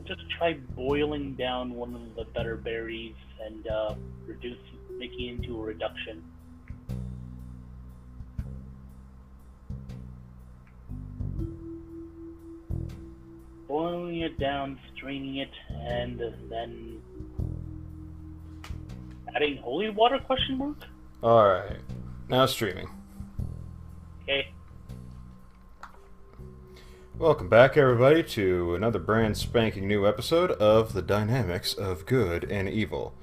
just try boiling down one of the better berries and making it into a reduction. Boiling it down, straining it, and then adding holy water, question mark? Alright. Now streaming. Okay. Welcome back, everybody, to another brand spanking new episode of the Dynamics of Good and Evil.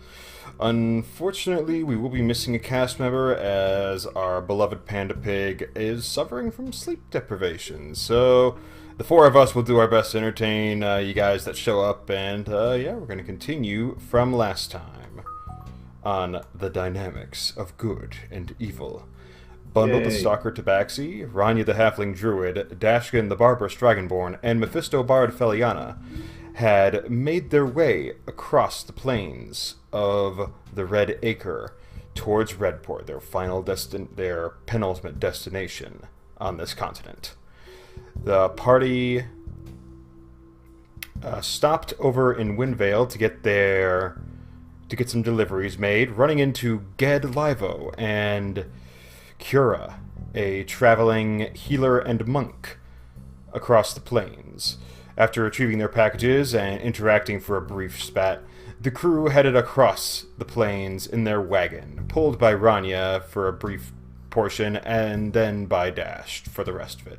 Unfortunately, we will be missing a cast member as our beloved Panda Pig is suffering from sleep deprivation. So, the four of us will do our best to entertain you guys that show up, and yeah, we're going to continue from last time on the Dynamics of Good and Evil. Bundle the Stalker Tabaxi, Ranya the halfling druid, Dashegen the barbarous dragonborn, and Mephisto bard Feliana had made their way across the plains of the Red Acre towards Redport, their penultimate destination on this continent. The party stopped over in Windvale to get some deliveries made, running into Ged Livo and Cura, a traveling healer and monk, across the plains. After retrieving their packages and interacting for a brief spat, the crew headed across the plains in their wagon, pulled by Ranya for a brief portion and then by Dash for the rest of it.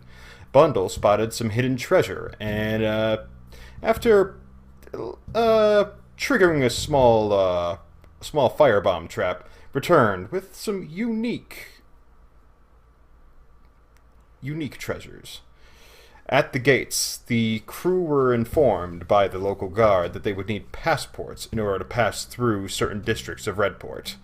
Bundle spotted some hidden treasure, and after triggering a small firebomb trap, returned with some unique treasures. At the gates, the crew were informed by the local guard that they would need passports in order to pass through certain districts of Redport.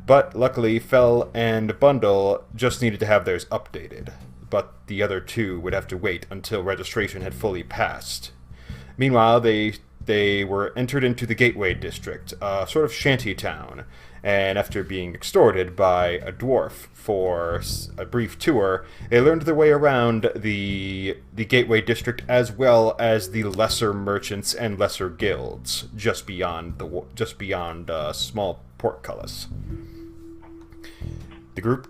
But luckily, Fel and Bundle just needed to have theirs updated, but the other two would have to wait until registration had fully passed. Meanwhile, they were entered into the Gateway District, a sort of shanty town, and after being extorted by a dwarf for a brief tour, they learned their way around the Gateway District as well as the lesser merchants and lesser guilds just beyond small portcullis. The group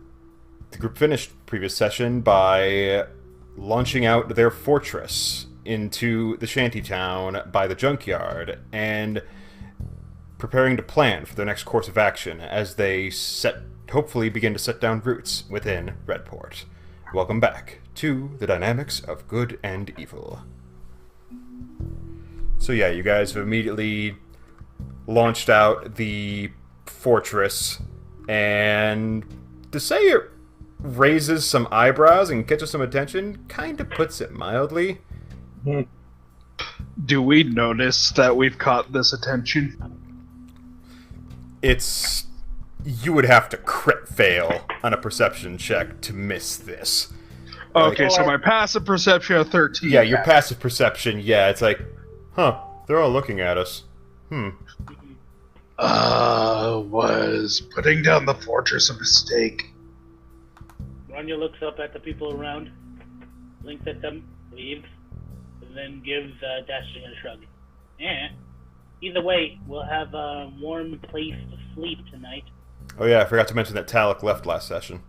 finished previous session by launching out their fortress into the shantytown by the junkyard and preparing to plan for their next course of action as they hopefully begin to set down roots within Redport. Welcome back to the Dynamics of Good and Evil. So yeah, you guys have immediately launched out the fortress, and to say it raises some eyebrows and catches some attention kind of puts it mildly. Do we notice that we've caught this attention? You would have to crit fail on a perception check to miss this. Okay, so my passive perception of 13. Yeah, your passive perception, yeah, it's like, they're all looking at us. Was putting down the fortress a mistake? Ranya looks up at the people around, blinks at them, leaves, and then gives Dashegen a shrug. Yeah. Either way, we'll have a warm place to sleep tonight. Oh yeah, I forgot to mention that Talik left last session.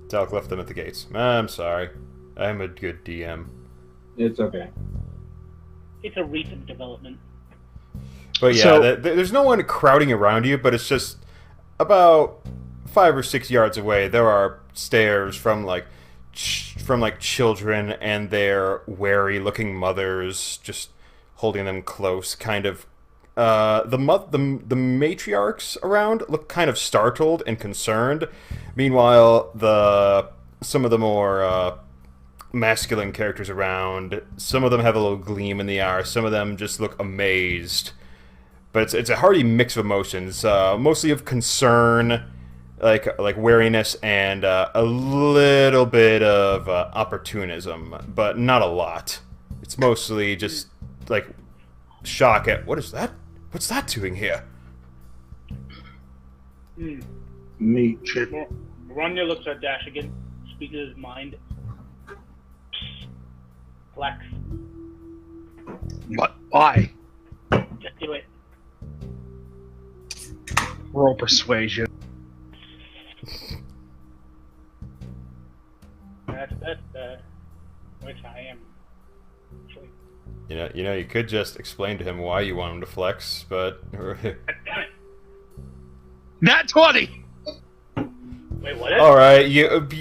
Talik left them at the gates. I'm sorry. I'm a good DM. It's okay. It's a recent development. But yeah, there's no one crowding around you, but it's just about 5 or 6 yards away. There are stares from children and their wary-looking mothers, just holding them close, kind of. The matriarchs around look kind of startled and concerned. Meanwhile, some of the more masculine characters around, some of them have a little gleam in the eye, some of them just look amazed. But it's a hearty mix of emotions, mostly of concern, like wariness, and a little bit of opportunism, but not a lot. It's mostly just like shock at, what is that? What's that doing here? Neat. Ranya looks at Dashegen, speaks his mind. Flex. What? Why? Just do it. Roll persuasion. That's which I am. Actually. You could just explain to him why you want him to flex, but Damn it. Nat 20! Wait, what is? all right, Was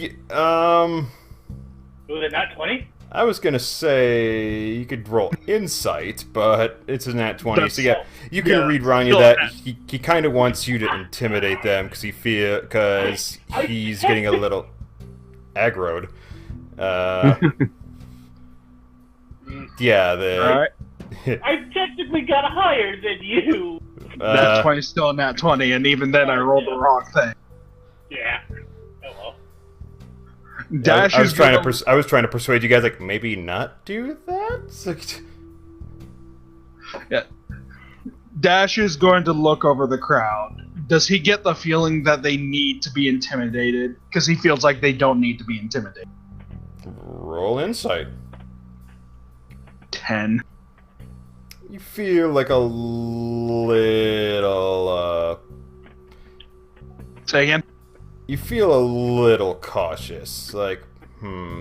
it not 20? I was gonna say you could roll insight, but it's a nat 20. That's- So yeah, you can yeah, read Ranya still that nat. he kind of wants you to intimidate them because he's getting a little aggroed. Yeah, Alright. I technically got higher than you. Nat 20 is still a nat 20, and even then I rolled the wrong thing. Yeah. Oh well. Dash I was is trying gonna- to I was trying to persuade you guys like maybe not do that. It's like, Dash is going to look over the crowd. Does he get the feeling that they need to be intimidated? Because he feels like they don't need to be intimidated. roll insight. 10. You feel like a little Say again? you feel a little cautious, like even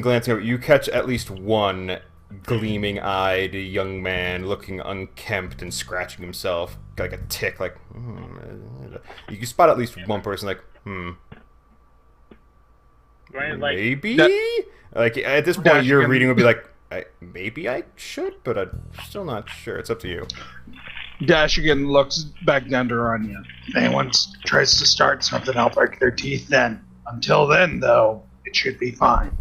glancing over, you catch at least one gleaming-eyed young man looking unkempt and scratching himself like a tick, like you can spot at least one person like Ryan's like, maybe That- like at this point Dash your can- reading would be like maybe I should, but I'm still not sure. It's up to you. Dash again looks back down to Ranya. If anyone tries to start something, I'll break their teeth then. Until then, though, it should be fine.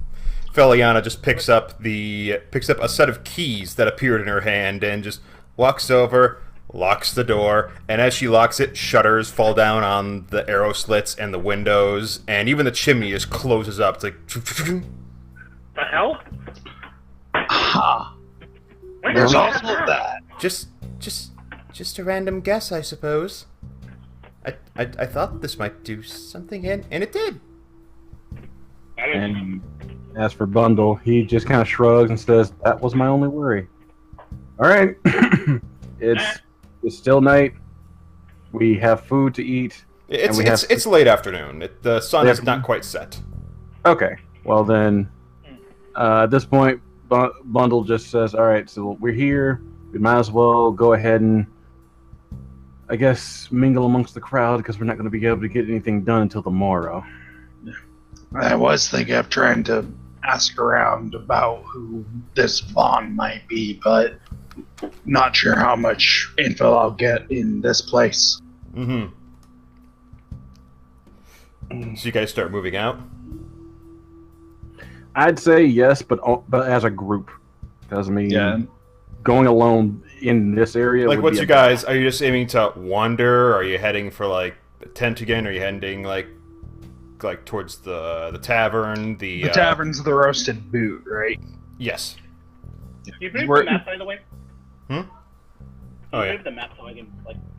Feliana just picks up a set of keys that appeared in her hand and just walks over, locks the door, and as she locks it, shutters fall down on the arrow slits and the windows, and even the chimney just closes up. It's like the hell? Ha! When There's did also that happen? that. just a random guess, I suppose. I thought this might do something, and it did. I didn't- And as for Bundle, he just kind of shrugs and says, "That was my only worry." All right, it's still night. We have food to eat. It's we have- it's late afternoon. The sun is not quite set. Okay, well then, at this point, Bundle just says, "All right, so we're here. We might as well go ahead and, I guess, mingle amongst the crowd because we're not going to be able to get anything done until tomorrow." I was thinking of trying to ask around about who this Vaughn might be, but not sure how much info I'll get in this place. So you guys start moving out. I'd say yes, but as a group, because I mean, Yeah. going alone in this area. Like, would what's be you a- guys? Are you just aiming to wander? Are you heading for like the tent again? Are you heading like towards the tavern? The tavern's the roasted boot, right? Yes. Do you bring We're- the map, by the way? Oh Do you yeah. bring the map so I can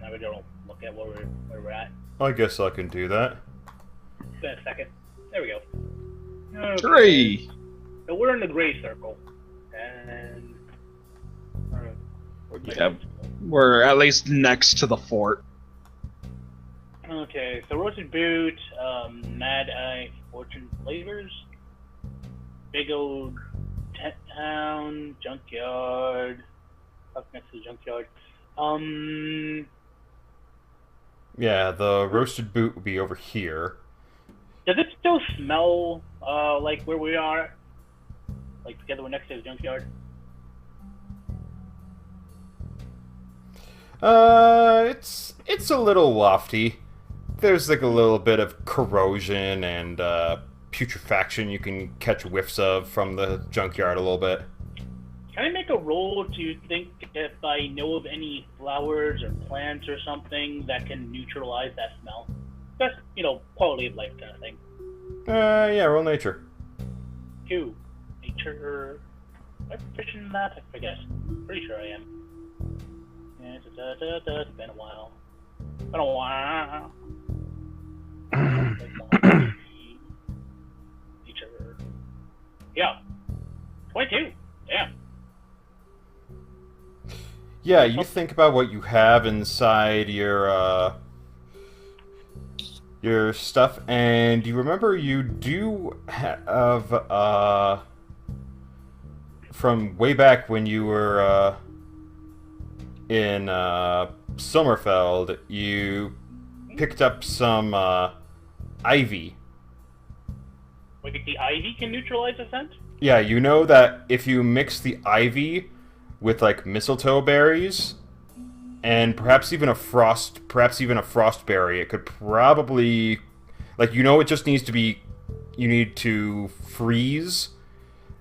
now we don't look at where we're at? I guess I can do that. It's been a second. There we go. Okay. 3. So we're in the gray circle, and Yeah. We're at least next to the fort. Okay, so roasted boot, mad eye, fortune flavors, big old tent town, junkyard. Up next to the junkyard. Yeah, the roasted boot would be over here. Does it still smell like where we are? Like together we're next to the junkyard? It's a little lofty. There's like a little bit of corrosion and putrefaction you can catch whiffs of from the junkyard a little bit. Can I make a roll to think if I know of any flowers or plants or something that can neutralize that smell? That's, quality of life kind of thing. Yeah, roll nature. 2. Nature. Am I proficient in that? I forget. Pretty sure I am. Yeah, it's been a while. Been a while. Nature. Yeah. 22. Damn. Yeah, you think about what you have inside your stuff, and you remember you do have, from way back when you were, in, Sommerfeld, you picked up some, ivy. Wait, the ivy can neutralize a scent? Yeah, you know that if you mix the ivy with, like, mistletoe berries, and perhaps even a frost berry, it could probably, like, you know, it just needs to be, you need to freeze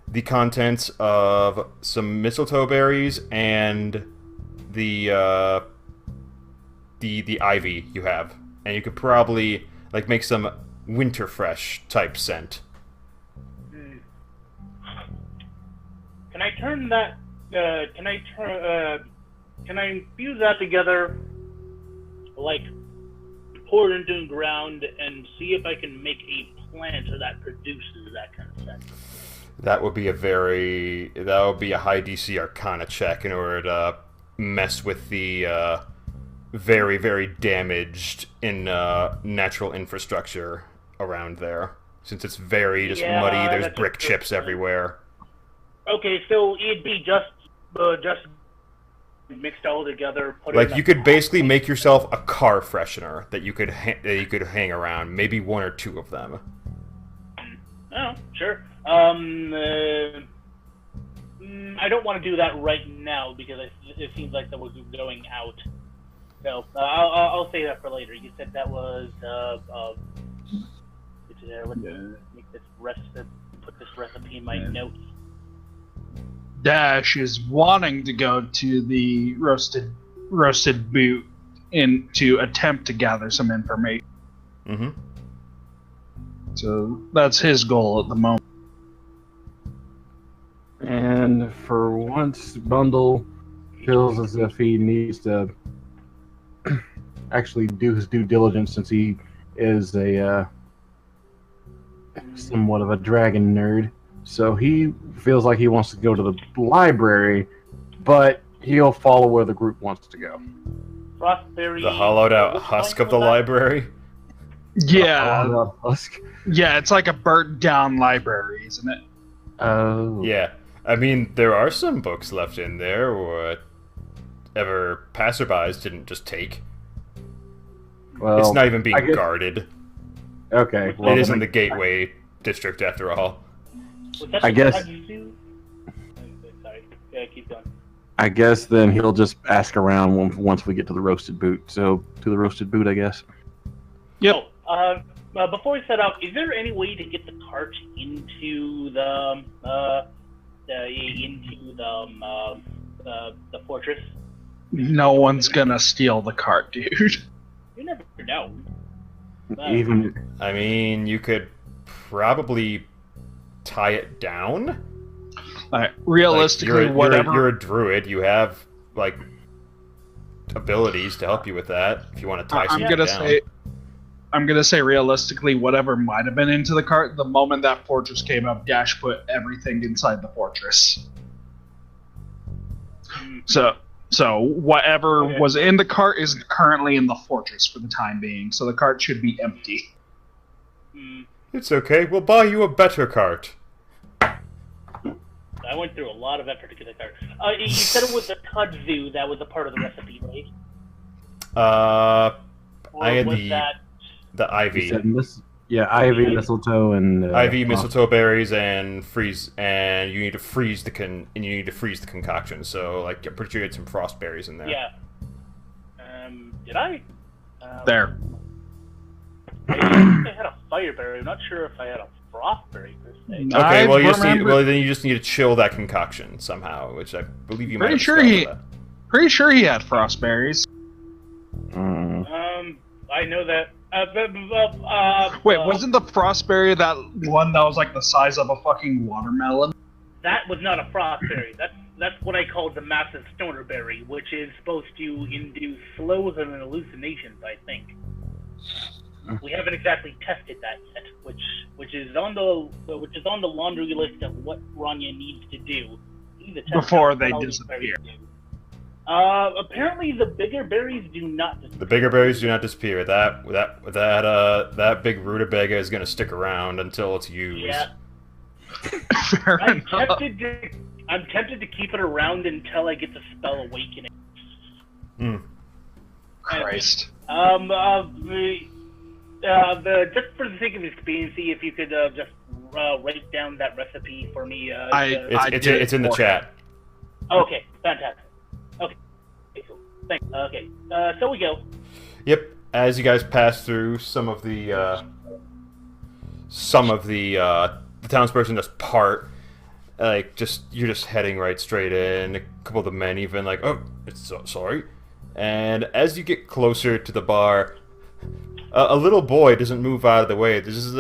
the contents of some mistletoe berries and the ivy you have, and you could probably, like, make some winter fresh type scent. Can I turn that? Can I fuse that together? Like, pour it into the ground and see if I can make a plant that produces that kind of scent. That would be a high DC Arcana check in order to mess with the very, very damaged natural infrastructure around there, since it's very just muddy. There's brick chips everywhere. Okay, so it'd be just mixed all together. Like, you could basically make yourself a car freshener that you could hang around, maybe one or two of them. Oh, sure. I don't want to do that right now because it seems like that was going out. So I'll say that for later. You said that was let me make this put this recipe in my notes. Dash is wanting to go to the roasted boot to attempt to gather some information. Mm-hmm. So that's his goal at the moment. And for once, Bundle feels as if he needs to actually do his due diligence, since he is a somewhat of a dragon nerd. So he feels like he wants to go to the library, but he'll follow where the group wants to go. Frostberry. The hollowed out husk of the library? Yeah. Yeah, it's like a burnt down library, isn't it? Oh. Yeah. I mean, there are some books left in there, whatever passerbys didn't just take. Well, it's not even being guarded. Okay. Well, it isn't the gateway district after all. I guess. Sorry. Yeah, keep going. I guess then he'll just ask around once we get to the roasted boot. So to the roasted boot, I guess. Yep. Before we set out, is there any way to get the cart into the fortress? No one's gonna steal the cart, dude. You never know. I mean, you could probably tie it down. Realistically, like, whatever. You're a druid. You have, like, abilities to help you with that. If you want to tie something down. I'm gonna say realistically, whatever might have been into the cart, the moment that fortress came up, Dash put everything inside the fortress. So whatever was in the cart is currently in the fortress for the time being. So the cart should be empty. It's okay. We'll buy you a better cart. I went through a lot of effort to get the cart. You said it was the kudzu that was a part of the recipe, right? I had the ivy. Ivy, mistletoe, and ivy, mistletoe berries, and you need to freeze the concoction. So, like, I'm pretty sure you had some frost berries in there. Yeah. Did I? There. I think I had a fireberry. I'm not sure if I had a frostberry per se. Okay, then you just need to chill that concoction somehow, which I believe you might have Pretty sure he had frostberries. I know that. Wait, wasn't the frostberry that one that was like the size of a fucking watermelon? That was not a frostberry. That's what I call the massive stoner berry, which is supposed to induce slows and hallucinations, I think. We haven't exactly tested that yet, which is on the laundry list of what Ranya needs to do. Before they disappear. Apparently the bigger berries do not disappear. The bigger berries do not disappear. That big rutabaga is gonna stick around until it's used. Yeah. Fair I'm enough. tempted to keep it around until I get the spell awakening. Christ. Just for the sake of expediency, if you could just write down that recipe for me. It's in the chat. Okay, fantastic. Okay, cool. Thanks. Okay, so we go. Yep. As you guys pass through, some of the townsperson just part. Like, you're just heading right straight in. A couple of the men even like, oh, it's sorry. And as you get closer to the bar, a little boy doesn't move out of the way. There's this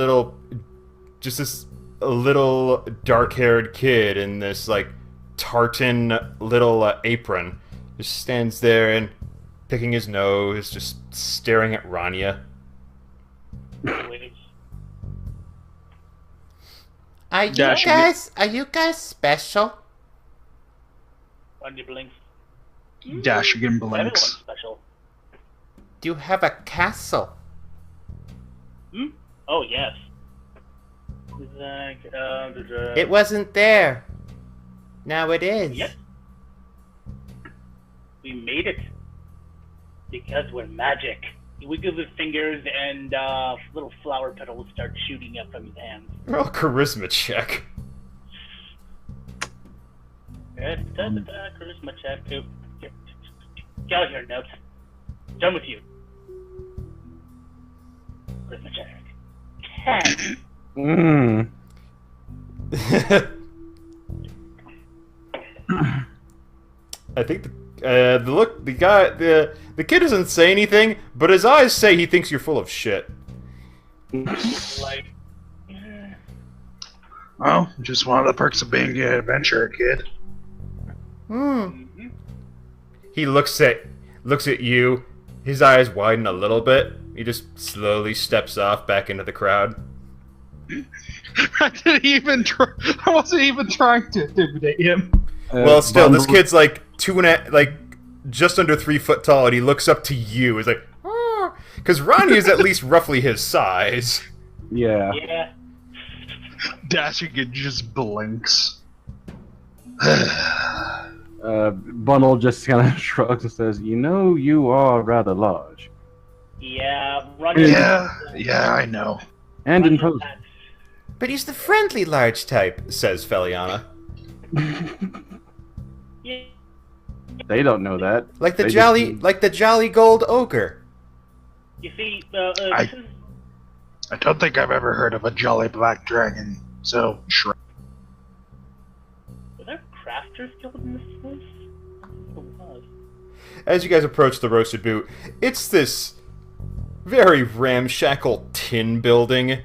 little dark-haired kid in this like tartan little apron, just stands there and picking his nose, just staring at Ranya. Are you guys special? Ranya blinks. Dashegen Everyone's blinks. special. Do you have a castle? Oh yes. It wasn't there. Now it is. Yep. We made it because we're magic. He wiggles his fingers and little flower petals start shooting up from his hands. Roll charisma check. Charisma check too. Get out here, notes. Done with you. Charisma check. 10. I think the kid doesn't say anything, but his eyes say he thinks you're full of shit. Like, Well, just one of the perks of being an adventurer, kid. He looks at you. His eyes widen a little bit. He just slowly steps off back into the crowd. I wasn't even trying to intimidate him. Well, still, this kid's like just under 3 foot tall, and he looks up to you. He's like, because Ronnie is at least roughly his size. Yeah. yeah. Dashegen just blinks. Bundle just kind of shrugs and says, "You know, you are rather large Yeah, Ranya. Yeah, I know. and imposing." But he's the friendly large type. Says Feliana. Yeah. They don't know that. Like the They jolly just- like the jolly gold ogre. You see, I don't think I've ever heard of a jolly black dragon, so sure. was there a crafters guild in this place? It was. As you guys approach the roasted boot, it's this very ramshackle tin building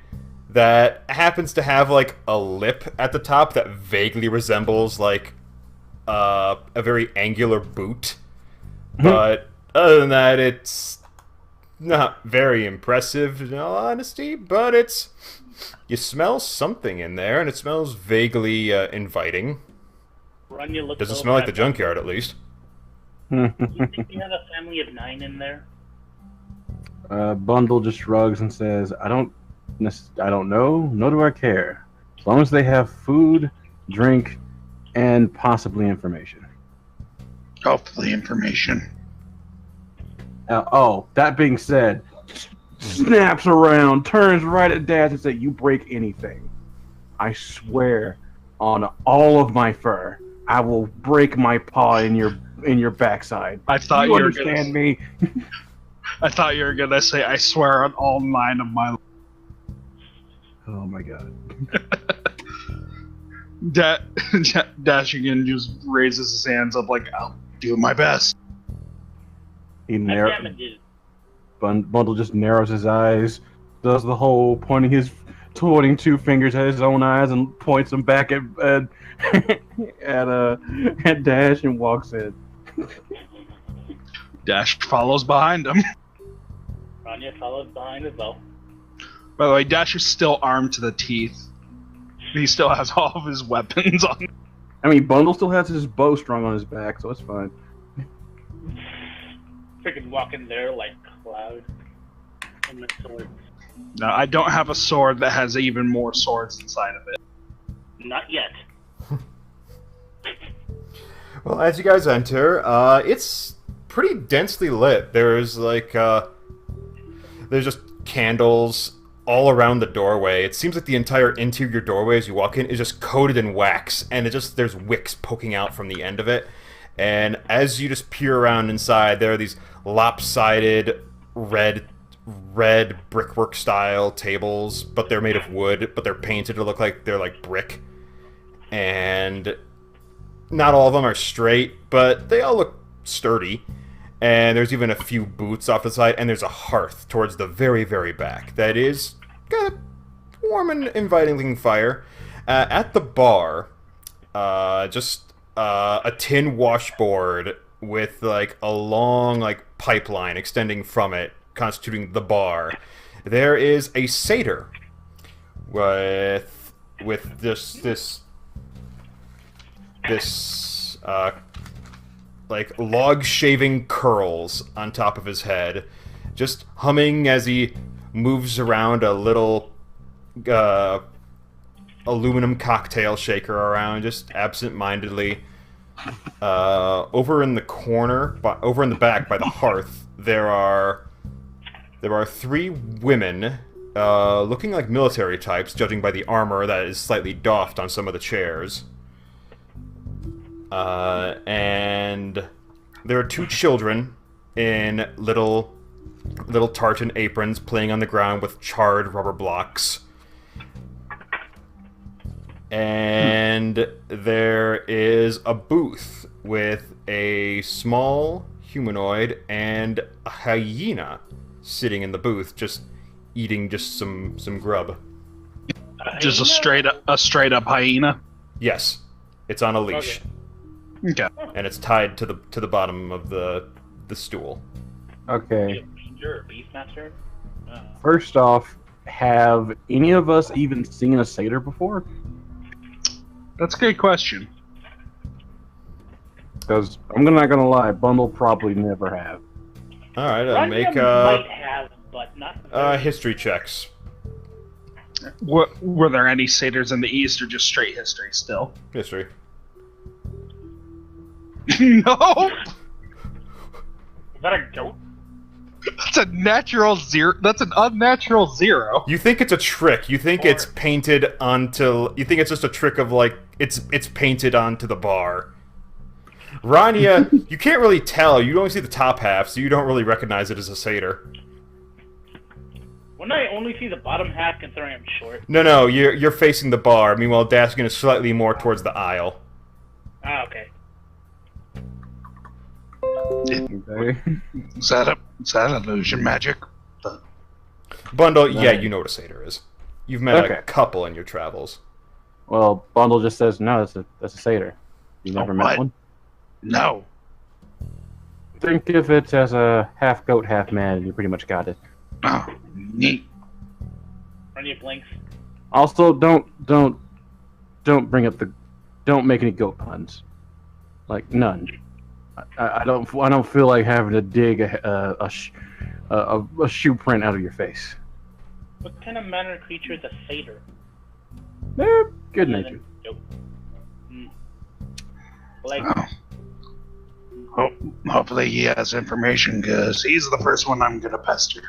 that happens to have like a lip at the top that vaguely resembles like a very angular boot. But other than that, it's not very impressive in all honesty, but you smell something in there, and it smells vaguely inviting. Ranya looks Doesn't over smell like the at- junkyard, at least. You think we have a family of 9 in there? Bundle just shrugs and says, I don't know, nor do I care. As long as they have food, drink, and possibly information." Hopefully information. That being said, snaps around, turns right at Dash and says, "You break anything, I swear on all of my fur, I will break my paw in your backside." I thought you you were understand me? I thought you were gonna say, "I swear on all 9 of my." Oh my god. Dashegen just raises his hands up like, "I'll do my best." He Damn it, dude. Bundle just narrows his eyes, does the whole pointing 2 fingers at his own eyes and points them back at Dash and walks in. Dash follows behind him. Ranya follows behind as well. By the way, Dash is still armed to the teeth. He still has all of his weapons on. I mean, Bundle still has his bow strung on his back, so it's fine. Freaking walk in there like Cloud. And the swords. No, I don't have a sword that has even more swords inside of it. Not yet. Well, as you guys enter, it's pretty densely lit. There's like, there's just candles all around the doorway. It seems like the entire interior doorway as you walk in is just coated in wax, and there's wicks poking out from the end of it. And as you just peer around inside, there are these lopsided red brickwork style tables, but they're made of wood, but they're painted to look like they're like brick. And not all of them are straight, but they all look sturdy. And there's even a few boots off the side, and there's a hearth towards the very, very back that is got a warm and inviting looking fire. At the bar, just a tin washboard with like a long like pipeline extending from it, constituting the bar. There is a satyr with this like log shaving curls on top of his head, just humming as he moves around a little aluminum cocktail shaker around, just absent-mindedly. Over in the corner, over in the back by the hearth, there are 3 women, looking like military types, judging by the armor that is slightly doffed on some of the chairs. And there are 2 children in little tartan aprons playing on the ground with charred rubber blocks. And there is a booth with a small humanoid and a hyena sitting in the booth, just eating just some grub. Just a straight up hyena. Yes, it's on a leash. Okay. And it's tied to the bottom of the stool. Okay. You're a beastmaster? First off, have any of us even seen a satyr before? That's a good question. Because I'm not gonna lie, Bundle probably never have. All right, Ranya make might have, but not history checks. Were there any satyrs in the east, or just straight history still? History. No. Is that a goat? That's a natural 0. That's an unnatural 0. You think it's a trick. You think it's painted onto... You think it's just a trick of, like, it's painted onto the bar. Ranya, you can't really tell. You only see the top half, so you don't really recognize it as a satyr. Wouldn't I only see the bottom half considering I'm short? No, you're facing the bar. Meanwhile, Dashegen is slightly more towards the aisle. Ah, okay. Okay. Is that illusion magic? Bundle, yeah, you know what a satyr is. You've met a Okay. couple in your travels. Well, Bundle just says no. That's a satyr. You never met what? one. No. Think of it as a half goat, half man, and you pretty much got it. Oh, neat. Ranya blinks. Also, don't bring up don't make any goat puns. Like none. I don't feel like having to dig a shoe print out of your face. What kind of manner creature is a satyr? They're good natured. Nope. Like, Hopefully he has information, because he's the first one I'm gonna pester.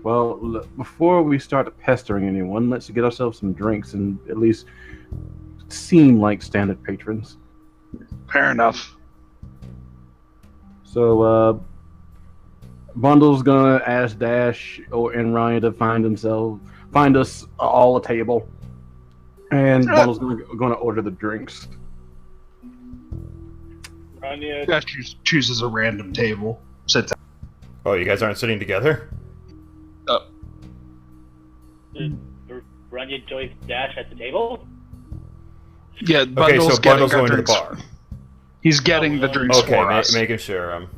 Well, before we start pestering anyone, let's get ourselves some drinks and at least seem like standard patrons. Fair enough. So, Bundle's gonna ask Dash and Ryan to find us all a table, and Bundle's gonna order the drinks. Ranya, Dash chooses a random table. Sits down. Oh, you guys aren't sitting together? Ranya joins Dash at the table? Yeah, Okay, Bundle's so Bundle's going to the drinks. bar. He's getting the drinks Okay, for us. making sure.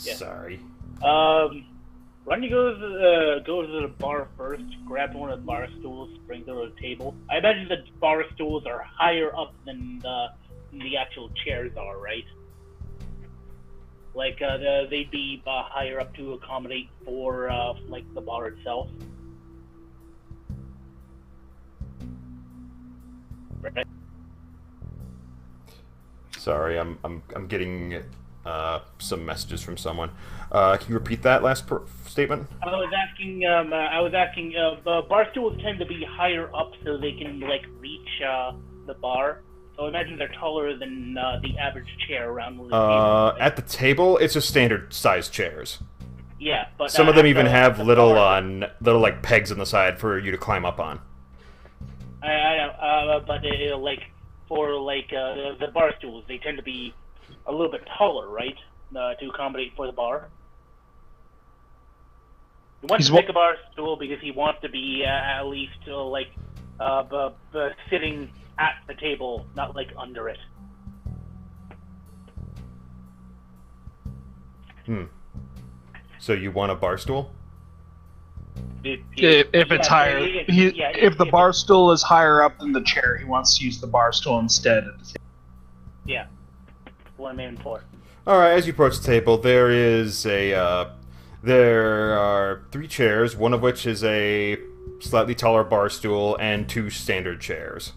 Yeah. Sorry. Ranya goes to the bar first, grabs one of the bar stools, brings it to the table. I imagine the bar stools are higher up than the the actual chairs are, right? Like, they'd be higher up to accommodate for, like, the bar itself. Right? Sorry, I'm getting some messages from someone. Can you repeat that last statement? I was asking, bar stools tend to be higher up so they can, like, reach, the bar. So I imagine they're taller than, the average chair around the table. Right? At the table, it's just standard sized chairs. Yeah, but... Some of them even have little, like, pegs on the side for you to climb up on. I know, but, like, for, like, the bar stools, they tend to be a little bit taller, right? To accommodate for the bar. He wants to pick a bar stool because he wants to be at least like sitting at the table, not like under it. So you want a bar stool? If it's higher, if the bar stool is higher up than the chair, he wants to use the bar stool instead. Yeah, what I'm aiming for. All right. As you approach the table, there are 3 chairs, one of which is a slightly taller bar stool, and 2 standard chairs.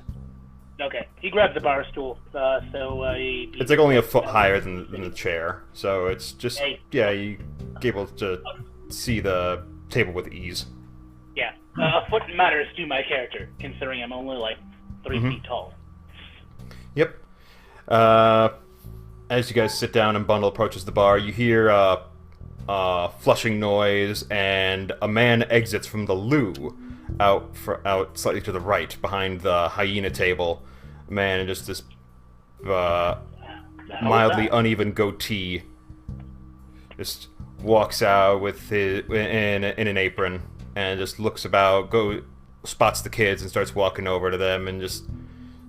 Okay, he grabs the bar stool, it's like only a foot higher than the chair, so it's just you able to see the table with ease. Yeah, a foot matters to my character, considering I'm only like 3 feet tall. Yep. As you guys sit down and Bundle approaches the bar, you hear flushing noise, and a man exits from the loo out slightly to the right, behind the hyena table. A man in just this mildly uneven goatee just walks out with in an apron and just looks about, spots the kids and starts walking over to them and just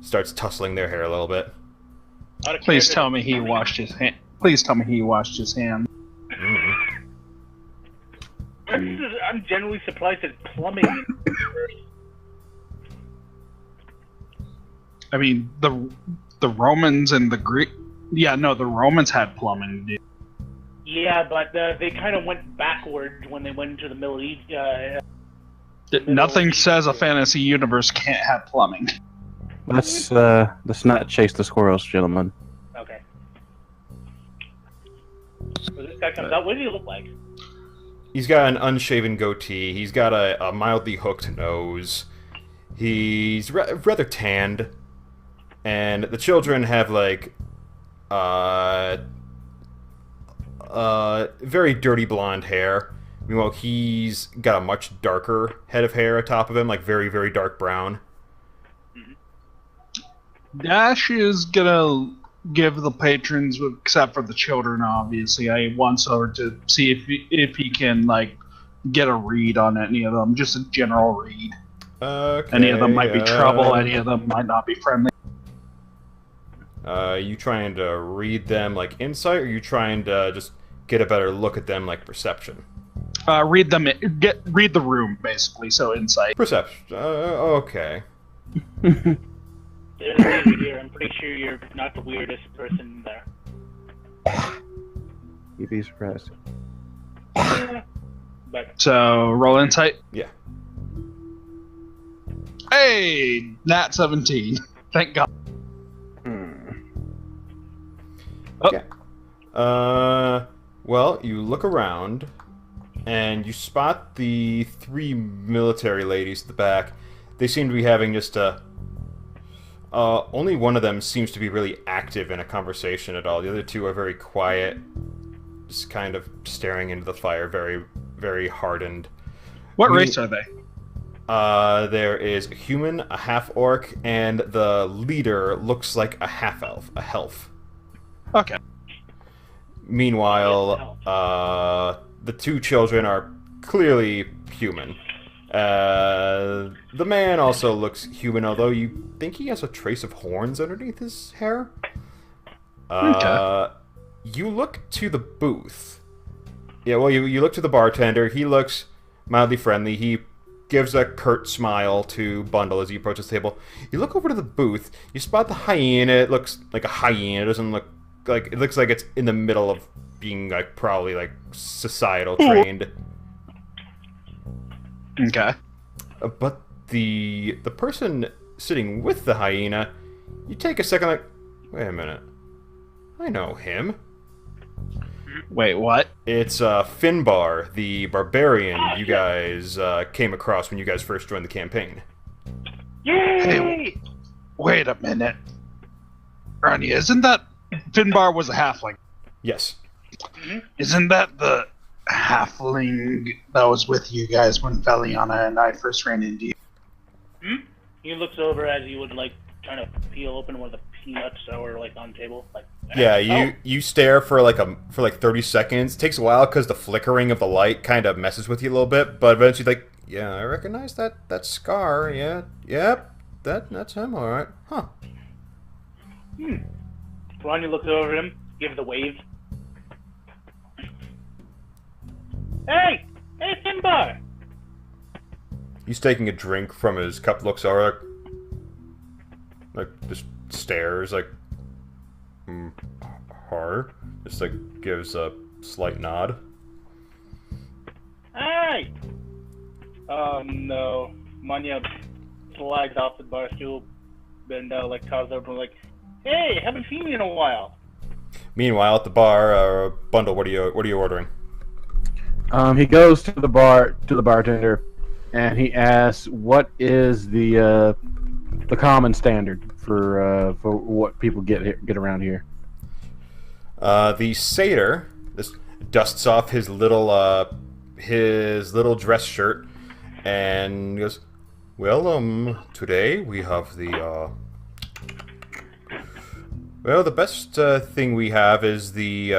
starts tussling their hair a little bit. Please tell me he washed his hand. Please tell me he washed his hand. I'm generally surprised at plumbing. I mean, the Romans and the Greek. Yeah, no, the Romans had plumbing, dude. Yeah, but they kind of went backwards when they went into the Middle East. Nothing says a fantasy universe can't have plumbing. Let's not chase the squirrels, gentlemen. Okay. So this guy comes out. What does he look like? He's got an unshaven goatee. He's got a mildly hooked nose. He's rather tanned. And the children have, like, very dirty blonde hair. Meanwhile, he's got a much darker head of hair atop of him, like very, very dark brown. Dash is gonna give the patrons, except for the children, obviously, a once-over to see if he can, like, get a read on any of them. Just a general read. Okay, any of them might be trouble, any of them might not be friendly. You trying to read them like insight, or you trying to just get a better look at them like perception? Read the room, basically, so insight. Perception. Okay. I'm pretty sure you're not the weirdest person there. You'd be surprised. But so, roll insight? Yeah. Hey! Nat 17. Thank God. Okay. Well, you look around, and you spot the 3 military ladies at the back. They seem to be having just only one of them seems to be really active in a conversation at all. The other 2 are very quiet, just kind of staring into the fire, very, very hardened. What race are they? There is a human, a half-orc, and the leader looks like a half-elf, a helf. Okay. Meanwhile, the 2 children are clearly human. The man also looks human, although you think he has a trace of horns underneath his hair. Okay. You look to the booth. Yeah, well, you look to the bartender. He looks mildly friendly. He gives a curt smile to Bundle as he approaches the table. You look over to the booth. You spot the hyena. It looks like a hyena. It doesn't look like... It looks like it's in the middle of being, like, probably, like, societal trained. Okay. But the person sitting with the hyena, you take a second, like, wait a minute. I know him. Wait, what? It's Finbar, the barbarian you guys came across when you guys first joined the campaign. Yay! Hey, wait a minute. Ranya, isn't that... Finbar was a halfling. Yes. Isn't that the halfling that was with you guys when Feliana and I first ran into you? He looks over as you would, like, trying to peel open one of the peanuts that were, like, on the table. Like, Yeah, you stare for like 30 seconds. It takes a while because the flickering of the light kind of messes with you a little bit, but eventually, like, yeah, I recognize that scar. Yeah, yep, that's him. All right, huh? Ranya looks over at him, gives a wave. Hey, Finbar! He's taking a drink from his cup. Looks over, like just stares, like. Her just like gives a slight nod. Hey! No. Manya slides off the bar stool and like calls over like, hey, haven't seen you in a while. Meanwhile, at the bar, Bundle, what are you ordering? He goes to the bartender, and he asks, "What is the common standard for what people get around here?" The satyr just dusts off his little dress shirt and goes, "Well, today we have the best thing we have is the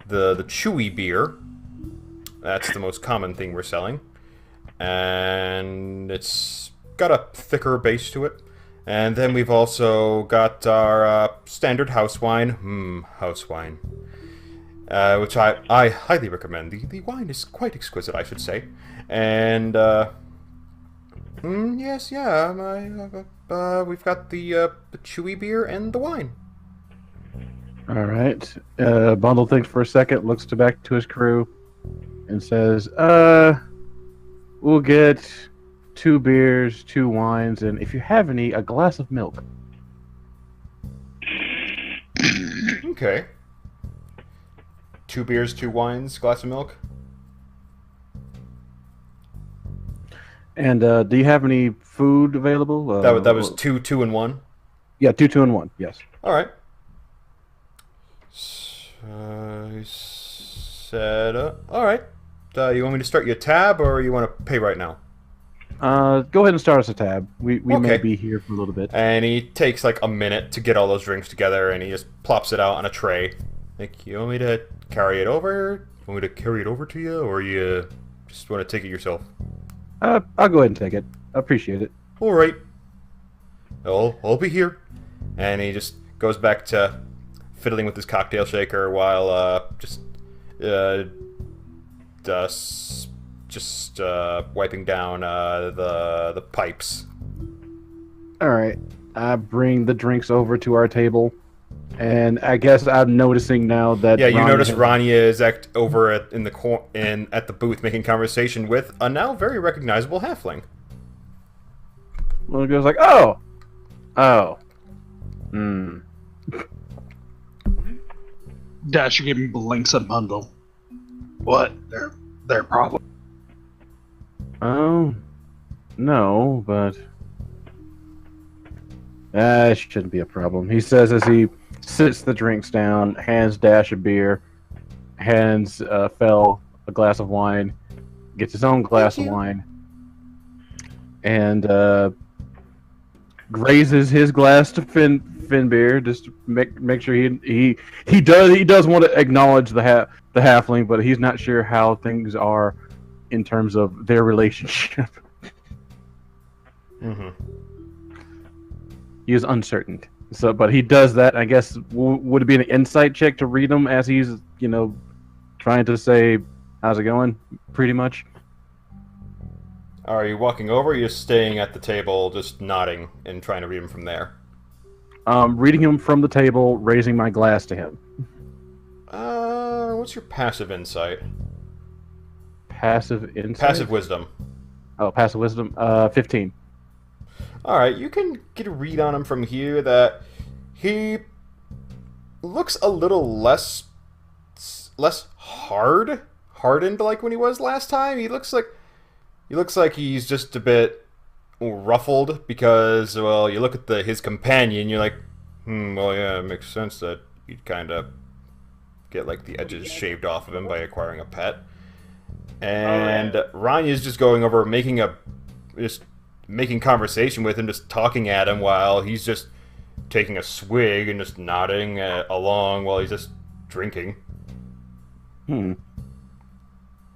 chewy beer. That's the most common thing we're selling, and it's got a thicker base to it. And then we've also got our standard house wine, which I highly recommend. The wine is quite exquisite, I should say. And we've got the chewy beer and the wine." All right. Bundle thinks for a second, looks back to his crew, and says, "We'll get 2 beers, 2 wines, and if you have any, a glass of milk." Okay. 2 beers, 2 wines, glass of milk. And do you have any food available? That was two and 1. Yeah, 2 and 1. Yes. All right. So he said, "All right. You want me to start you a tab, or you want to pay right now?" Go ahead and start us a tab. We Okay. may be here for a little bit. And he takes like a minute to get all those drinks together, and he just plops it out on a tray. Like, you want me to carry it over? Want me to carry it over to you, or you just want to take it yourself? I'll go ahead and take it. I appreciate it. All right. I'll be here. And he just goes back to fiddling with his cocktail shaker while just wiping down the pipes. All right. I bring the drinks over to our table, and I guess I'm noticing now that Yeah, you notice Ranya is at the booth making conversation with a now very recognizable halfling. Well, it goes like, oh. Dashegen blinks at Bundle. What? Their problem? Oh, no, but it shouldn't be a problem. He says as he sits the drinks down, hands Dash a beer, hands Fel a glass of wine, gets his own glass of wine, and raises his glass to Finn beer just to make sure he does want to acknowledge the halfling, but he's not sure how things are in terms of their relationship. Mm-hmm. He is uncertain. So, but he does that. I guess would it be an insight check to read him as he's trying to say, "How's it going?" Pretty much. Are you walking over, or are you just staying at the table, just nodding and trying to read him from there? Reading him from the table, raising my glass to him. What's your passive insight? Passive insight? Passive wisdom. Oh, passive wisdom. 15. Alright, you can get a read on him from here that he looks a little less hardened like when he was last time. He looks like he's just a bit ruffled because, well, you look at his companion, you're like, well, yeah, it makes sense that you'd kind of get like the edges shaved off of him by acquiring a pet. And Ranya's just going over, making conversation with him, just talking at him while he's just taking a swig and just nodding along while he's just drinking. Like,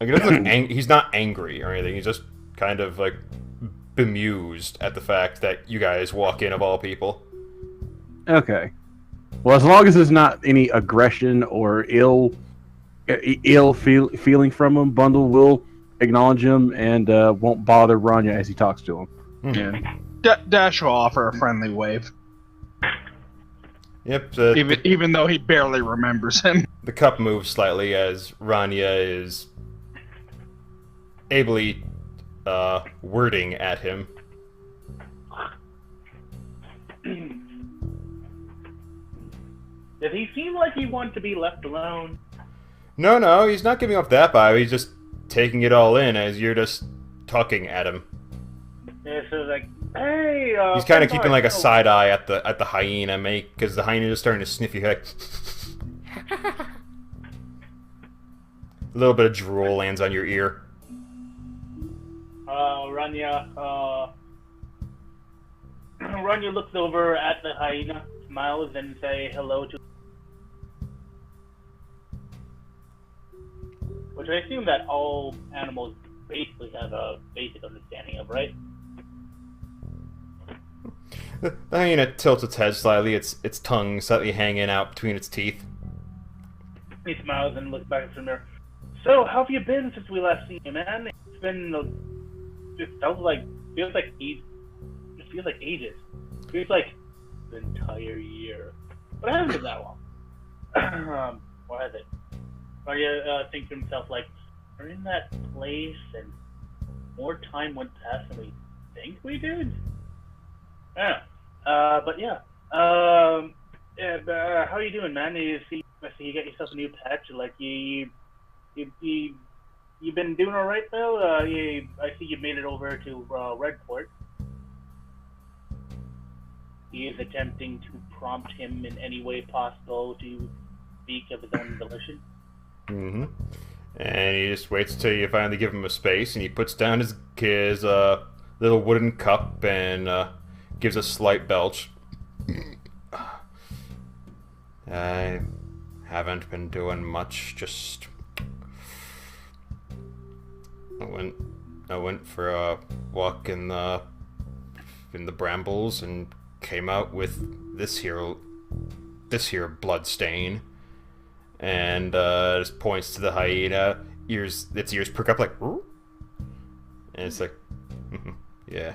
it doesn't look he's not angry or anything. He's just kind of like bemused at the fact that you guys walk in of all people. Okay. Well, as long as there's not any aggression or ill feeling from him, Bundle will acknowledge him and won't bother Ranya as he talks to him. Yeah. Dash will offer a friendly wave. Yep. Even though he barely remembers him. The cup moves slightly as Ranya is ably wording at him. Does he seem like he wants to be left alone? No, he's not giving off that vibe. He's just taking it all in as you're just talking at him. Yeah, so like, hey. He's kind of keeping like a side eye at the hyena, mate, because the hyena is starting to sniff you. Like, a little bit of drool lands on your ear. Ranya looks over at the hyena, smiles, and say hello to. Which I assume that all animals basically have a basic understanding of, right? The hyena tilts its head slightly, its tongue slightly hanging out between its teeth. He smiles and looks back at the mirror. So, how have you been since we last seen you, man? It's been it feels like ages. It feels like ages. It feels like the entire year. But it hasn't been that long. What has it? Arya thinks to himself, like, we're in that place and more time went past than we think we did? I don't know. But yeah. How you doing, man? I see you got yourself a new pet. Like, you been doing alright, though? I see you made it over to Redport. He is attempting to prompt him in any way possible to speak of his own volition. Mm-hmm. And he just waits till you finally give him a space, and he puts down his little wooden cup and gives a slight belch. I haven't been doing much, just I went for a walk in the brambles and came out with this here blood stain. And just points to the hyena. Its ears perk up like, ooh. And it's like, yeah,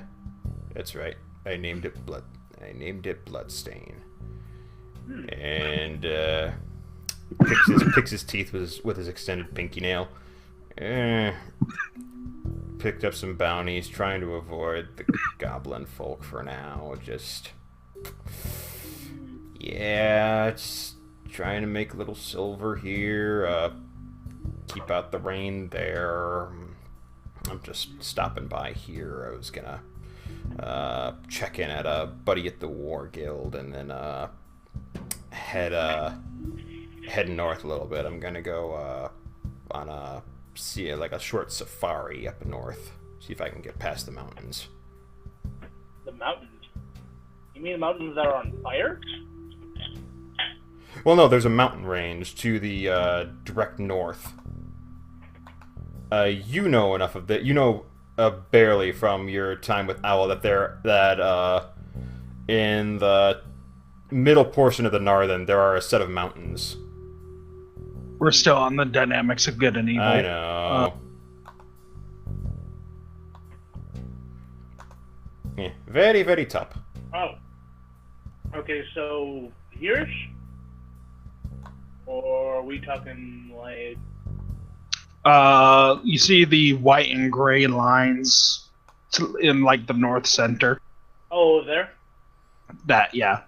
that's right. I named it Bloodstain. And picks his teeth with his extended pinky nail. Picked up some bounties, trying to avoid the goblin folk for now. Just, yeah, it's trying to make a little silver here, keep out the rain there. I'm just stopping by here. I was gonna check in at a buddy at the War Guild and then head north a little bit. I'm gonna go on a short safari up north, see if I can get past the mountains. The mountains? You mean the mountains that are on fire? Well, no, there's a mountain range to the direct north. You know enough of that. You know barely from your time with Owl that in the middle portion of the Northern there are a set of mountains. We're still on the dynamics of good and evil. I know. Yeah, very, very top. Oh. Okay, so here's? Or are we talking like... You see the white and gray lines in like the north center. Oh, there? That, yeah.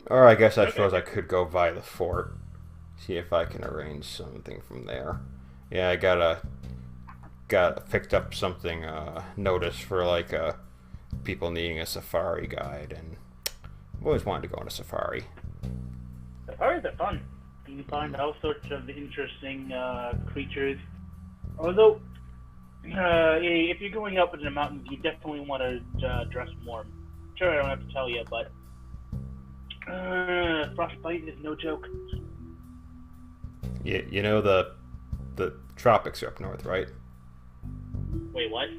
Or I guess I Okay. suppose I could go via the fort. See if I can arrange something from there. Yeah, I got picked up something notice for like people needing a safari guide, and I've always wanted to go on a safari. Safaris are fun. You can find all sorts of interesting creatures. Although, if you're going up in the mountains, you definitely want to dress warm. Sure, I don't have to tell you, but frostbite is no joke. You know the tropics are up north, right? Wait, what?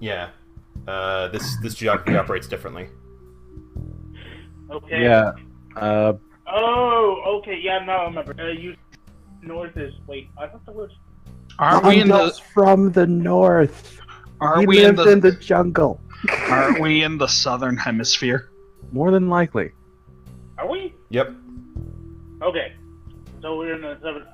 Yeah. This geography operates differently. Okay. Yeah. Oh, okay. Yeah, now I remember. You north is... Wait, I thought the word... Aren't we in the? Vandals from the north. Aren't He we in lived in the? the jungle. Aren't we in the southern hemisphere? More than likely. Are we? Yep. Okay. So we're in the...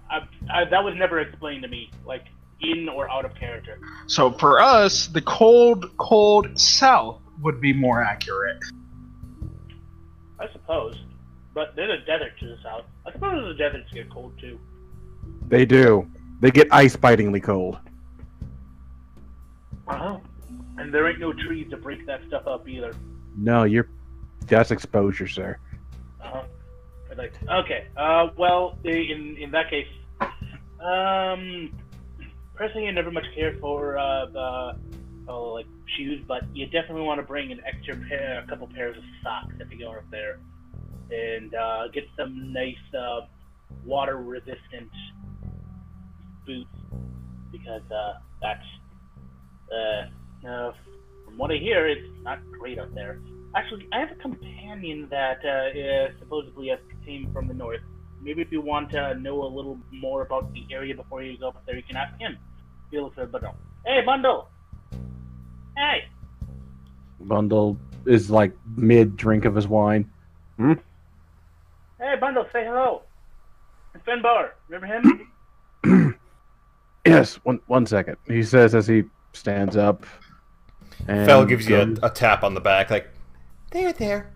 that was never explained to me. Like, in or out of character. So for us, the cold south would be more accurate. I suppose. But there's a desert to the south. I suppose the deserts get cold too. They do. They get ice-bitingly cold. Uh-huh. And there ain't no trees to break that stuff up either. No, that's exposure, sir. Uh-huh. Like, okay. Well, in that case, personally, I never much cared for like shoes, but you definitely want to bring an extra a couple pairs of socks if you go up there, and get some nice water-resistant boots, because that's from what I hear, it's not great up there. Actually, I have a companion that supposedly came from the north. Maybe if you want to know a little more about the area before you go up there, you can ask him. He'll say, but no. Hey, Bundle! Hey! Bundle is like mid-drink of his wine. Hey, Bundle, say hello. It's Finbar. Remember him? Yes, one second. He says as he stands up. And Fel gives you goes- a tap on the back, like, there.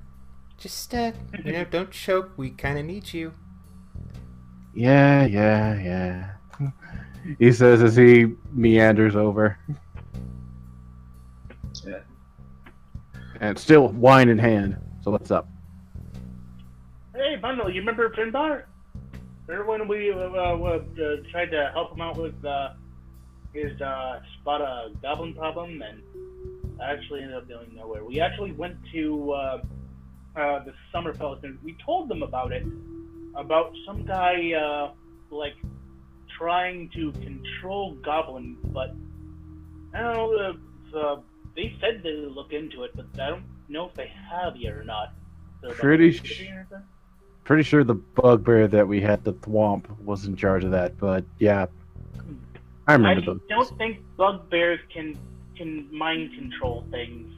Just, don't choke. We kind of need you. Yeah. He says as he meanders over. Yeah. And still wine in hand. So what's up? Hey, Bundle, you remember Finbar? Remember when we tried to help him out with his spot a goblin problem, and actually ended up going nowhere. We actually went to the Summer Palace, and we told them about it, about some guy like trying to control goblins, but I don't know. They said they would look into it, but I don't know if they have yet or not. So, Pretty sure the bugbear that we had, the Thwomp, was in charge of that, but yeah. I remember I them. don't think bugbears can mind control things.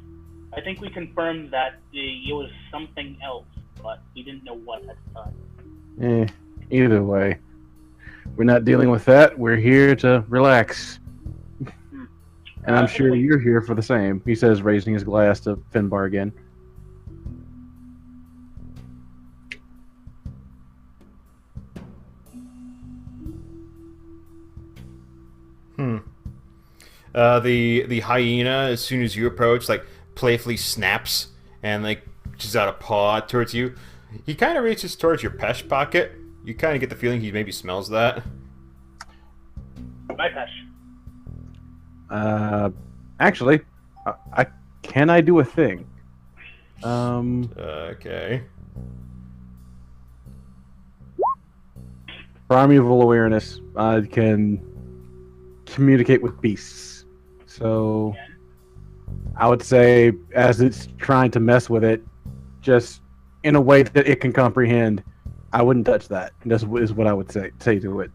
I think we confirmed that it was something else, but we didn't know what at the time. Either way. We're not dealing with that. We're here to relax. And I'm sure you're here for the same, he says, raising his glass to Finbar again. The hyena, as soon as you approach, like, playfully snaps and, like, reaches out a paw towards you. He kind of reaches towards your pesh pocket. You kind of get the feeling he maybe smells that. My pesh. Actually, can I do a thing? Okay. Primeval awareness. I can communicate with beasts. So, I would say, as it's trying to mess with it, just in a way that it can comprehend, I wouldn't touch that. That's is what I would say to it.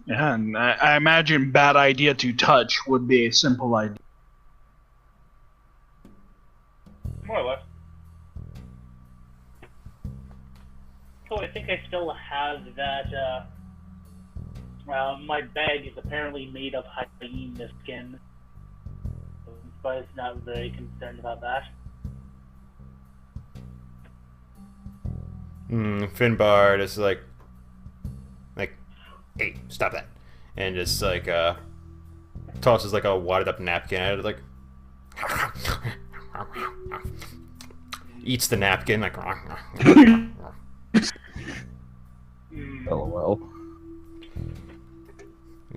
Yeah, and I imagine bad idea to touch would be a simple idea. More or less. So I think I still have that, my bag is apparently made of hyena skin. So I'm not very concerned about that. Finbar is like, hey, stop that. And just like, tosses like a wadded up napkin at it, like, eats the napkin, like, LOL.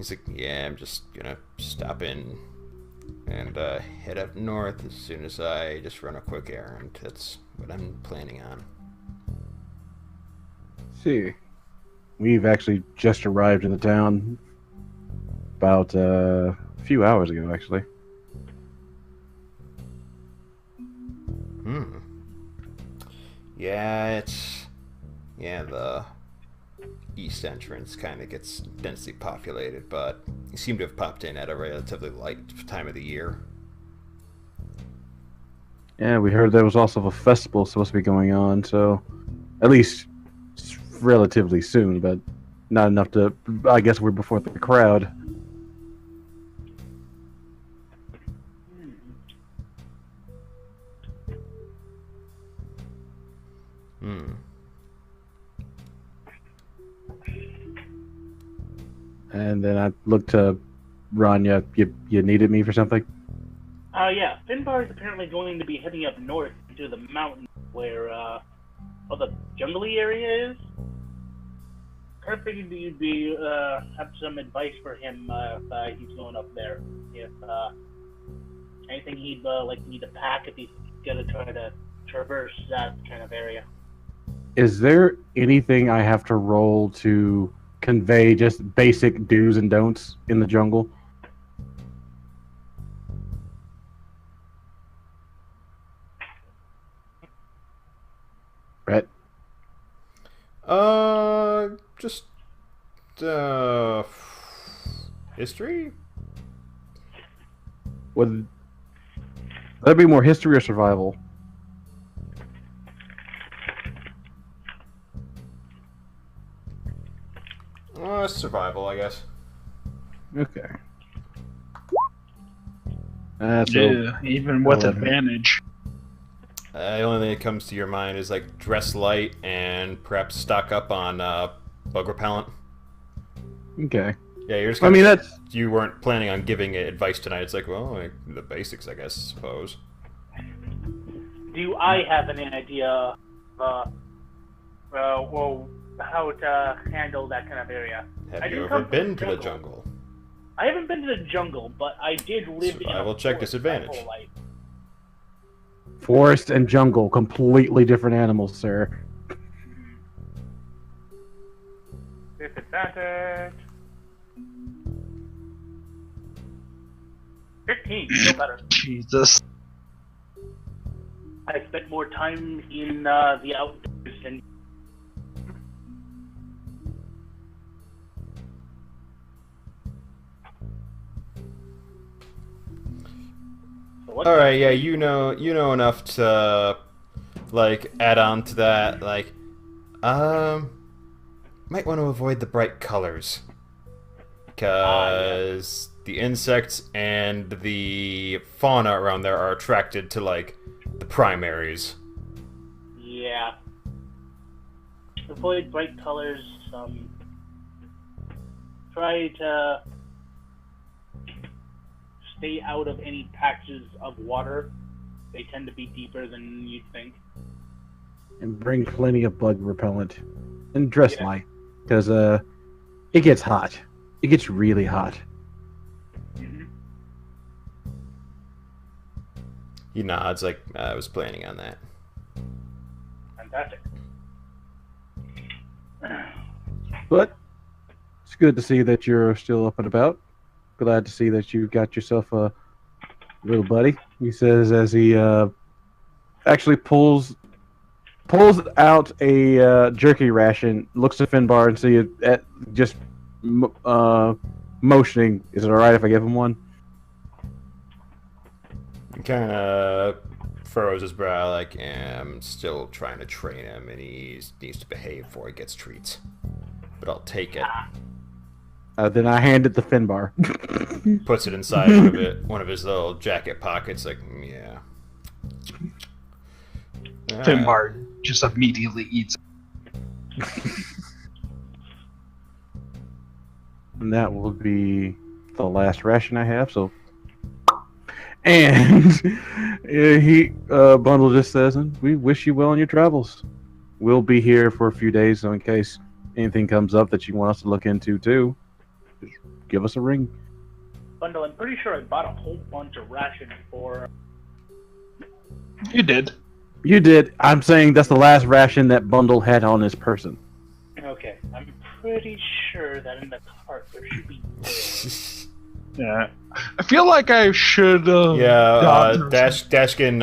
he's like, yeah, I'm just gonna stop in and head up north as soon as I just run a quick errand. That's what I'm planning on. See, we've actually just arrived in the town about a few hours ago, actually. Yeah, the east entrance kind of gets densely populated, but you seem to have popped in at a relatively light time of the year. Yeah, we heard there was also a festival supposed to be going on, so at least relatively soon, but not enough to, I guess we're before the crowd. And then I looked to Ranya. You needed me for something? Yeah. Finbar is apparently going to be heading up north into the mountains where, the jungly area is. I figured you'd be, have some advice for him, if he's going up there. If, anything he'd, like me to pack if he's gonna try to traverse that kind of area. Is there anything I have to roll to convey just basic do's and don'ts in the jungle? Brett? Just, history? Would that be more history or survival? Survival, I guess. Okay. Yeah, even with advantage. The only thing that comes to your mind is like dress light and perhaps stock up on bug repellent. Okay. Yeah, you're just. That's. You weren't planning on giving it advice tonight. It's like, well, like, the basics, I guess. Suppose. Do I have any idea, how to handle that kind of area? Have you ever been to the jungle? I haven't been to the jungle, but I did live in a Survival check forest disadvantage. my whole life. Forest and jungle, completely different animals, sir. Disadvantage. 15, still better. Jesus. I spent more time in the outdoors than. All right, yeah, you know enough to like add on to that. Like, might want to avoid the bright colors because the insects and the fauna around there are attracted to like the primaries. Yeah. Avoid bright colors. Try to stay out of any patches of water. They tend to be deeper than you'd think. And bring plenty of bug repellent. And dress light. Because it gets hot. It gets really hot. Mm-hmm. He nods like, I was planning on that. Fantastic. But it's good to see that you're still up and about. Glad to see that you got yourself a little buddy. He says as he actually pulls out a jerky ration, looks at Finbar and see it just motioning. Is it alright if I give him one? He kind of furrows his brow like, I'm still trying to train him, and he needs to behave before he gets treats. But I'll take it. Then I hand it to Finbar. Puts it inside one of his little jacket pockets, like, yeah. Finbar just immediately eats. And that will be the last ration I have, so... And Bundle just says, we wish you well in your travels. We'll be here for a few days, so in case anything comes up that you want us to look into, too, just give us a ring. Bundle, I'm pretty sure I bought a whole bunch of rations for... You did. You did. I'm saying that's the last ration that Bundle had on his person. Okay, I'm pretty sure that in the cart there should be more. Yeah. I feel like I should. Dashegen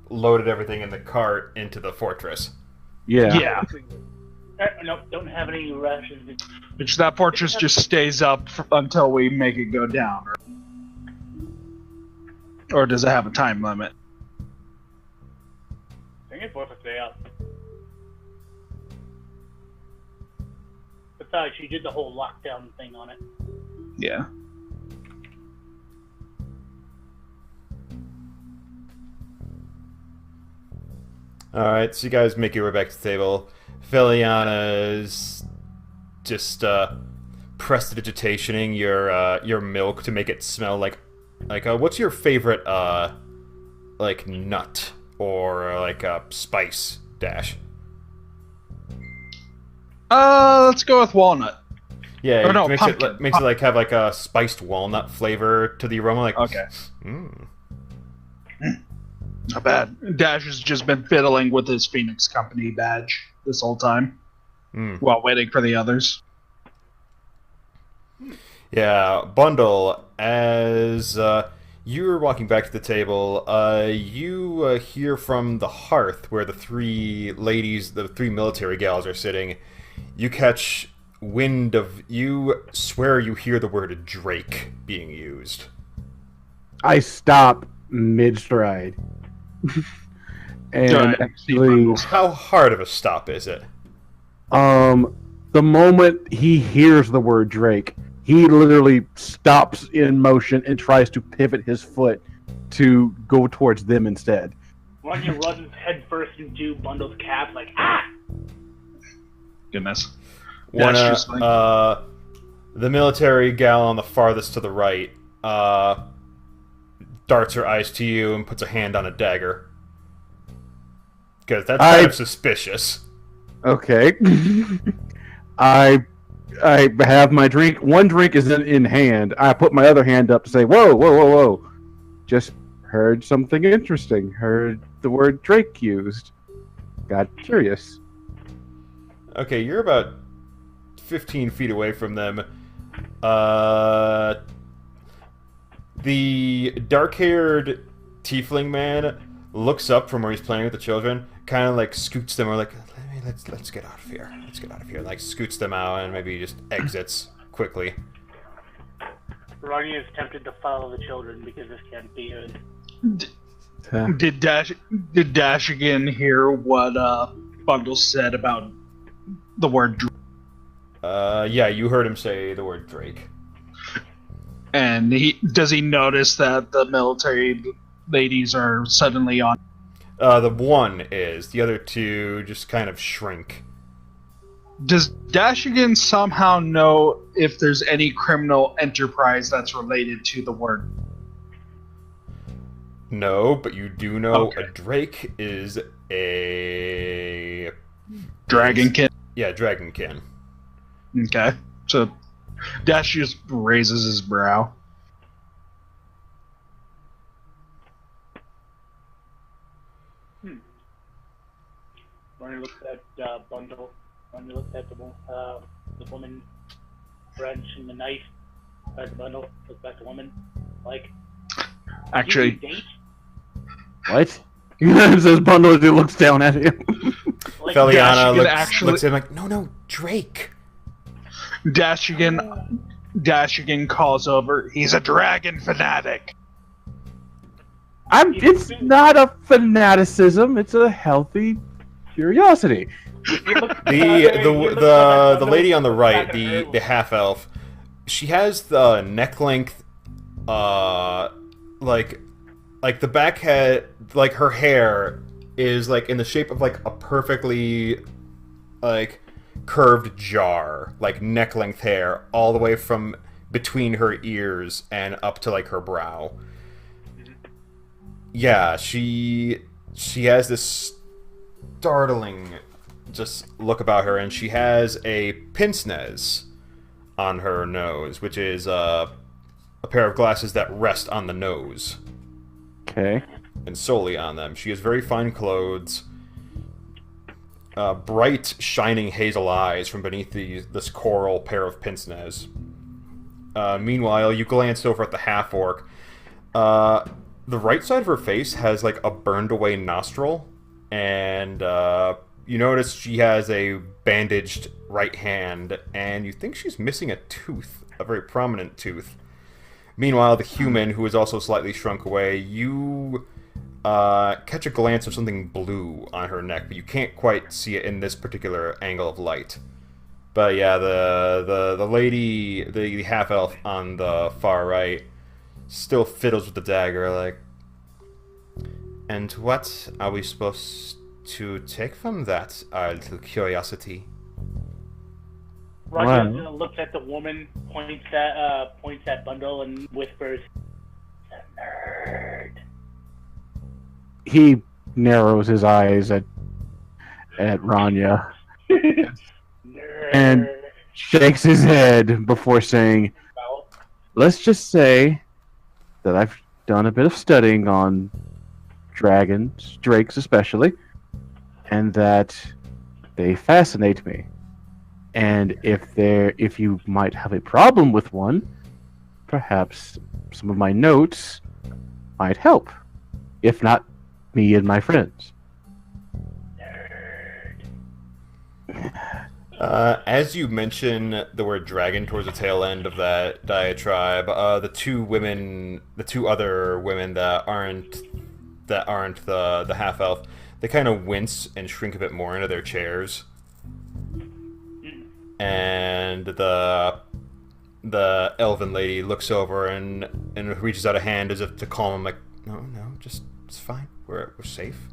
loaded everything in the cart into the fortress. Yeah. Yeah. No, don't have any rations. Which that fortress just stays up until we make it go down. Or does it have a time limit? I think it's worth a stay up. Besides, she did the whole lockdown thing on it. Yeah. Alright, so you guys make your way back to the table. Feliana's just prestidigitationing your milk to make it smell like what's your favorite like nut or like spice, Dash? Let's go with walnut. Yeah, or no, makes pumpkin. it makes it like have like a spiced walnut flavor to the aroma. Like, Okay. Mm. Not bad. Dash has just been fiddling with his Phoenix Company badge this whole time while waiting for the others. Yeah, Bundle, as you're walking back to the table, you hear from the hearth where the three ladies, the three military gals are sitting. You catch wind of, you swear you hear the word Drake being used. I stop mid-stride. And actually... How hard of a stop is it? The moment he hears the word Drake, he literally stops in motion and tries to pivot his foot to go towards them instead. Ranya runs headfirst into Bundle's cab, like, ah! Goodness. The military gal on the farthest to the right darts her eyes to you and puts a hand on a dagger. Because that's kind of suspicious. Okay. I have my drink. One drink is in hand. I put my other hand up to say, whoa, whoa, whoa, whoa. Just heard something interesting. Heard the word Drake used. Got curious. Okay, you're about 15 feet away from them. The dark-haired tiefling man looks up from where he's playing with the children, kind of like scoots them, or like, let's get out of here. Let's get out of here. Like scoots them out and maybe just exits quickly. Ranya is tempted to follow the children because this can't be good. Did Dashegen hear what Bundle said about the word Drake? Yeah, you heard him say the word Drake. And does he notice that the military ladies are suddenly on? The one is. The other two just kind of shrink. Does Dashegen somehow know if there's any criminal enterprise that's related to the word? No, but you do know Okay. a Drake is a... Dragonkin? Yeah, Dragonkin. Okay. So Dash just raises his brow. Ranya looks at Bundle. Ranya looks at the woman brandishing the knife. Back to Bundle. Looks back to woman. Like, Actually, you date? What? Says Bundle as he looks down at him. Like, Feliana Dashegen looks actually- at him like, no, Drake. Dashegen calls over. He's a dragon fanatic. It's not a fanaticism. It's a healthy curiosity. The lady on the right, the half elf, she has the neck length, like the back head, like her hair is like in the shape of like a perfectly like curved jar, like neck length hair all the way from between her ears and up to like her brow. Yeah, she has this startling just look about her, and she has a pince-nez on her nose, which is a pair of glasses that rest on the nose. Okay. And solely on them. She has very fine clothes, bright, shining hazel eyes from beneath this coral pair of pince-nez. Meanwhile, you glanced over at the half-orc. The right side of her face has like a burned-away nostril, and you notice she has a bandaged right hand, and you think she's missing a tooth, a very prominent tooth. Meanwhile, the human, who is also slightly shrunk away, you catch a glance of something blue on her neck, but you can't quite see it in this particular angle of light. But yeah, the lady, the half-elf on the far right, still fiddles with the dagger, like... And what are we supposed to take from that, our little curiosity? Roger looks at the woman, points at Bundle, and whispers, "The nerd." He narrows his eyes at Ranya and shakes his head before saying, "Let's just say that I've done a bit of studying on dragons, drakes especially, and that they fascinate me. And if you might have a problem with one, perhaps some of my notes might help. If not, me and my friends." As you mention the word dragon towards the tail end of that diatribe, the two other women that aren't the half elf, they kind of wince and shrink a bit more into their chairs, and the elven lady looks over and reaches out a hand as if to calm him, like, no, just it's fine, we're safe.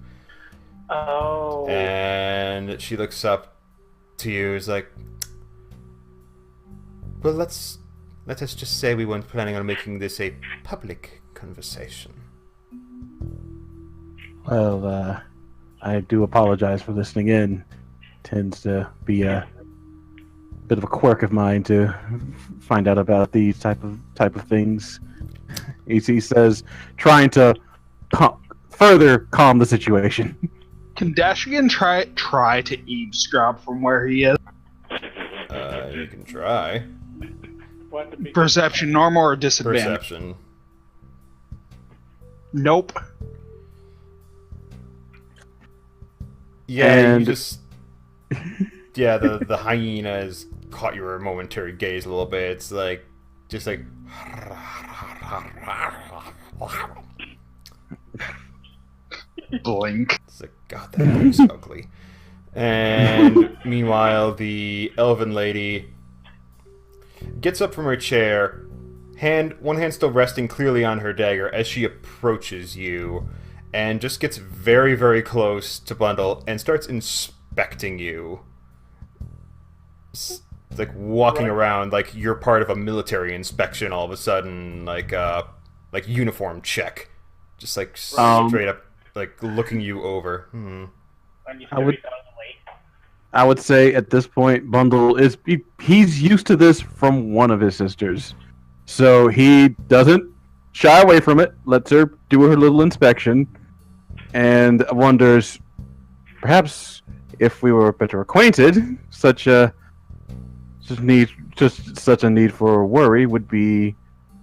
Oh. And she looks up to you, is like, well, let us just say we weren't planning on making this a public conversation. Well, I do apologize for listening in. Tends to be a bit of a quirk of mine to find out about these type of things. He says, trying to further calm the situation. Can Dashegen try to eavesdrop from where he is? You can try. Perception, normal, or disadvantage? Perception. Nope. Yeah, And- you just... Yeah, the hyena has caught your momentary gaze a little bit. It's like... Just like... Blink. It's like, God, that is ugly. And meanwhile, the elven lady gets up from her chair, one hand still resting clearly on her dagger as she approaches you, and just gets very, very close to Bundle and starts inspecting you. It's like walking around like you're part of a military inspection all of a sudden, like uniform check. Just like straight up, like looking you over. I would say at this point, Bundle he's used to this from one of his sisters, so he doesn't shy away from it. Lets her do her little inspection, and wonders, perhaps if we were better acquainted, such a need for worry would be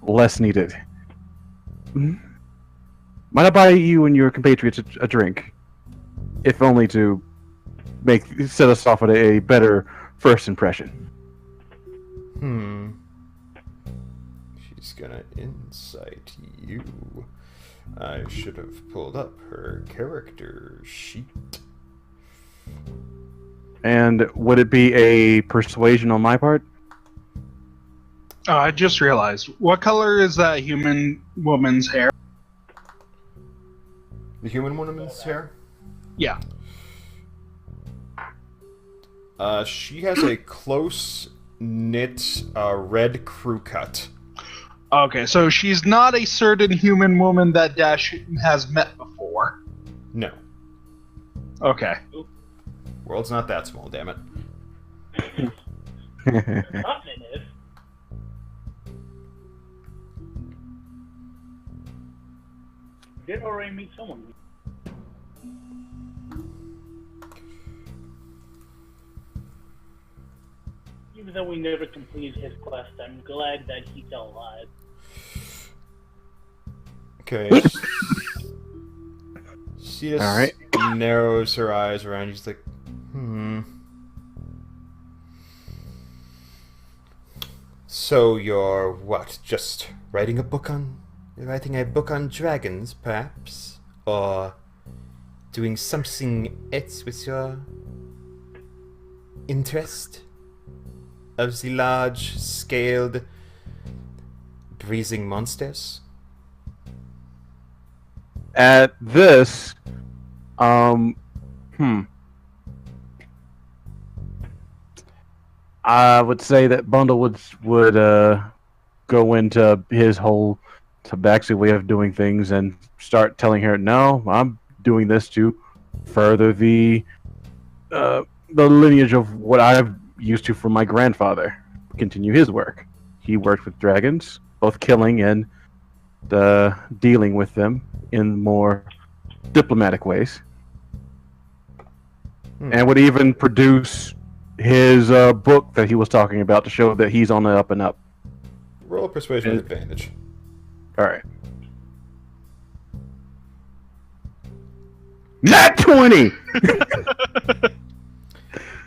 less needed. Might I buy you and your compatriots a drink, if only to set us off with a better first impression? She's gonna insight you. I should have pulled up her character sheet. And would it be a persuasion on my part? I just realized. What color is that human woman's hair? The human woman's hair? Yeah. She has a close-knit red crew cut. Okay, so she's not a certain human woman that Dash has met before. No. Okay. World's not that small, damn it. Nothing is. Did already meet someone. Even though we never completed his quest, I'm glad that he's still alive. Okay. She just Alright. narrows her eyes around. She's like, So you're what? Just writing a book on dragons, perhaps? Or doing something else with your interest? Of the large-scaled breathing monsters? At this, I would say that Bundle would go into his whole tabaxi way of doing things and start telling her, "No, I'm doing this to further the lineage of what I've used to from my grandfather. Continue his work. He worked with dragons, both killing and dealing with them in more diplomatic ways, and would even produce his book that he was talking about to show that he's on the up and up." Roll a persuasion with advantage. All right. Nat 20.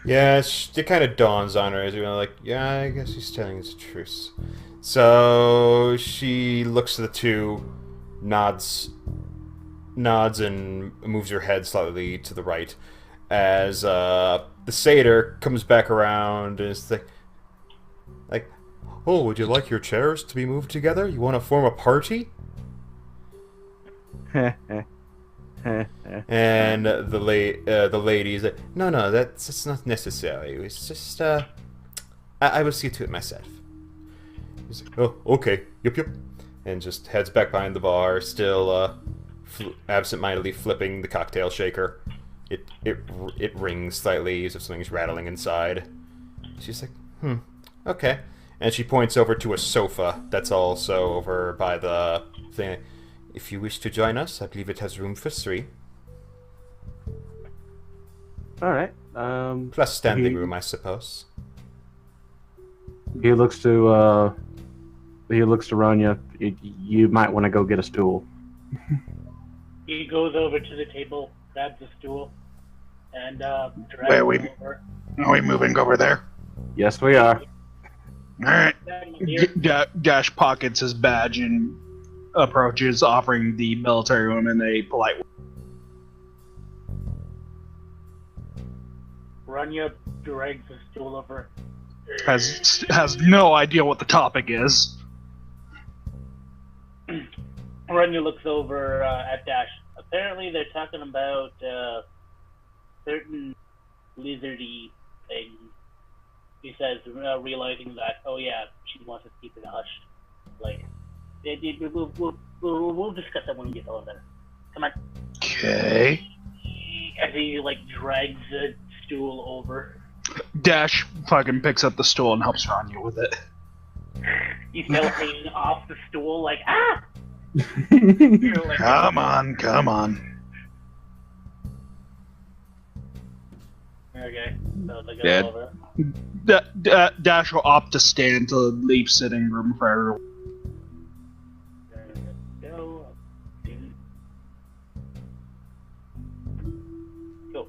Yeah, it kind of dawns on her as you're like, yeah, I guess he's telling us the truth. So she looks at the two, nods and moves her head slightly to the right as the satyr comes back around and is like, oh, would you like your chairs to be moved together? You want to form a party? And the lady is like, no, that's not necessary. It's just, I will see to it myself. He's like, oh, okay, yep. And just heads back behind the bar, still absent-mindedly flipping the cocktail shaker. It rings slightly as if something's rattling inside. She's like, okay. And she points over to a sofa that's also over by the thing. If you wish to join us, I believe it has room for 3. All right. Plus standing room, I suppose. He looks to Ranya. You might want to go get a stool. He goes over to the table, grabs a stool, and drags Where are we? it over. Are we moving over there? Yes, we are. Alright. Here. Dash pockets his badge and approaches, offering the military woman a polite Ranya drags the stool over. has no idea what the topic is. Ranya looks over at Dash. Apparently they're talking about certain lizardy things. He says, realizing that, oh yeah, she wants to keep it hushed. Like, we'll discuss that when we get over there. Come on. Okay. As he, drags the stool over. Dash fucking picks up the stool and helps Ranya with it. He's still hanging off the stool, like, ah! You're like, Come on. okay, so they go Dead. over. Dash will opt to stand to leave sitting room for everyone. Go. Go.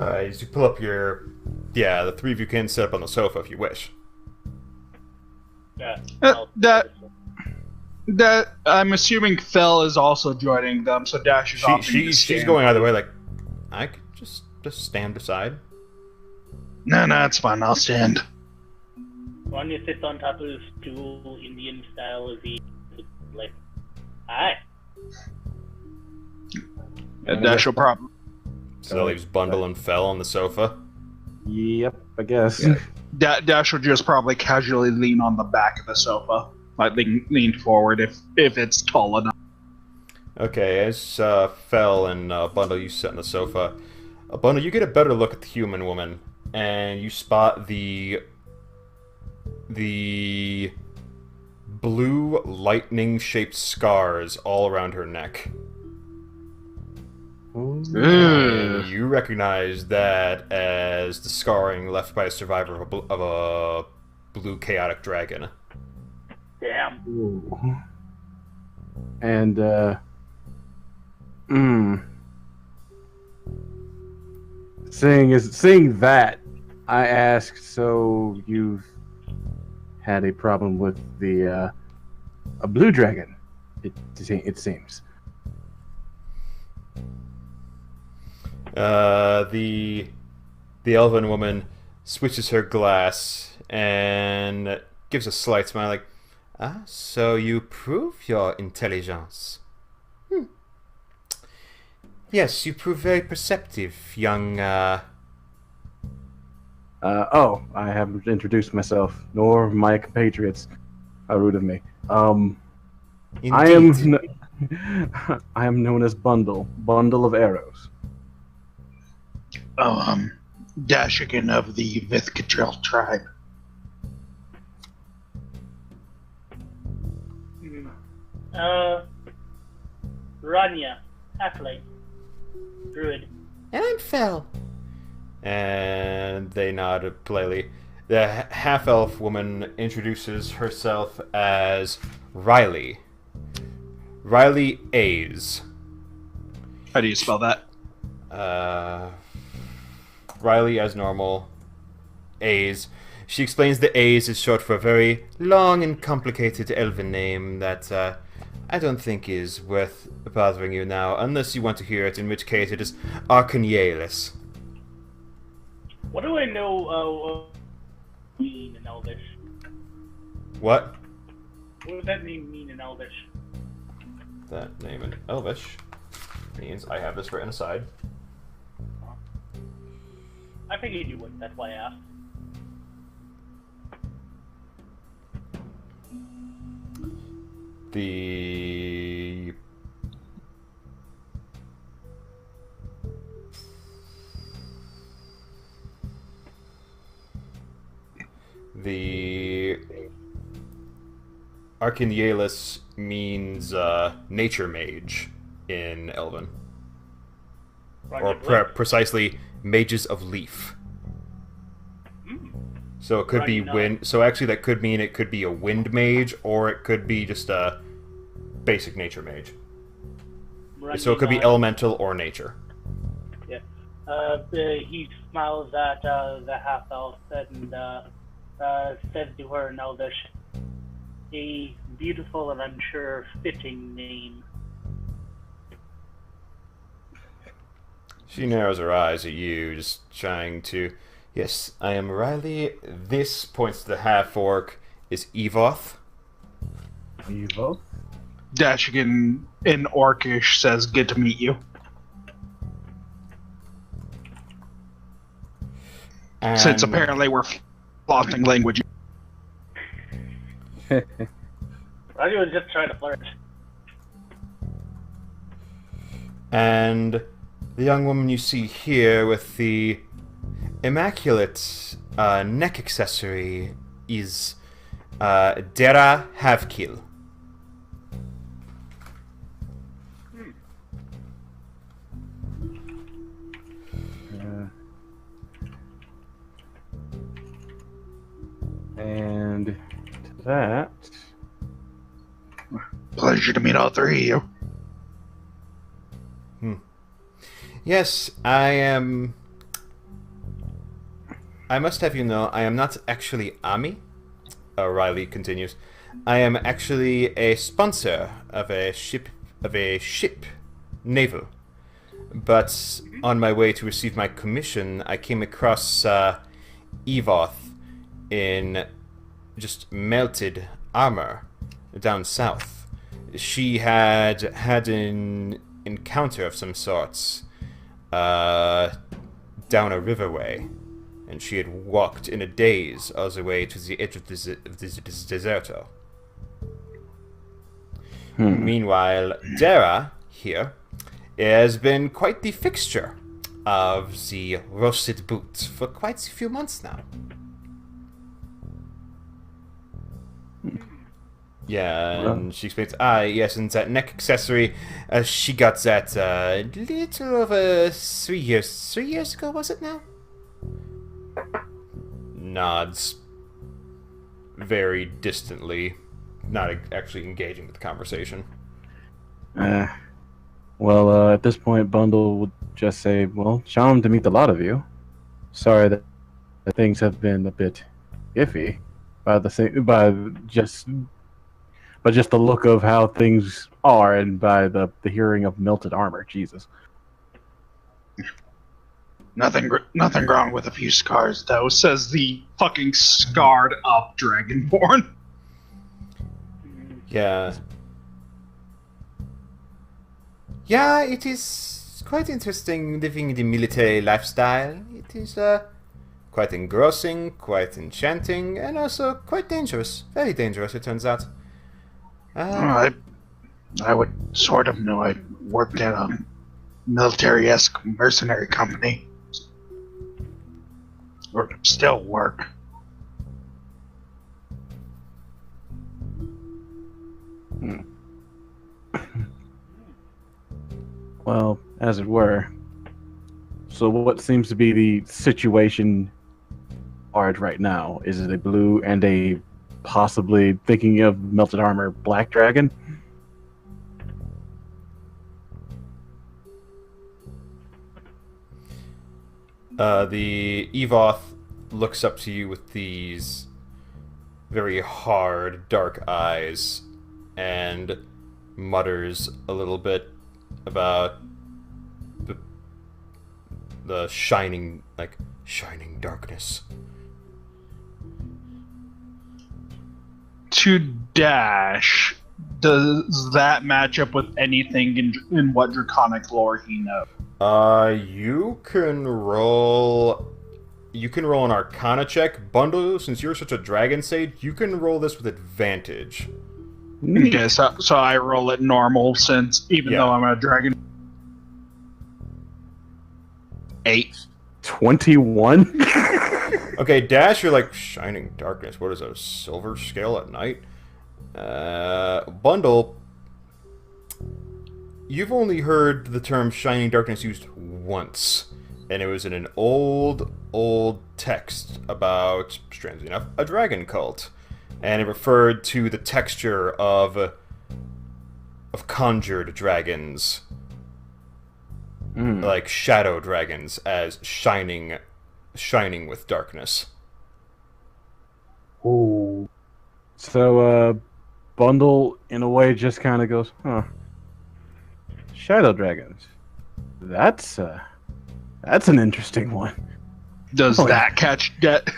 As you pull up your Yeah, the three of you can sit up on the sofa if you wish. Yeah. That I'm assuming Fel is also joining them, so Dash is opting to She's stand. going either way. Like, I could just stand aside. No, it's fine. I'll stand. Ranya sits on top of his stool, Indian style, as he like, hi. Dash will probably. So that leaves Bundle and Fell on the sofa. Yep, I guess. Yeah. Dash will just probably casually lean on the back of the sofa, like lean forward if it's tall enough. Okay, as Fell and Bundle, you sit on the sofa. Bundle, you get a better look at the human woman, and you spot the blue lightning-shaped scars all around her neck. And you recognize that as the scarring left by a survivor of a blue chaotic dragon. Damn. Ooh. And, Seeing that, I asked, so you've had a problem with a blue dragon, it seems. The elven woman switches her glass and gives a slight smile, like, so you prove your intelligence. Yes, you prove very perceptive, young, I haven't introduced myself, nor my compatriots. How rude of me. Indeed. I am known as Bundle of Arrows. Dashegen of the Vithcatril tribe. Ranya, halfling, druid. And I'm Fel. And they nod politely. The half-elf woman introduces herself as Riley. Riley A's. How do you spell that? Riley as normal. A's. She explains the A's is short for a very long and complicated elven name that I don't think is worth bothering you now, unless you want to hear it, in which case it is Arcanielis. What do I know mean in Elvish? What? What does that name mean in Elvish? That name in Elvish means I have this written aside. I figured you would, that's why I asked. The Arcanielis means nature mage in Elven. Or precisely, mages of leaf. So it could be wind. So actually, that could mean it could be a wind mage, or it could be just a basic nature mage. So it could be elemental or nature. Yeah. He smiles at the half elf and says to her in Elvish, "A beautiful and I'm sure fitting name." She narrows her eyes at you, just trying to... Yes, I am Riley. This, points to the half-orc, is Evoth. Evoth? Dashegen in Orcish says, "Good to meet you." And Since apparently we're flaunting language. Ranya was just trying to flirt. And the young woman you see here with the immaculate neck accessory is Dera Havkil. And to that... Pleasure to meet all three of you. Yes, I am... I must have you know, I am not actually Ami. Riley continues. I am actually a sponsor of a ship, naval. But on my way to receive my commission, I came across Evoth in just melted armor down south. She had an encounter of some sorts down a riverway, and she had walked in a daze all the way to the edge of this deserto. Meanwhile, Dara here has been quite the fixture of the roasted boot for quite a few months now. Yeah, and she explains, yes, and that neck accessory, she got that little over 3 years. 3 years ago, was it now? Nods very distantly, not actually engaging with the conversation. Well, at this point, Bundle would just say, well, charmed to meet a lot of you. Sorry that things have been a bit iffy just the look of how things are and by the hearing of melted armor. Jesus. Nothing wrong with a few scars, though, says the fucking scarred up dragonborn. Yeah. Yeah, it is quite interesting living in the military lifestyle. It is quite engrossing, quite enchanting, and also quite dangerous. Very dangerous, it turns out. I would sort of know. I worked in a military-esque mercenary company. Or still work. Well, as it were. So what seems to be the situation right now? Is it a blue and a possibly, thinking of melted armor, black dragon? The Evoth looks up to you with these very hard, dark eyes and mutters a little bit about the shining darkness. To Dash, does that match up with anything in what draconic lore he knows? You can roll an Arcana check. Bundle, since you're such a dragon sage, you can roll this with advantage. Okay, so I roll it normal since even though I'm a dragon. 8. 21? Okay, Dash, you're like, shining darkness. What is that, a silver scale at night? Bundle, you've only heard the term shining darkness used once, and it was in an old text about, strangely enough, a dragon cult. And it referred to the texture of conjured dragons. Like shadow dragons as shining with darkness. Ooh. So, Bundle, in a way, just kind of goes, huh. Shadow dragons. That's an interesting one. Does that catch get?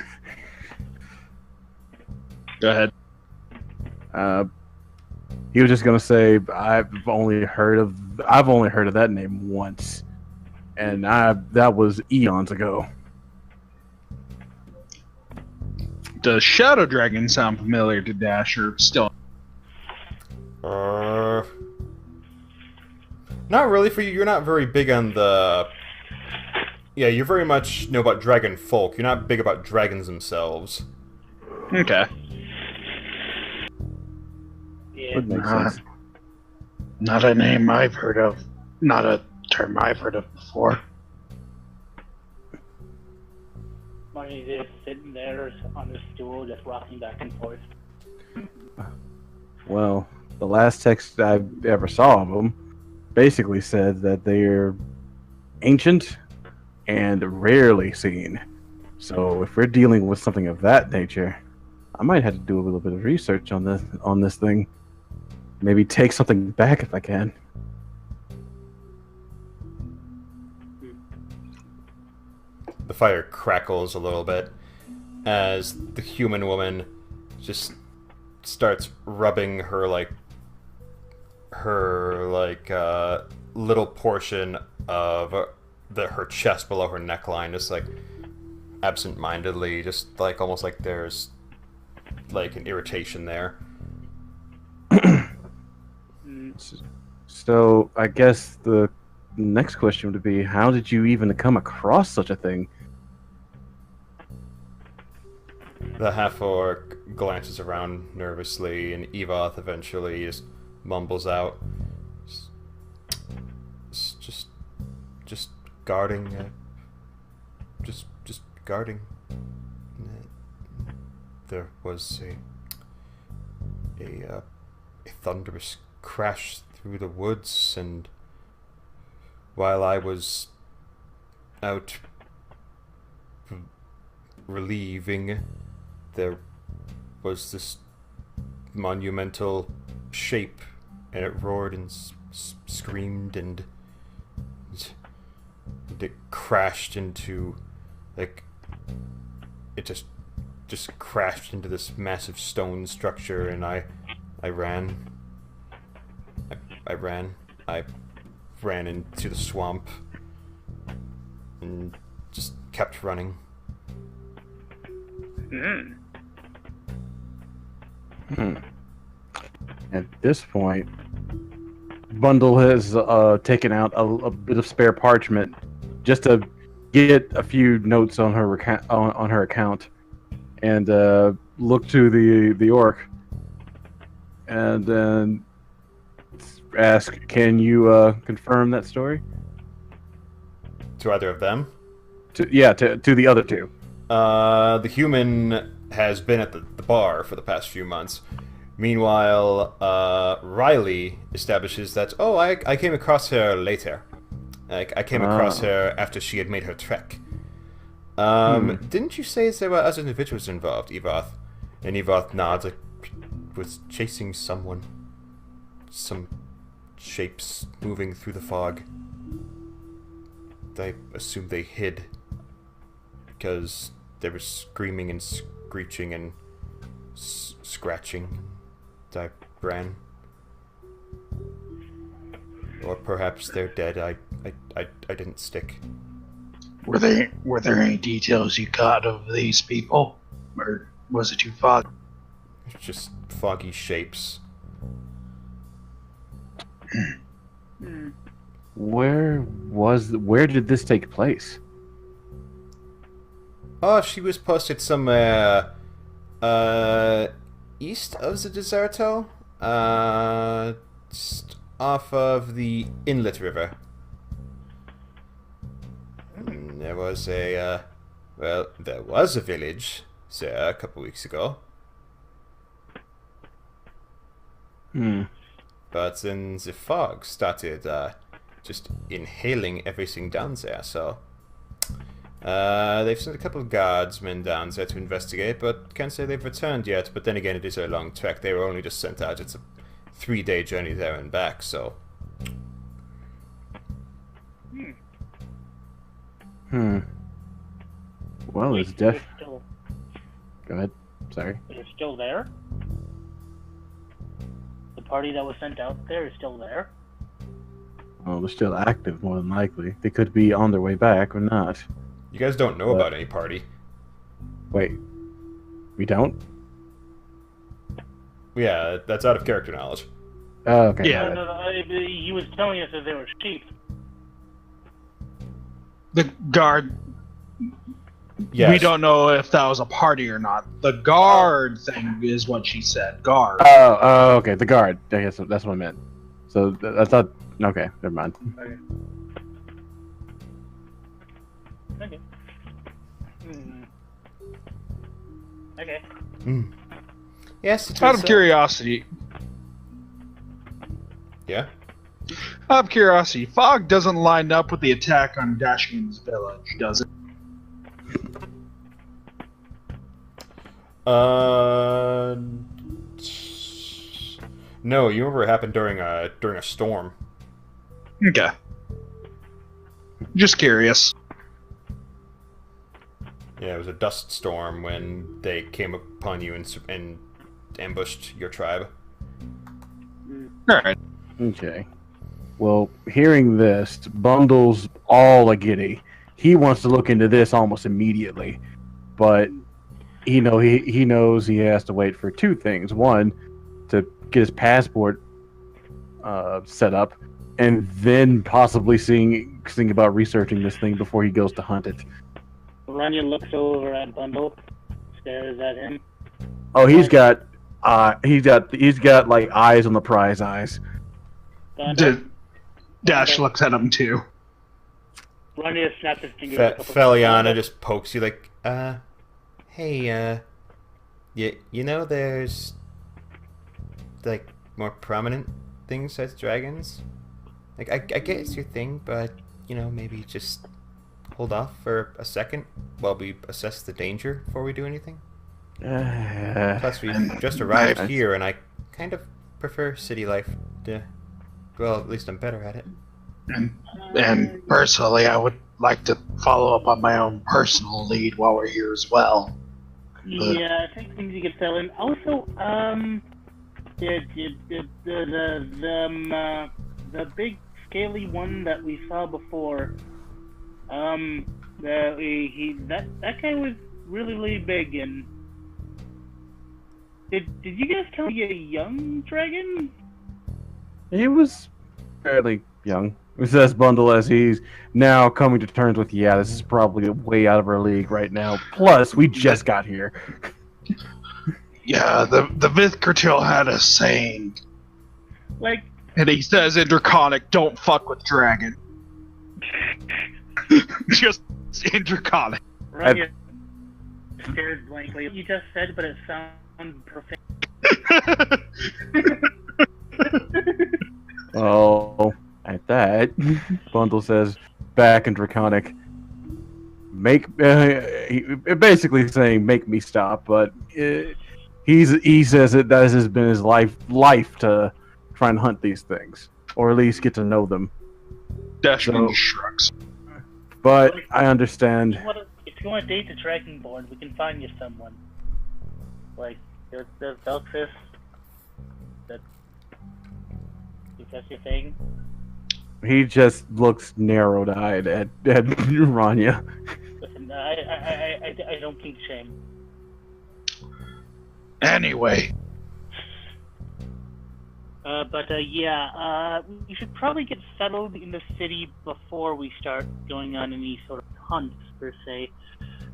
Go ahead. He was just gonna say, I've only heard of that name once, and that was eons ago. Does Shadow Dragon sound familiar to Dasher still? Not really for you. You're not very big on the... Yeah, you very much know about dragon folk. You're not big about dragons themselves. Okay. Yeah. Would make sense. Not a name I've heard of. Not a term I've heard of before. Marty's just sitting there on the stool, just rocking back and forth. Well, the last text I ever saw of them basically said that they're ancient and rarely seen. So if we're dealing with something of that nature, I might have to do a little bit of research on this thing. Maybe take something back if I can. The fire crackles a little bit as the human woman just starts rubbing her little portion of her chest below her neckline, just like absent-mindedly, just like almost like there's like an irritation there. So I guess the next question would be, how did you even come across such a thing? The half-orc glances around nervously, and Evoth eventually just mumbles out, just guarding, just guarding. There was a thunderous crash through the woods, and while I was out relieving, there was this monumental shape, and it roared and screamed, and it crashed into, like, it just crashed into this massive stone structure, and I ran into the swamp and just kept running. At this point, Bundle has taken out a bit of spare parchment just to get a few notes on her account, and look to the orc, and then ask, "Can you confirm that story?" To either of them? To the other two. The human has been at the bar for the past few months. Meanwhile, Riley establishes that, I came across her later. Like, I came across her after she had made her trek. Didn't you say there were other individuals involved, Evoth? And Evoth nods, like, was chasing someone. Some shapes moving through the fog. I assume they hid because they were screaming and screeching and scratching. I ran. Or perhaps they're dead. I didn't stick. Were there any details you got of these people, or was it too foggy? Just foggy shapes. Where did this take place? Oh, she was posted somewhere east of the Deserto, just off of the Inlet River. There was a village there a couple weeks ago. But then the fog started just inhaling everything down there, so they've sent a couple of guardsmen down there to investigate, but can't say they've returned yet. But then again, it is a long trek. They were only just sent out. It's a 3-day journey there and back, so... Well, it's Go ahead. Sorry. They're still there? The party that was sent out there is still there? Well, they're still active, more than likely. They could be on their way back or not. You guys don't know about any party. Wait. We don't? Yeah, that's out of character knowledge. Oh, okay. Yeah. No, he was telling us that there were sheep. The guard. Yes. We don't know if that was a party or not. The guard thing is what she said. Guard. Oh, okay. The guard. I guess that's what I meant. So I thought. Okay, never mind. Okay. Okay. Yes. Out of curiosity. Yeah. Out of curiosity, fog doesn't line up with the attack on Dashegen's village, does it? No, you remember it happened during a storm. Okay. Just curious. Yeah, it was a dust storm when they came upon you and ambushed your tribe. Alright. Okay. Well, hearing this, Bundle's all a giddy. He wants to look into this almost immediately, but he knows he has to wait for two things. One, to get his passport set up, and then possibly seeing about researching this thing before he goes to hunt it. Ranya looks over at Bundle, stares at him. Oh, he's got like eyes on the prize eyes. Dash looks at him too. Ranya snaps his fingers. Feliana just pokes you like, hey, you know there's, like, more prominent things as dragons? Like, I get it's your thing, but, maybe just hold off for a second while we assess the danger before we do anything? Plus, we just arrived here, and I kind of prefer city life. Well, at least I'm better at it. And personally, I would like to follow up on my own personal lead while we're here as well. Yeah, I think things you could fill in. Also, the big scaly one that we saw before, that guy was really big. And did you guys tell me a young dragon? He was fairly young. It says Bundle as he's now coming to terms with, yeah, this is probably way out of our league right now. Plus, we just got here. Yeah, the Vithkertil had a saying. Like, and he says in Draconic, don't fuck with dragon. Just in Draconic. Ranya stared blankly. You just said, but it sounded profane. Oh, at that, Bundle says back in Draconic, basically saying make me stop, but he says that has been his life to try and hunt these things, or at least get to know them. Dashegen shrugs. But I understand. If you want to date the dragonborn, we can find you someone. Like, there's Velxis. If that's your thing. He just looks narrow-eyed at Ranya. Listen, I don't think shame. Anyway. We should probably get settled in the city before we start going on any sort of hunts, per se.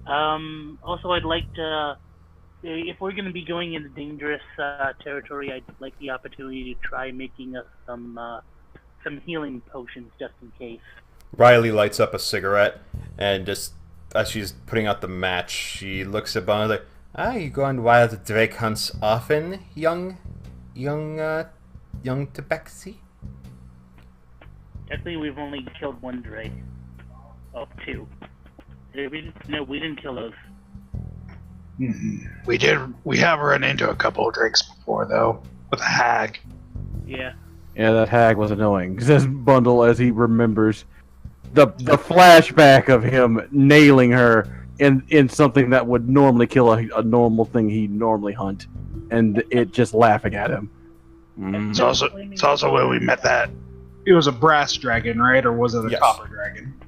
Also, I'd like to, if we're going to be going into dangerous territory, I'd like the opportunity to try making us some healing potions, just in case. Riley lights up a cigarette, and just as she's putting out the match, she looks at Bond like, you go on wild drake hunts often, young Tabaxi? Technically, we've only killed one drake. Oh, two. We didn't kill those. We have run into a couple of drakes before, though, with a hag. Yeah. Yeah, that hag was annoying. Says Bundle as he remembers the flashback of him nailing her in something that would normally kill a normal thing he'd normally hunt, and it just laughing at him. It's also where we met that. It was a brass dragon, right? Or was it a copper dragon?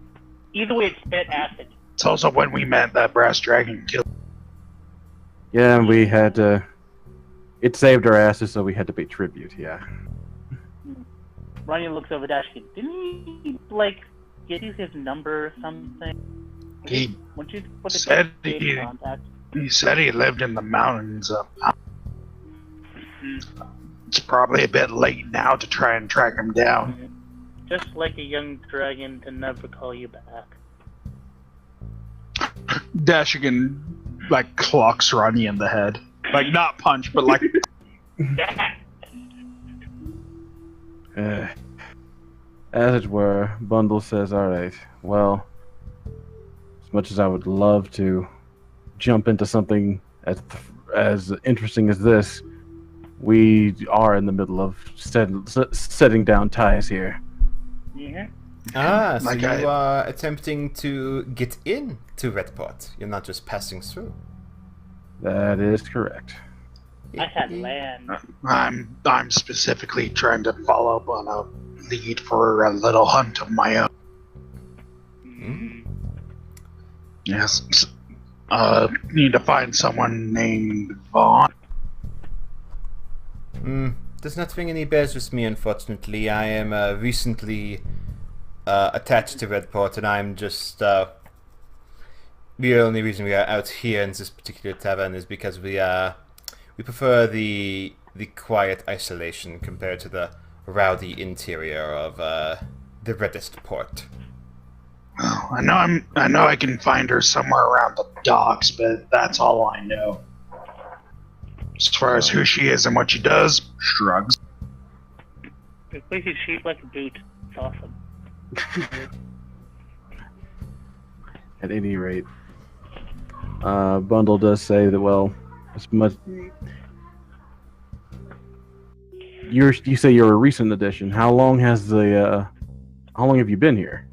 Either way, it spit acid. It's also when we met that brass dragon killed. Yeah, and we had to. It saved our asses, so we had to pay tribute. Yeah. Ranya looks over Dashegen. Didn't he get you his number or something? He said he said he lived in the mountains. It's probably a bit late now to try and track him down. Just like a young dragon to never call you back. Dashegen clocks Ranya in the head. Not punch, but as it were, Bundle says, alright, well, as much as I would love to jump into something as interesting as this, we are in the middle of setting down ties here. Yeah. Ah, so Like you are attempting to get in to Redport. You're not just passing through. That is correct. I had land. I'm specifically trying to follow up on a lead for a little hunt of my own. Mm. Yes. Need to find someone named Vaughn. Does not ring any bells with me, unfortunately. I am recently attached to Redport, and I'm just... the only reason we are out here in this particular tavern is because we prefer the quiet isolation compared to the rowdy interior of the reddest port. Oh, I know I can find her somewhere around the docks, but that's all I know. As far as who she is and what she does, shrugs. This place is shaped like a boot. It's awesome. At any rate, Bundle does say that, well, as much... You say you're a recent addition. How long have you been here?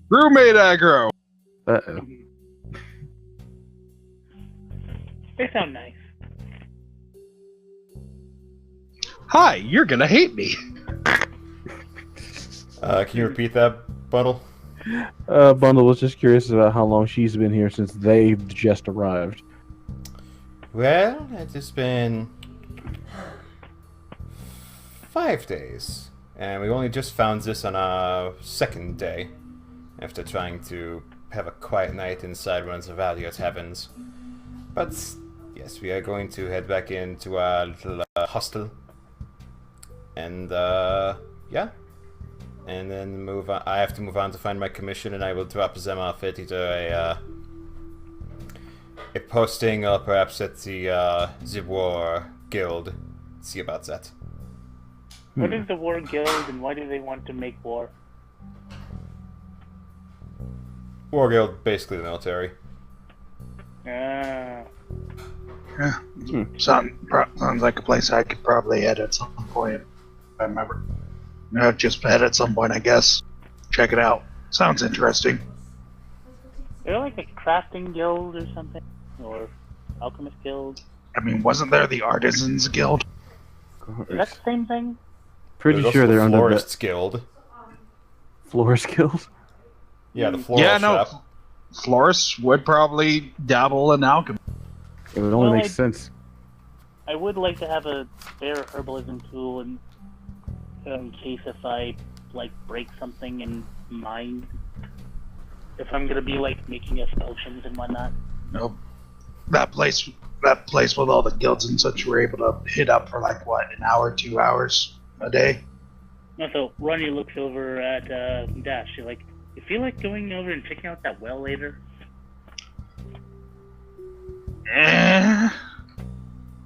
Roommate aggro! Uh-oh. They sound nice. Hi, you're gonna hate me. Can you repeat that, Bundle? Bundle was just curious about how long she's been here since they've just arrived. Well, it has been 5 days, and we only just found this on our second day, after trying to have a quiet night inside one of the value taverns. But yes, we are going to head back into our little hostel, and yeah, and then move on. I have to move on to find my commission, and I will drop them off at either a posting or perhaps at the war guild. See about that. What is the war guild, and why do they want to make war? War guild, basically the military. Ah. Yeah, sounds like a place I could probably head at some point. If I remember. No, just head at some point, I guess. Check it out. Sounds interesting. Is there like a crafting guild or something? Or alchemist guild? I mean, wasn't there the Artisans Guild? Is that the same thing? Pretty There's sure also they're the under Florists the Guild. Florist Guild. Yeah, the floral shop. Florists would probably dabble in alchemy. It would only Well, make sense. I would like to have a spare herbalism tool in case if I like break something in mine. If I'm gonna be like making us potions and whatnot. Nope. That place with all the guilds and such, you were able to hit up for like what, an hour, 2 hours a day? No, so Ranya looks over at Dash. She's like, "You feel like going over and checking out that well later?"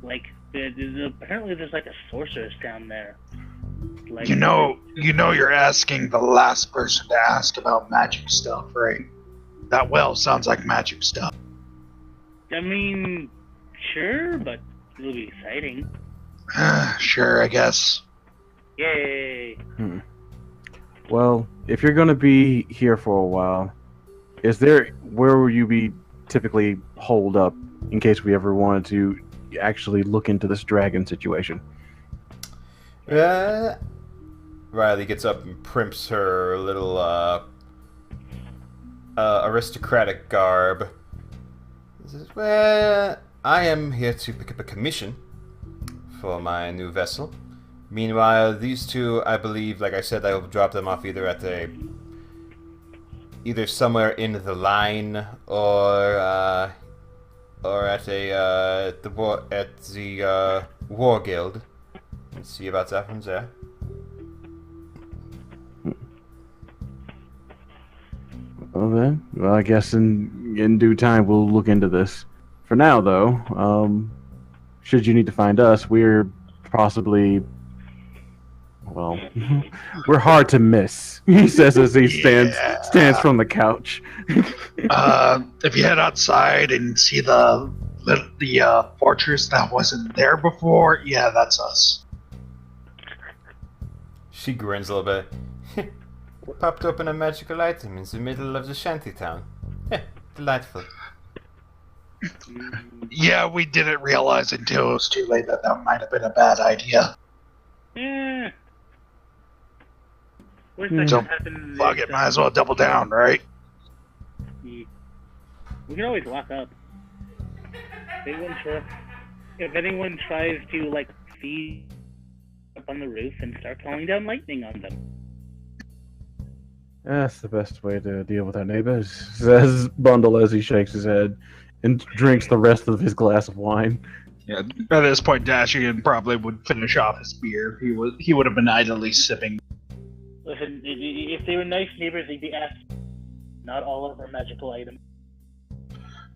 Like, apparently there's like a sorceress down there. Like, You know you're asking the last person to ask about magic stuff, right? That well sounds like magic stuff. I mean, sure, but it'll be exciting. Sure, I guess. Yay! Well, if you're going to be here for a while, where will you be typically holed up in case we ever wanted to actually look into this dragon situation? Riley gets up and primps her little aristocratic garb. Says, "Well, I am here to pick up a commission for my new vessel. Meanwhile, these two, I believe, like I said, I will drop them off either at either somewhere in the line or at the war guild. And see about that from there." Well, I guess in due time we'll look into this. For now, though, should you need to find us, we're possibly, well, we're hard to miss. He says as he stands from the couch. If you head outside and see the fortress that wasn't there before, yeah, that's us. She grins a little bit. Popped open a magical item in the middle of the shantytown. Delightful. Yeah, we didn't realize until it was too late that might have been a bad idea. Yeah. Worst Hmm. that So, can happen fuck it, might as well double down, right? We can always lock up. If anyone tries to, like, feed up on the roof and start calling down lightning on them. That's the best way to deal with our neighbors, says Bundle as he shakes his head and drinks the rest of his glass of wine. Yeah, at this point, Dashegen probably would finish off his beer. He would have been idly sipping. Listen, if they were nice neighbors, they'd be asked. Not all of our magical items.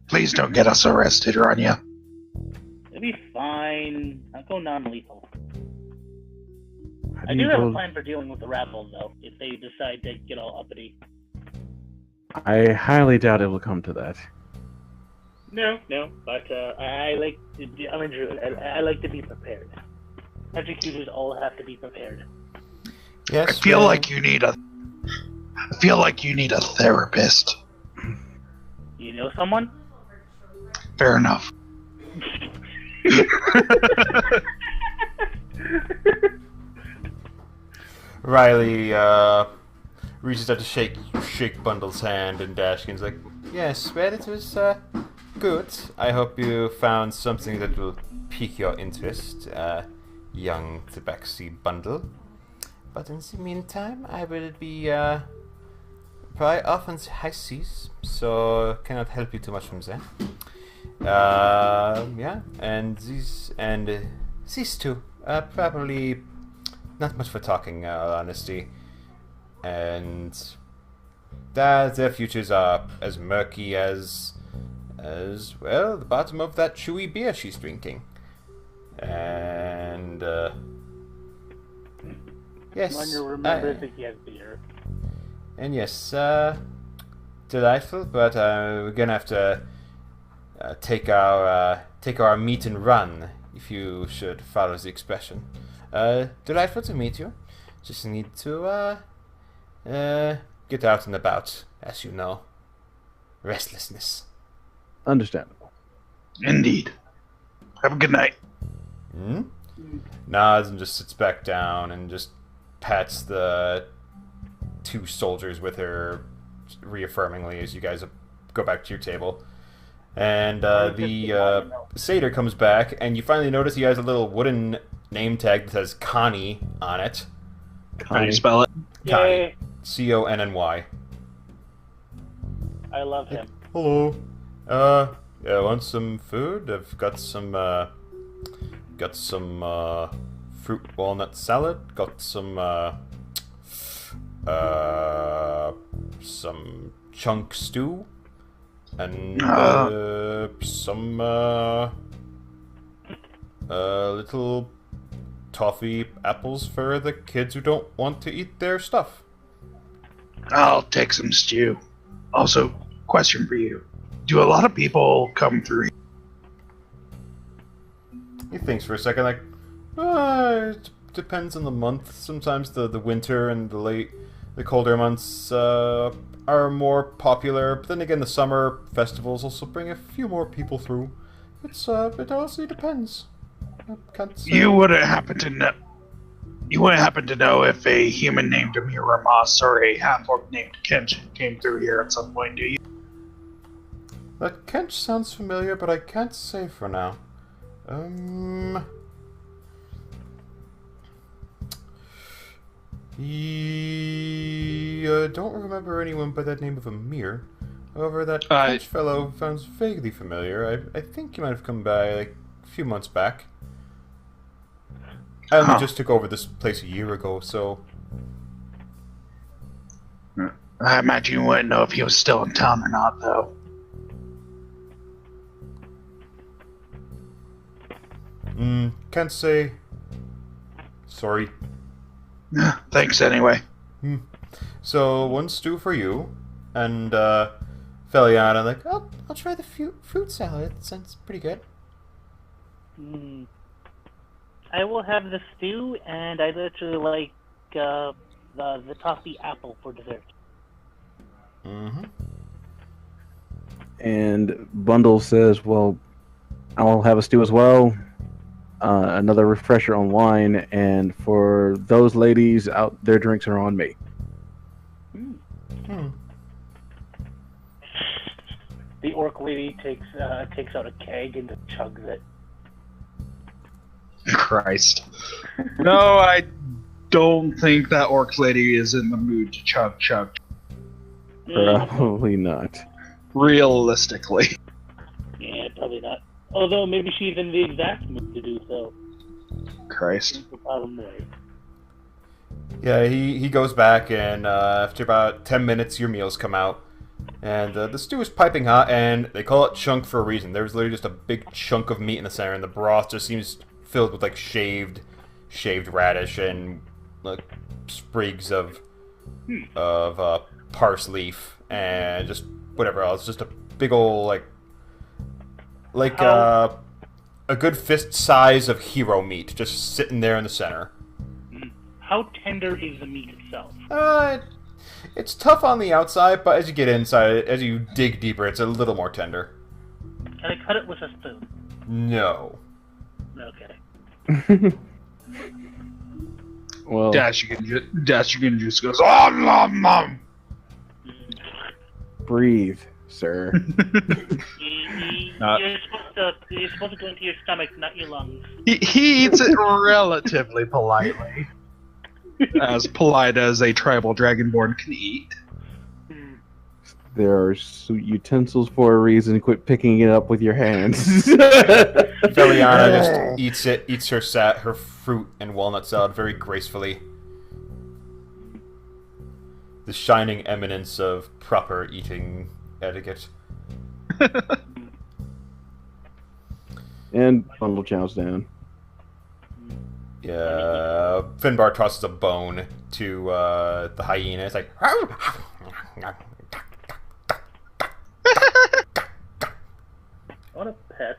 Please don't get us arrested, Ranya. It'll be fine. I'll go non-lethal. How I do do you have a build- plan for dealing with the rabble, though, if they decide to get all uppity. I highly doubt it will come to that. No, but I like to be prepared. Executors all have to be prepared. Yes. I feel well, like you need a therapist. You know someone? Fair enough. Riley reaches out to shake Bundle's hand, and Dashikin's like, "Yes, well, it was good. I hope you found something that will pique your interest, young Tabaxi Bundle. But in the meantime, I will be probably off on the high seas, so cannot help you too much from there. Yeah, and these two, probably not much for talking, all honesty, and their futures are as murky as well the bottom of that chewy beer she's drinking, and yes, Ranya remembers that he has beer. and yes, delightful, but we're gonna have to take our meat and run, if you should follow the expression. Delightful to meet you. Just need to get out and about, as you know. Restlessness. Understandable. Indeed. Have a good night. Hmm? Nods and just sits back down and just pats the two soldiers with her reaffirmingly as you guys go back to your table. And the satyr comes back, and you finally notice he has a little wooden name tag that says Connie on it. How do you spell it? Yay! Conny. I love him. Hello. Yeah, want some food? I've got some fruit walnut salad. Got some chunk stew, and some little toffee apples for the kids who don't want to eat their stuff. I'll take some stew. Also, question for you. Do a lot of people come through here? He thinks for a second, like, it depends on the month. Sometimes the winter and the colder months are more popular. But then again, the summer festivals also bring a few more people through. It honestly depends. I can't say. You wouldn't happen to know if a human named Amir Ramas or a half-orc named Kench came through here at some point, do you? That Kench sounds familiar, but I can't say for now. I don't remember anyone by that name of Amir. However, that Kench fellow sounds vaguely familiar. I think he might have come by like a few months back. I only just took over this place a year ago, so... I imagine you wouldn't know if he was still in town or not, though. Can't say. Sorry. Thanks anyway. So, one stew for you, and, Feliana, like, I'll try the fruit salad. It sounds pretty good. I will have the stew, and I literally like the toffee apple for dessert. And Bundle says, well, I'll have a stew as well. Another refresher on wine, and for those ladies out, their drinks are on me. The orc lady takes out a keg and chugs it. Christ. No, I don't think that orc lady is in the mood to chug. Probably not. Realistically. Yeah, probably not. Although maybe she's in the exact mood to do so. Christ. Yeah, he goes back, and after about 10 minutes, your meals come out. And the stew is piping hot, and they call it chunk for a reason. There's literally just a big chunk of meat in the center, and the broth just seems filled with, like, shaved radish and, like, sprigs of parsley and just whatever else. Just a big old, like a good fist size of hero meat just sitting there in the center. How tender is the meat itself? It's tough on the outside, but as you get inside, as you dig deeper, it's a little more tender. Can I cut it with a spoon? No. Okay. Well, Dashegen just goes, oh, nom, nom. breathe, sir. You're supposed to go into your stomach, not your lungs. He eats it relatively politely. As polite as a tribal dragonborn can eat. There are utensils for a reason. Quit picking it up with your hands. Feliana just eats her fruit and walnut salad very gracefully. The shining eminence of proper eating etiquette. And Bundle chows down. Yeah, Finbar tosses a bone to the hyena. It's like, What a pet.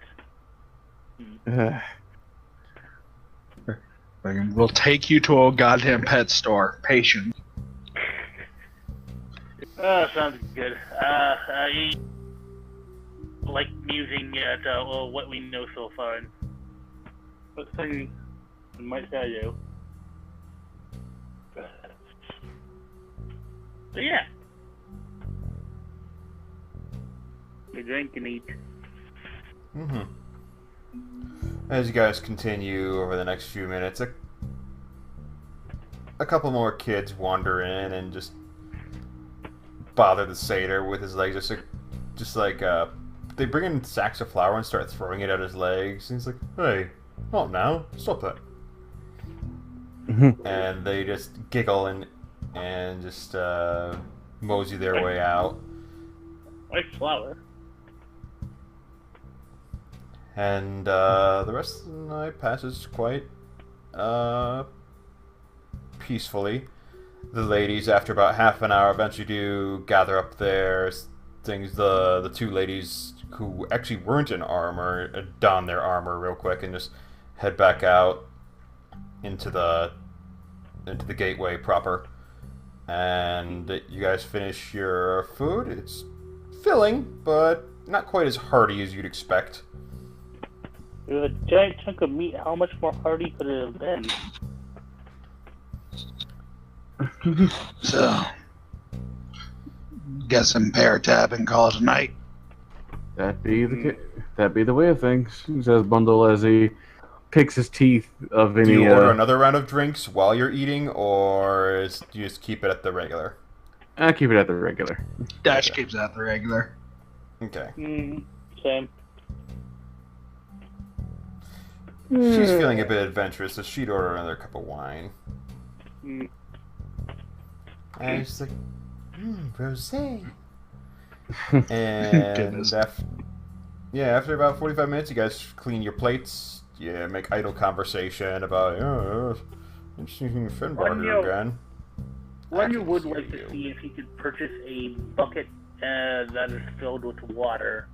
We'll take you to a goddamn pet store. Patient. Sounds good. I like musing at what we know so far. And what thing might tell you? So yeah. We drink and eat. As you guys continue over the next few minutes, a couple more kids wander in and just bother the satyr with his legs. They bring in sacks of flour and start throwing it at his legs. And he's like, "Hey, not now! Stop that!" And they just giggle and just mosey their way out. Like flour. And the rest of the night passes quite peacefully. The ladies, after about half an hour, eventually do gather up their things. The two ladies who actually weren't in armor don their armor real quick and just head back out into the gateway proper. And you guys finish your food. It's filling, but not quite as hearty as you'd expect. With a giant chunk of meat, how much more hearty could it have been? So, guess pair tab and call it a night. That be the way of things, says Bundle as he picks his teeth of any. Do you order another round of drinks while you're eating, or do you just keep it at the regular? I keep it at the regular. Dash keeps it at the regular. Okay. Same. She's feeling a bit adventurous, so she'd order another cup of wine. And she's like, rosé. And after about 45 minutes, you guys clean your plates, make idle conversation about, interesting Finbar here again. Ranya would like to see if he could purchase a bucket that is filled with water,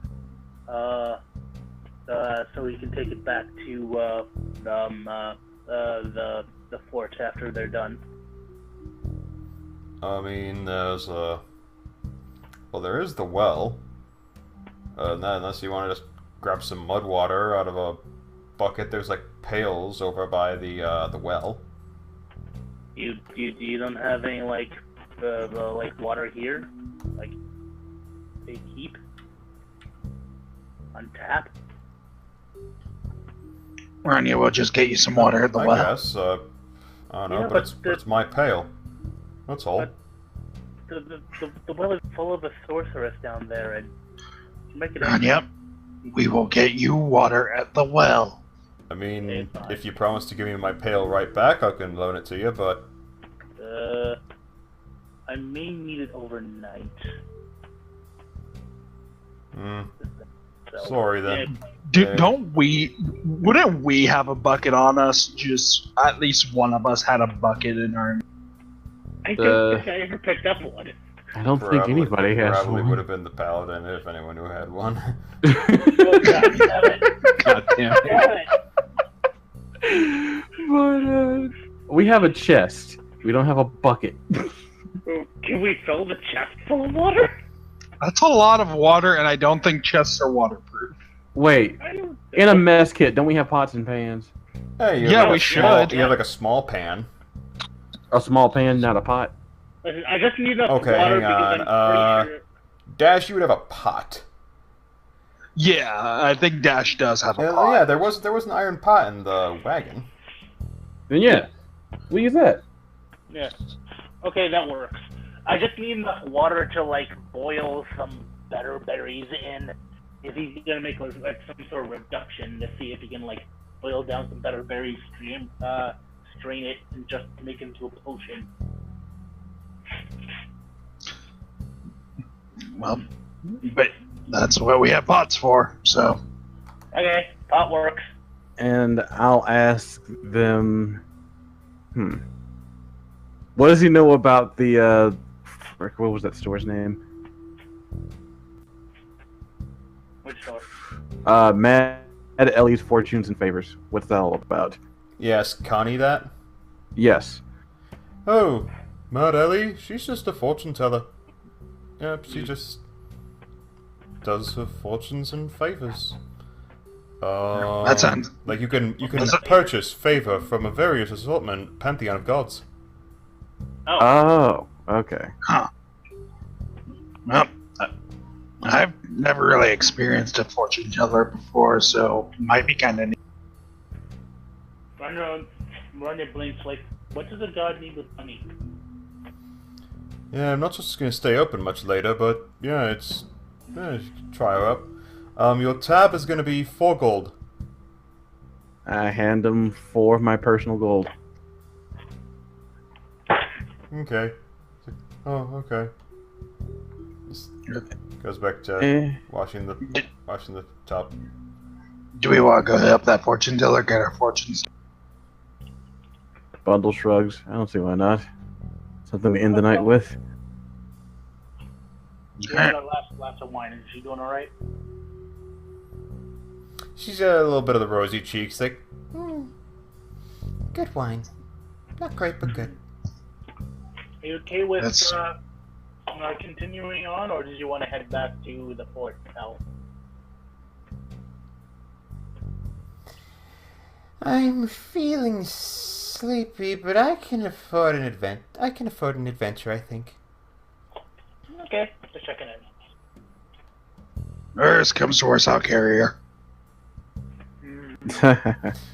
so he can take it back to the fort after they're done. I mean, there's well, there is the well. Unless you want to just grab some mud water out of a bucket, there's like pails over by the well. You don't have any like water here, like they keep on tap. Ranya will just get you some water at the well. I guess. I don't know, Yeah, but it's my pail. That's all. The well is full of a sorceress down there, and make it. Ranya, we will get you water at the well. I mean, if you promise to give me my pail right back, I can loan it to you, but... I may need it overnight. Sorry, then. Wouldn't we have a bucket on us? Just, at least one of us had a bucket in our... I don't think I ever picked up one. I don't think anybody has Probably one. would have been the paladin if anyone who had one. Oh, God damn it. But, we have a chest. We don't have a bucket. Can we fill the chest full of water? That's a lot of water, and I don't think chests are waterproof. Wait, in a mess kit, don't we have pots and pans? Hey, you Yeah, have we a small- should. You have like a small pan. A small pan, not a pot. I just need enough Okay, water hang on. because I'm pretty sure... Dash, you would have a pot. Yeah, I think Dash does have a pot. Yeah, there was an iron pot in the wagon. Then yeah, we use that. Yeah. Okay, that works. I just need enough water to like boil some better berries in. If he's gonna make like some sort of reduction to see if he can like boil down some better berries, strain it, and just make it into a potion. Well, but that's what we have pots for, so... Okay, pot works. And I'll ask them. What does he know about the? What was that store's name? Which store? Mad Ellie's Fortunes and Favors. What's that all about? Yes, Connie that? Yes. Oh, Mad Ellie? She's just a fortune teller. Yep, she just does her fortunes and favors. That sounds... Like you can purchase favor from a various assortment pantheon of gods. Oh, okay. Huh. Well, I've never really experienced a fortune teller before, so might be kind of neat. Ranya blinks like, what does a god need with money? Yeah, I'm not just gonna stay open much later, but yeah, try her up. Your tab is gonna be 4 gold. I hand him 4 of my personal gold. Okay. Oh, okay. Just goes back to washing the top. Do we want to go hit up that fortune teller, get our fortunes? Bundle shrugs. I don't see why not. Something to end the night with. You got our last glass of wine. Is she doing all right? She's got a little bit of the rosy cheeks, like, Good wine. Not great, but good. Are you okay with continuing on, or did you want to head back to the fort now? I'm feeling sleepy, but I can afford an adventure, I think. Okay, just checking in. Worst comes to worst, I'll carry her.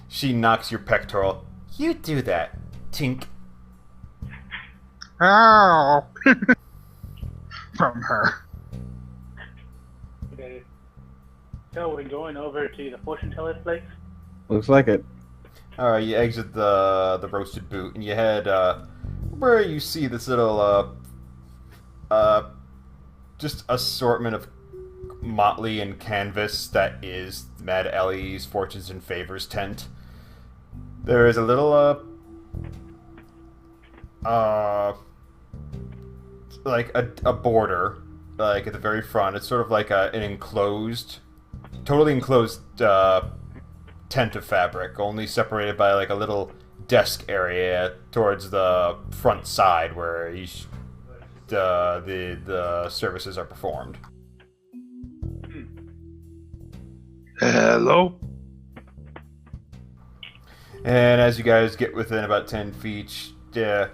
she knocks your pectoral. You do that, Tink. Ow! From her. Okay. So we're going over to the fortune teller's place? Looks like it. Alright, you exit the roasted boot and you head where you see this little just assortment of motley and canvas that is Mad Ellie's Fortunes and Favors tent, there is a little like a border, like at the very front. It's sort of like an enclosed, totally enclosed tent of fabric, only separated by like a little desk area towards the front side where the services are performed. Hello? And as you guys get within about 10 feet, a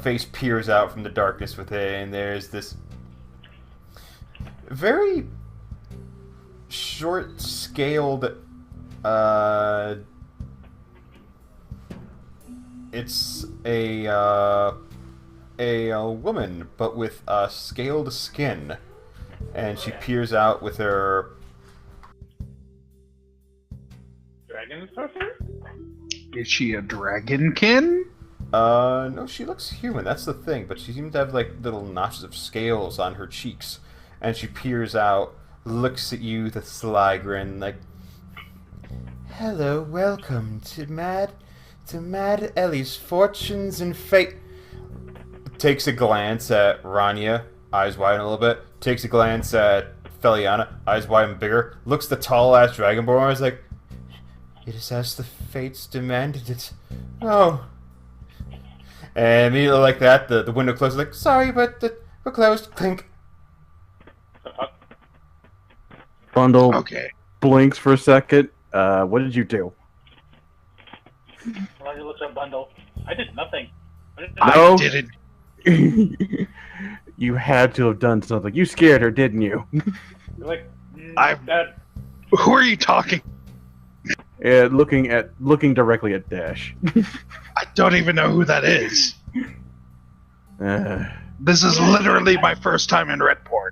face peers out from the darkness within. There's this very short-scaled, it's a woman, but with scaled skin, and she peers out with her. Dragon sorcerer? Is she a dragonkin? No, she looks human, that's the thing, but she seems to have, like, little notches of scales on her cheeks. And she peers out, looks at you with a sly grin, like, Hello, welcome to Mad Ellie's Fortunes and Fate. Takes a glance at Ranya, eyes widen a little bit, takes a glance at Feliana, eyes widen bigger, looks at the tall-ass dragonborn, and is like, It is as the fates demanded it. Oh. and immediately like that, the window closes, like, Sorry, but we're closed. Clink. Bundle Okay. blinks for a second. What did you do? Ranya looks at Bundle. I did nothing. No. I didn't. You had to have done something. You scared her, didn't you? You're like, I've- Who are you talking? Looking directly at Dash. I don't even know who that is. Uh, This is literally my first time in Redport.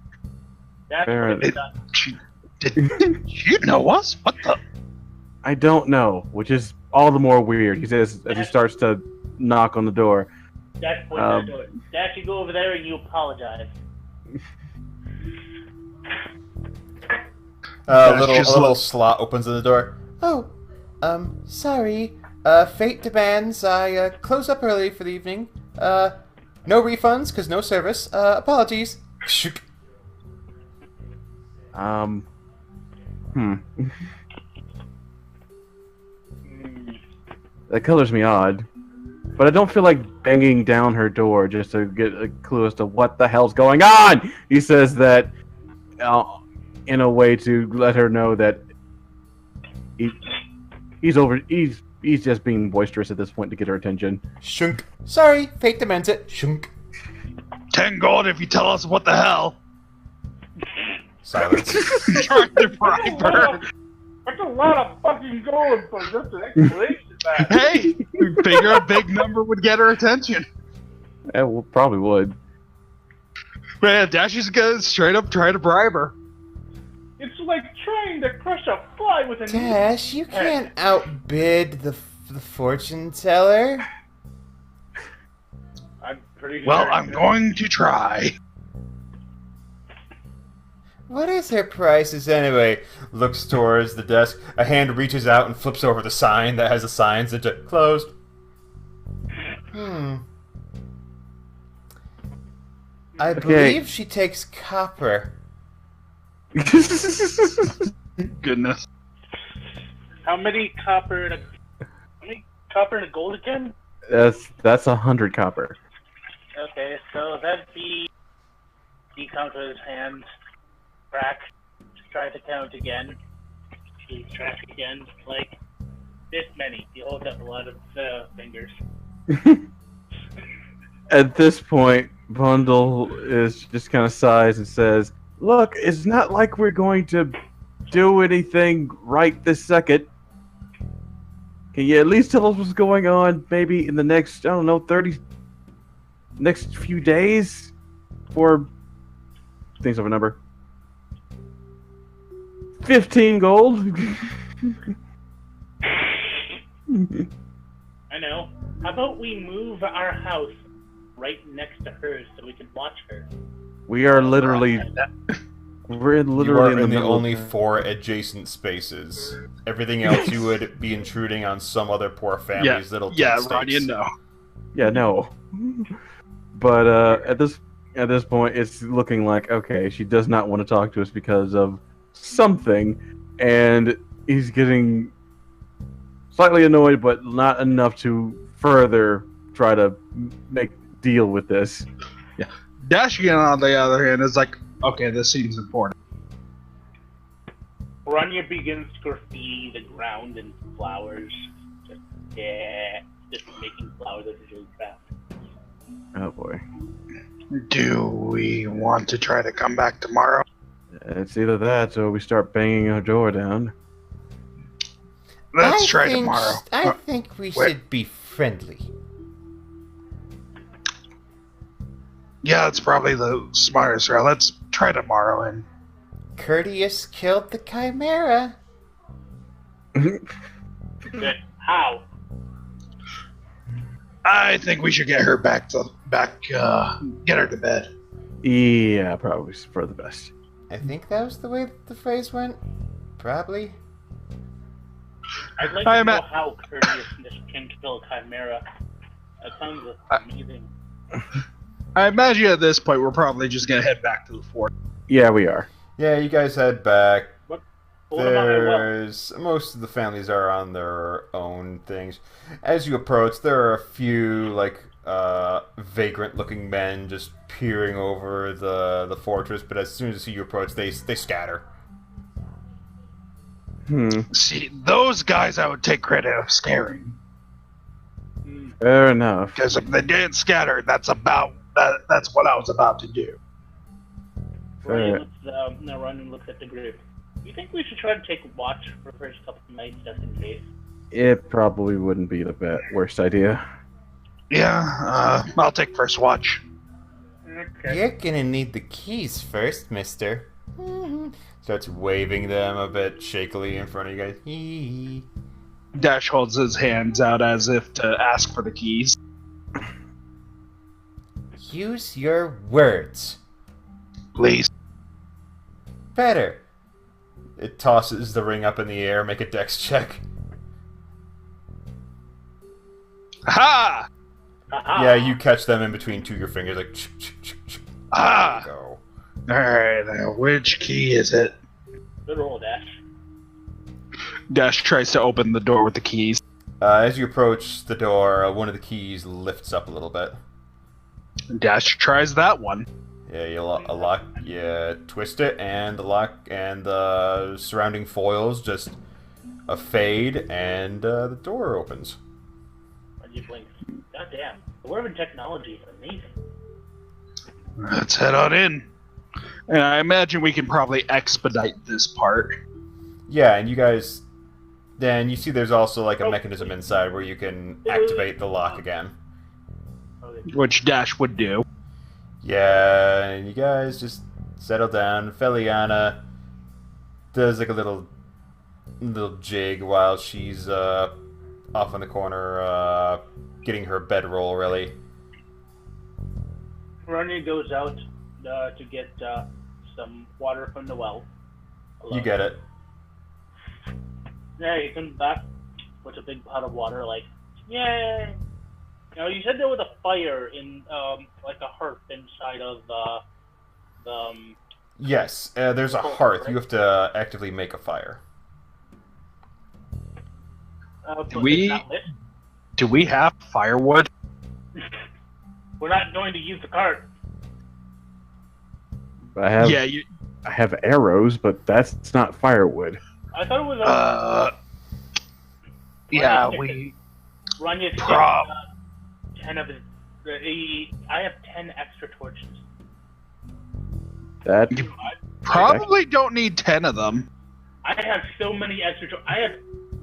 that's Fair what it's done. Did you know us? What the? I don't know, which is all the more weird. He says as he starts to knock on the door. Dash points at the door. Dash, you go over there and you apologize. a just little slot opens in the door. Oh, sorry. Fate demands I close up early for the evening. No refunds, cause no service. Apologies. Shook. That colors me odd. But I don't feel like banging down her door just to get a clue as to what the hell's going on! He says that in a way to let her know that he's just being boisterous at this point to get her attention. Shunk. Sorry, fate demands it. Shunk. 10 gold if you tell us what the hell. Silence. Trying to bribe her. That's a lot of fucking gold for just an explanation, man. Hey, we figure a big number would get her attention. Yeah, well, probably would. Man, Dash is gonna straight up try to bribe her. It's like trying to crush a fly with a Dash, you can't outbid the fortune teller. I'm pretty Well, sure. I'm going to try. What is her prices Anyway, looks towards the desk. A hand reaches out and flips over the sign that has the signs that just closed. I believe she takes copper. Goodness. How many copper and a gold again? That's 100 copper. Okay, so that'd be he counts with his hands, crack, try to count again. He track again, like this many. He holds up a lot of fingers. At this point, Bundle is just kind of sighs and says, "Look, it's not like we're going to do anything right this second. Can you at least tell us what's going on maybe in the next, I don't know, next few days? Or, things of a number. 15 gold?" I know. How about we move our house right next to hers so we can watch her? We are literally. We're You literally are in the middle only of... 4 adjacent spaces. Everything else you would be intruding on some other poor family's little tent stakes. Ranya, no. Yeah, no. But at this point, it's looking like, okay, she does not want to talk to us because of something, and he's getting slightly annoyed, but not enough to further try to deal with this. Yeah. Dashegen, on the other hand, is like, okay, this seems important. Ranya begins graffiti the ground and flowers. Just making flowers as a craft. Oh boy. Do we want to try to come back tomorrow? It's either that or we start banging our door down. Let's try tomorrow. I think we should be friendly. Yeah, that's probably the smartest route. Let's try tomorrow and... Courteous killed the chimera. How? I think we should get her get her to bed. Yeah, probably for the best. I think that was the way the phrase went. Probably. I'd like to know how courteousness can kill a chimera. That sounds amazing. I imagine at this point we're probably just gonna head back to the fort. Yeah, we are. Yeah, you guys head back. What about my well? There's most of the families are on their own things. As you approach, there are a few vagrant-looking men just peering over the fortress. But as soon as you approach, they scatter. See, those guys I would take credit of scaring. Fair enough. Because if they didn't scatter, that's what I was about to do. Ranya looks at the group. Do you think we should try to take a watch for the first couple of nights just in case? It probably wouldn't be the worst idea. Yeah, I'll take first watch. Okay. You're gonna need the keys first, mister. Starts waving them a bit shakily in front of you guys. Hee. Dash holds his hands out as if to ask for the keys. Use your words. Please. Better. It tosses the ring up in the air. Make a dex check. Ha! Yeah, you catch them in between two of your fingers, like. Ah! There you go. Alright, now which key is it? Good roll, Dash. Dash tries to open the door with the keys. As you approach the door, one of the keys lifts up a little bit. Dash tries that one. Yeah, you twist it, and the lock and the surrounding foils just fade, and the door opens. Ranya blinks. Goddamn, the Dwarven technology is amazing. Let's head on in. And I imagine we can probably expedite this part. Yeah, and you guys... Then you see there's also like a mechanism inside where you can activate the lock again. Which Dash would do. Yeah, and you guys just settle down. Feliana does like a little jig while she's off in the corner getting her bedroll ready. Ranya goes out to get some water from the well. You get it. Yeah, he comes back with a big pot of water, like, yay! You know, you said there was a fire in, like a hearth inside of the Yes, there's a hearth. You have to actively make a fire. Do we have firewood? We're not going to use the cart. I have Yeah, I have arrows, but that's not firewood. I thought it was yeah, Ranya Prob- 10 of his. I have 10 extra torches. That You probably don't need 10 of them. I have so many extra torches.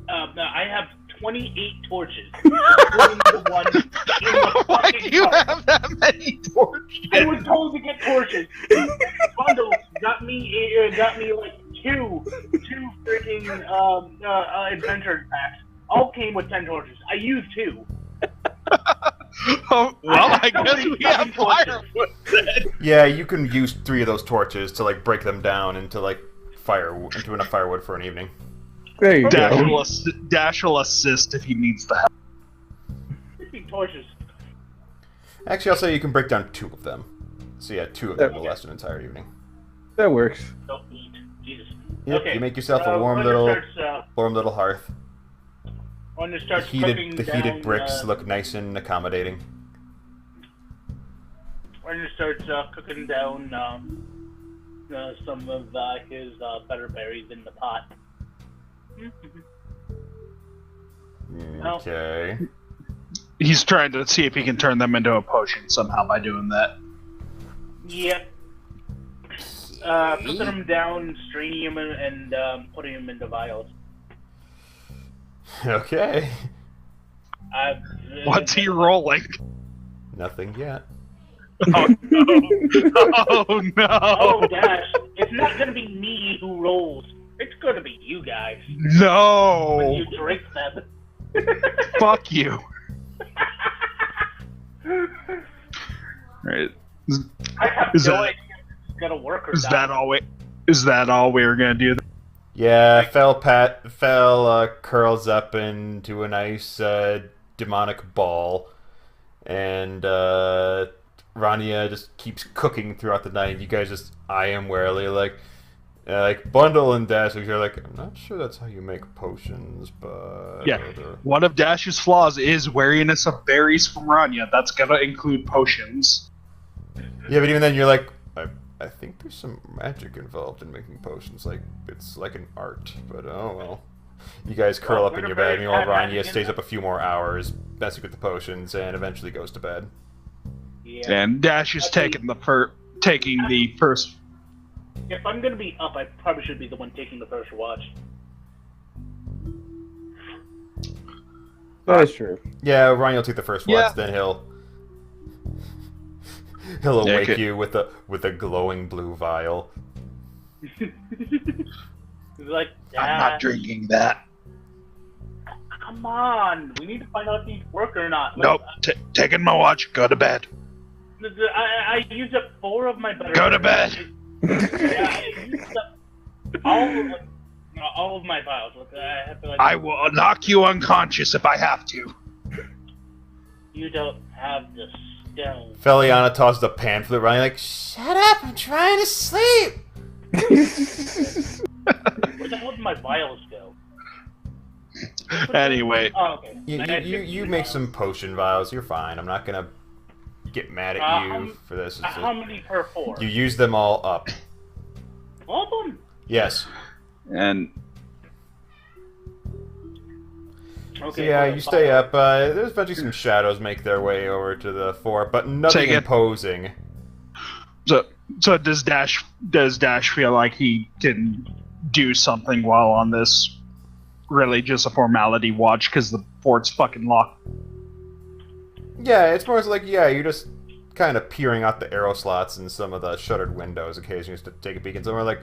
I have 28 torches. Including the one in the Why fucking do you cart. have that many torches? I was told to get torches. Bundle got me like two freaking adventure packs. All came with 10 torches. I used 2. Oh, well, I guess we have firewood then. Yeah, you can use 3 of those torches to like break them down into like into enough firewood for an evening. There you Dash go. will, Dash will assist if he needs the help. 50 torches. Actually, I'll say you can break down 2 of them. So yeah, 2 of them will last an entire evening. That works. Don't eat. Jesus. Yep, Okay. you make yourself a warm little hearth. When it The starts cooking heated down, bricks look nice and accommodating. When it starts cooking down some of his better berries in the pot. Okay. He's trying to see if he can turn them into a potion somehow by doing that. Yep. Cooking them down, straining them, and putting them into vials. Okay. What's he rolling? Nothing yet. Oh no! Oh no! Oh, Dash, it's not gonna be me who rolls. It's gonna be you guys. When No! you drink them. Fuck you! Right? I have Is no that- idea if it's gonna work or Is not. that all we were gonna do? Yeah, Fel curls up into a nice demonic ball, and Ranya just keeps cooking throughout the night. You guys just eye him warily, like Bundle and Dash. You're like, I'm not sure that's how you make potions, but Yeah. One of Dash's flaws is wariness of berries from Ranya. That's gonna include potions. Yeah, but even then, you're like, I think there's some magic involved in making potions. Like, it's like an art, but oh well. You guys curl up in your bed, and while Ranya stays up a few more hours, messing with the potions, and eventually goes to bed. Yeah. And Dash is taking the first. If I'm gonna be up, I probably should be the one taking the first watch. That's true. Yeah, Ryan will take the first watch, Yeah. then he'll awake you with a glowing blue vial. It's like, I'm not drinking that. Come on, we need to find out if these work or not. Nope. Taking my watch. Go to bed. I used up 4 of my better. Go to bed. Yeah, I used up all of my vials. I have to, I will knock you unconscious if I have to. You don't have the stone. Feliana tosses a pamphlet, Ryan like, shut up, I'm trying to sleep! Where the hell did my vials go? Anyway. Oh, okay. You make some potion vials, you're fine. I'm not gonna get mad at you for this. How many per 4? You use them all up. All of them? Yes. And So Okay. yeah, you stay up. There's eventually some shadows make their way over to the fort, but nothing Take it. imposing. so does Dash feel like he can do something while on this really just a formality watch because the fort's fucking locked? Yeah, it's more like, yeah, you're just kind of peering out the arrow slots and some of the shuttered windows occasionally just to take a peek, and somewhere like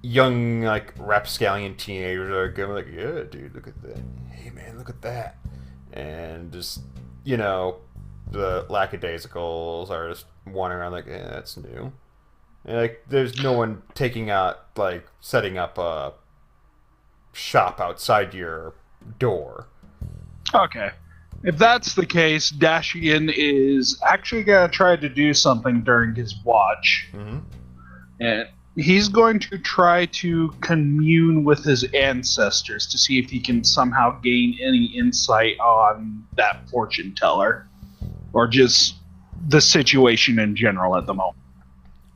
young, like, rapscallion teenagers are going like, yeah, dude, look at that. Hey, man, look at that. And just, you know, the lackadaisicals are just wandering around like, yeah, that's new. And, like, there's no one taking out, like, setting up a shop outside your door. Okay. If that's the case, Dashegen is actually going to try to do something during his watch. Mm-hmm. And he's going to try to commune with his ancestors to see if he can somehow gain any insight on that fortune teller. Or just the situation in general at the moment.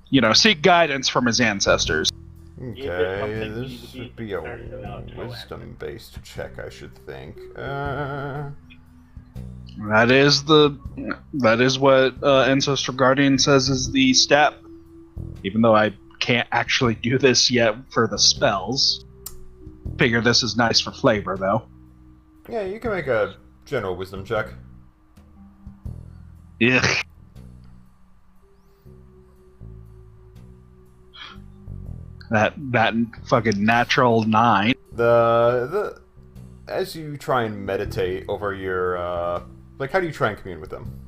You know, seek guidance from his ancestors. Okay, this would be a wisdom-based check, I should think. That is what Ancestor Guardian says is the stat. Even though I can't actually do this yet for the spells. Figure this is nice for flavor, though. Yeah, you can make a general wisdom check. Ugh. That fucking natural 9. The as you try and meditate over your Like, how do you try and commune with them?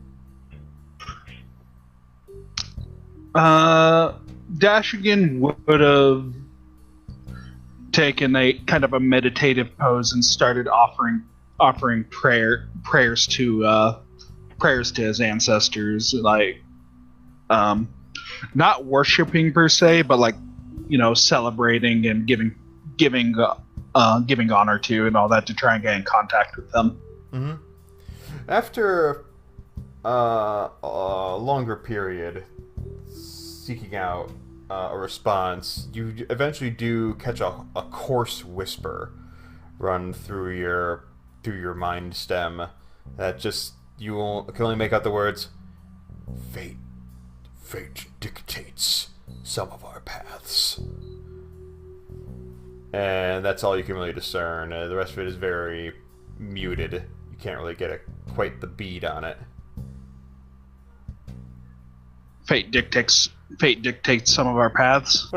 Dashegen would have taken a kind of a meditative pose and started offering prayers to his ancestors, like not worshiping per se, but like, you know, celebrating and giving honor to and all that, to try and get in contact with them. Mm-hmm. After a longer period seeking out a response, you eventually do catch a coarse whisper run through your mind stem that just can only make out the words, "Fate dictates some of our paths," and that's all you can really discern. The rest of it is very muted. You can't really get quite the beat on it. Fate dictates some of our paths.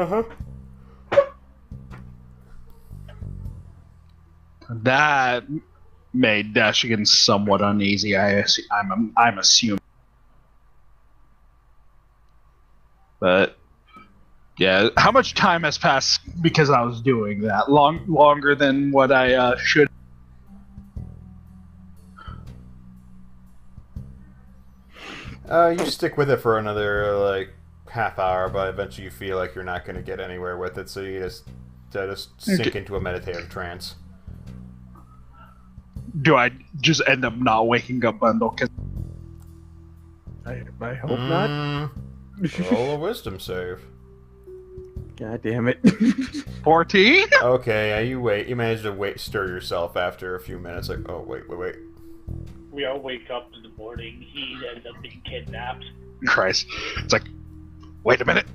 That made Dashegen somewhat uneasy. I'm assuming, but yeah, how much time has passed because I was doing that? Longer than what I should. You stick with it for another like half hour, but eventually you feel like you're not going to get anywhere with it, so you just sink into a meditative trance. Do I just end up not waking up, Bundle? 'Cause I hope not. Roll a wisdom save. God damn it. 14? Okay, you manage to stir yourself after a few minutes, like, oh, wait. We all wake up in the morning. He ends up being kidnapped. Christ. It's like, wait a minute.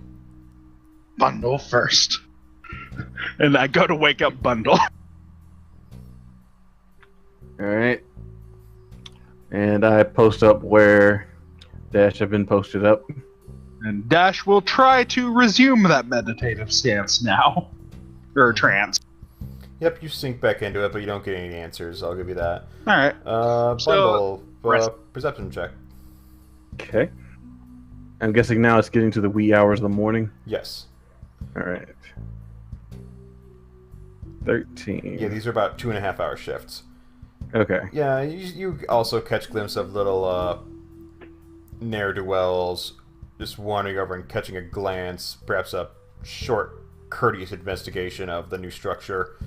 Bundle first. And I go to wake up Bundle. Alright. And I post up where Dash have been posted up. And Dash will try to resume that meditative stance now. Or trance. Yep, you sink back into it, but you don't get any answers, I'll give you that. Alright. Bundle, perception check. Okay. I'm guessing now it's getting to the wee hours of the morning. Yes. Alright. 13. Yeah, these are about 2.5 hour shifts. Okay. Yeah, you also catch glimpses of little ne'er-do-wells just wandering over and catching a glance, perhaps a short, courteous investigation of the new structure,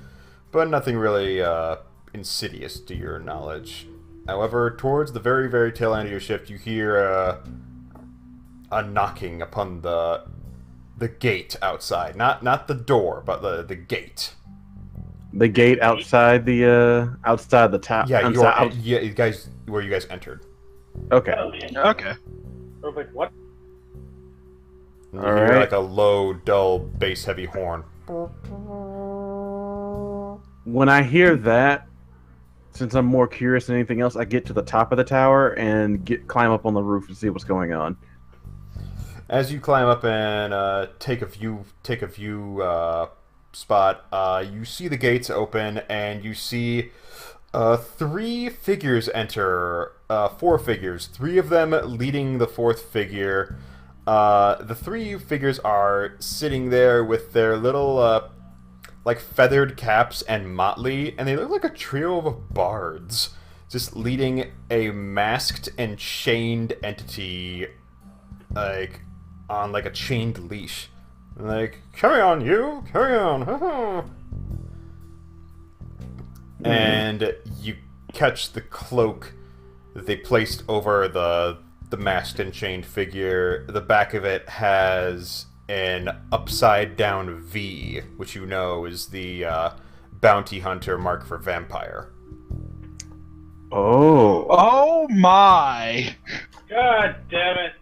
but nothing really insidious to your knowledge. However, towards the very, very tail end of your shift, you hear a knocking upon the gate outside. Not the door, but the gate. The gate outside the town. Yeah, you guys, where you guys entered. Okay. Okay. Perfect. What? You hear like a low, dull, bass-heavy horn. When I hear that, since I'm more curious than anything else, I get to the top of the tower and climb up on the roof to see what's going on. As you climb up and take a view spot, you see the gates open, and you see 3 figures enter. 4 figures. 3 of them leading the 4th figure. The 3 figures are sitting there with their little, like, feathered caps and motley, and they look like a trio of bards, just leading a masked and chained entity, like, on, like, a chained leash. Like, carry on, you! Carry on! And you catch the cloak that they placed over the masked and chained figure. The back of it has an upside-down V, which you know is the bounty hunter mark for vampire. Oh my! God damn it!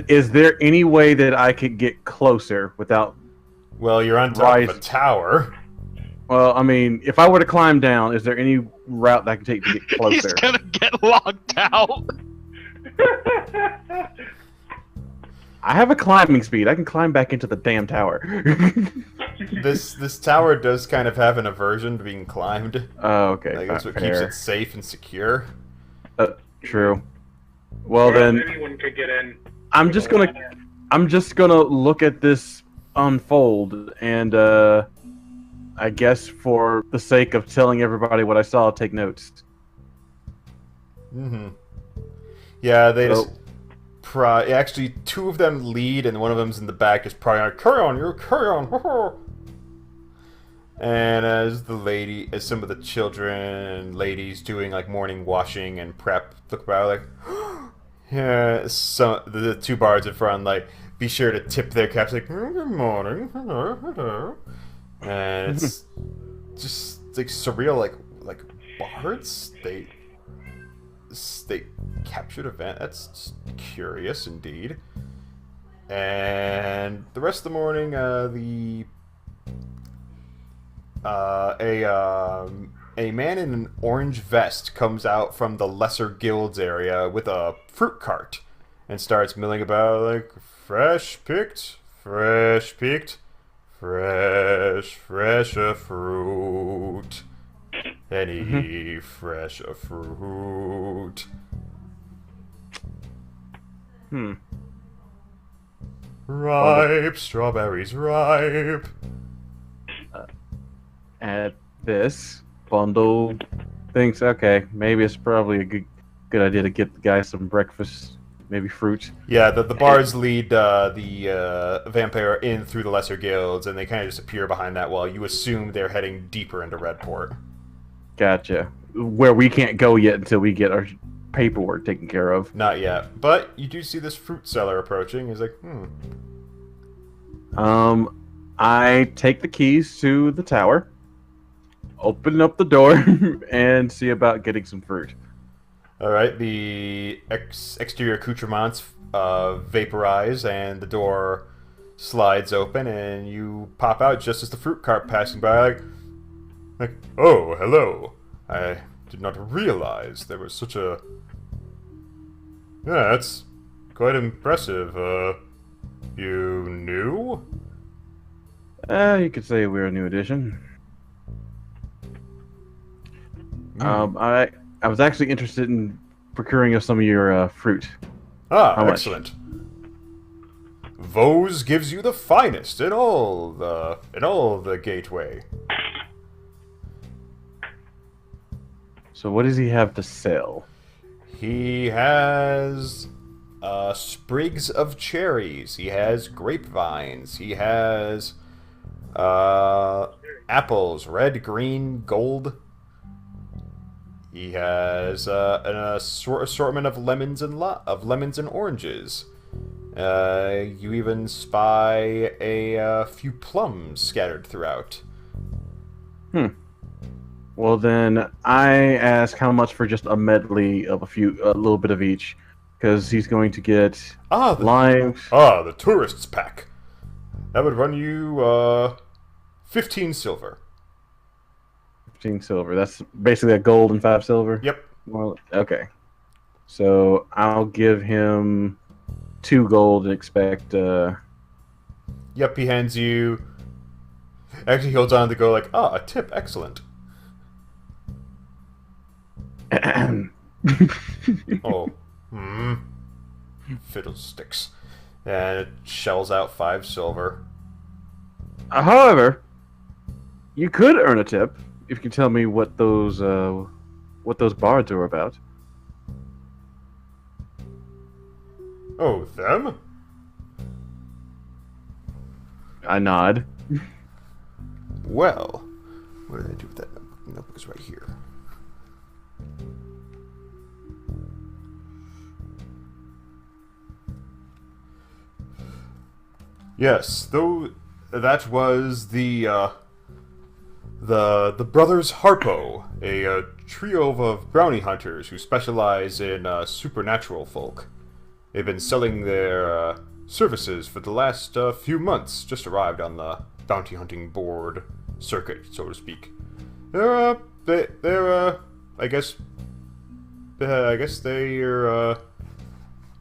Is there any way that I could get closer without... Well, you're on top of a tower. Well, I mean, if I were to climb down, is there any route that I can take to get closer? He's gonna get locked out! I have a climbing speed. I can climb back into the damn tower. This tower does kind of have an aversion to being climbed. Oh, okay. Like, that's what keeps it safe and secure. True. Well then, anyone could get in. I'm just gonna look at this unfold, and I guess for the sake of telling everybody what I saw, I'll take notes. Mm-hmm. Yeah, they So- just actually, two of them lead, and one of them's in the back, just probably like, "Carry on, you carry on." And as some of the children, ladies doing like morning washing and prep, look about like, yeah. So the two bards in front, like, be sure to tip their caps, like, "Good morning," and it's just like surreal, like bards. They captured a van. That's curious indeed. And the rest of the morning, a man in an orange vest comes out from the lesser guilds area with a fruit cart and starts milling about like fresh picked a fruit. Any fresh a fruit. Ripe strawberries, ripe. At this, Bundle thinks, okay, maybe it's probably a good idea to get the guy some breakfast, maybe fruit. Yeah, the bards lead the vampire in through the lesser guilds, and they kind of just appear behind that wall. You assume they're heading deeper into Redport. Gotcha. Where we can't go yet until we get our paperwork taken care of. Not yet, but you do see this fruit seller approaching. He's like, I take the keys to the tower, open up the door, and see about getting some fruit. All right, the exterior accoutrements vaporize, and the door slides open, and you pop out just as the fruit cart passing by, like, oh, hello. I did not realize there was such a... Yeah, that's quite impressive. You new? You could say we're a new addition. I was actually interested in procuring some of your fruit. Ah, How much? excellent. Vose gives you the finest in all the gateway. So what does he have to sell? He has sprigs of cherries. He has grapevines. He has apples, red, green, gold. He has an assortment of lemons and oranges. You even spy a few plums scattered throughout. Well, then I ask how much for just a medley of a little bit of each, because he's going to get limes. The tourists pack. That would run you 15 silver. 15 silver. That's basically a gold and 5 silver. Yep. Okay. So I'll give him 2 gold and expect. Yep. He hands you. Actually, he holds on to go like, a tip, excellent. Oh, fiddlesticks. And it shells out 5 silver. However, you could earn a tip if you can tell me what those bards are about. Oh, them? I nod. Well, what did I do with that notebook? The notebook is right here. Yes, though that was the brothers Harpo, a trio of bounty hunters who specialize in supernatural folk. They've been selling their services for the last few months. Just arrived on the bounty hunting board circuit, so to speak. I guess they're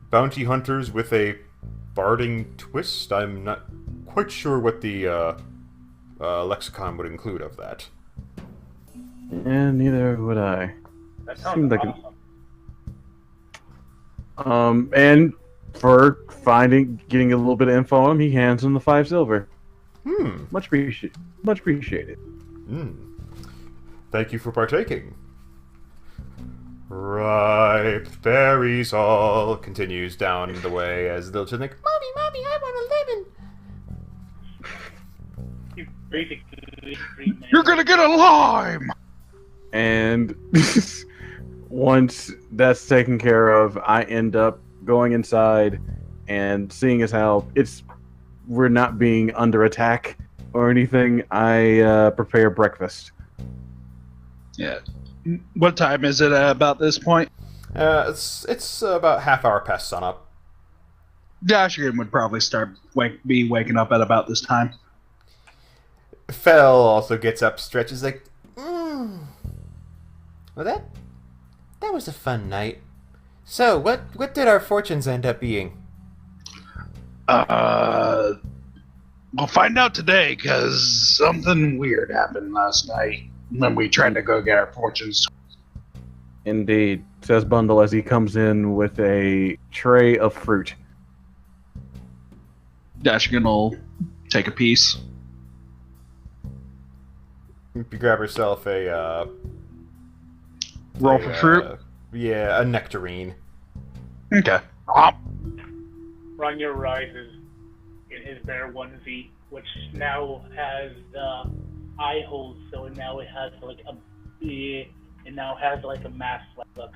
bounty hunters with a barding twist. I'm not quite sure what the lexicon would include of that. And neither would I. That sounds Seemed like awesome. And for getting a little bit of info on him, he hands him the 5 silver. Much appreciated. Thank you for partaking. Ripe berries all continues down the way as the little children like, Mommy, I want a lemon. You basically You're gonna get a lime! And once that's taken care of, I end up going inside and seeing as how we're not being under attack or anything, I prepare breakfast. Yeah. What time is it about this point? it's about half hour past sunup. Dashegen would probably be waking up at about this time. Fel also gets up, stretches like, Well, that was a fun night. So, what did our fortunes end up being? We'll find out today, because something weird happened last night when we tried to go get our fortunes. Indeed, says Bundle as he comes in with a tray of fruit. Dashegen will take a piece. you grab herself a, Roll for fruit? Yeah, a nectarine. Okay. Ranya rises in his bear onesie, which now has the eye holes, so now it has like a mask-like look.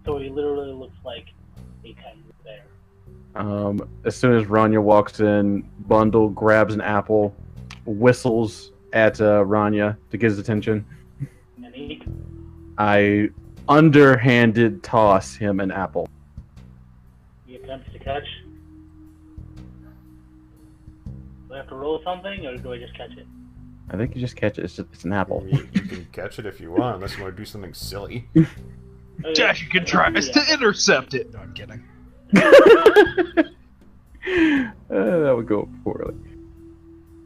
So he literally looks like a tiny bear. As soon as Ranya walks in, Bundle grabs an apple, whistles at Ranya to get his attention. And he I underhanded toss him an apple. attempts to catch. Do I have to roll something, or do I just catch it? I think you just catch it. It's an apple. You can catch it if you want, unless you want to do something silly. Dashegen tries to intercept it. No, I'm kidding. That would go poorly.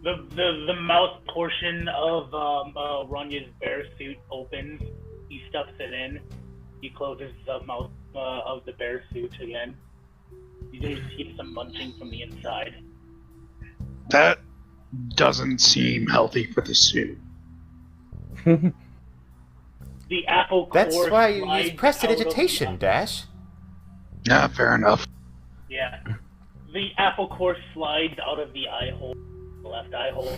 The mouth portion of Ranya's bear suit opens. He stuffs it in. He closes the mouth of the bear suit again. You just hear some munching from the inside. That doesn't seem healthy for the suit. The apple core That's why you use slides out of prestidigitation, the- Dash. Yeah, fair enough. Yeah. The apple core slides out of the eye hole, the left eye hole.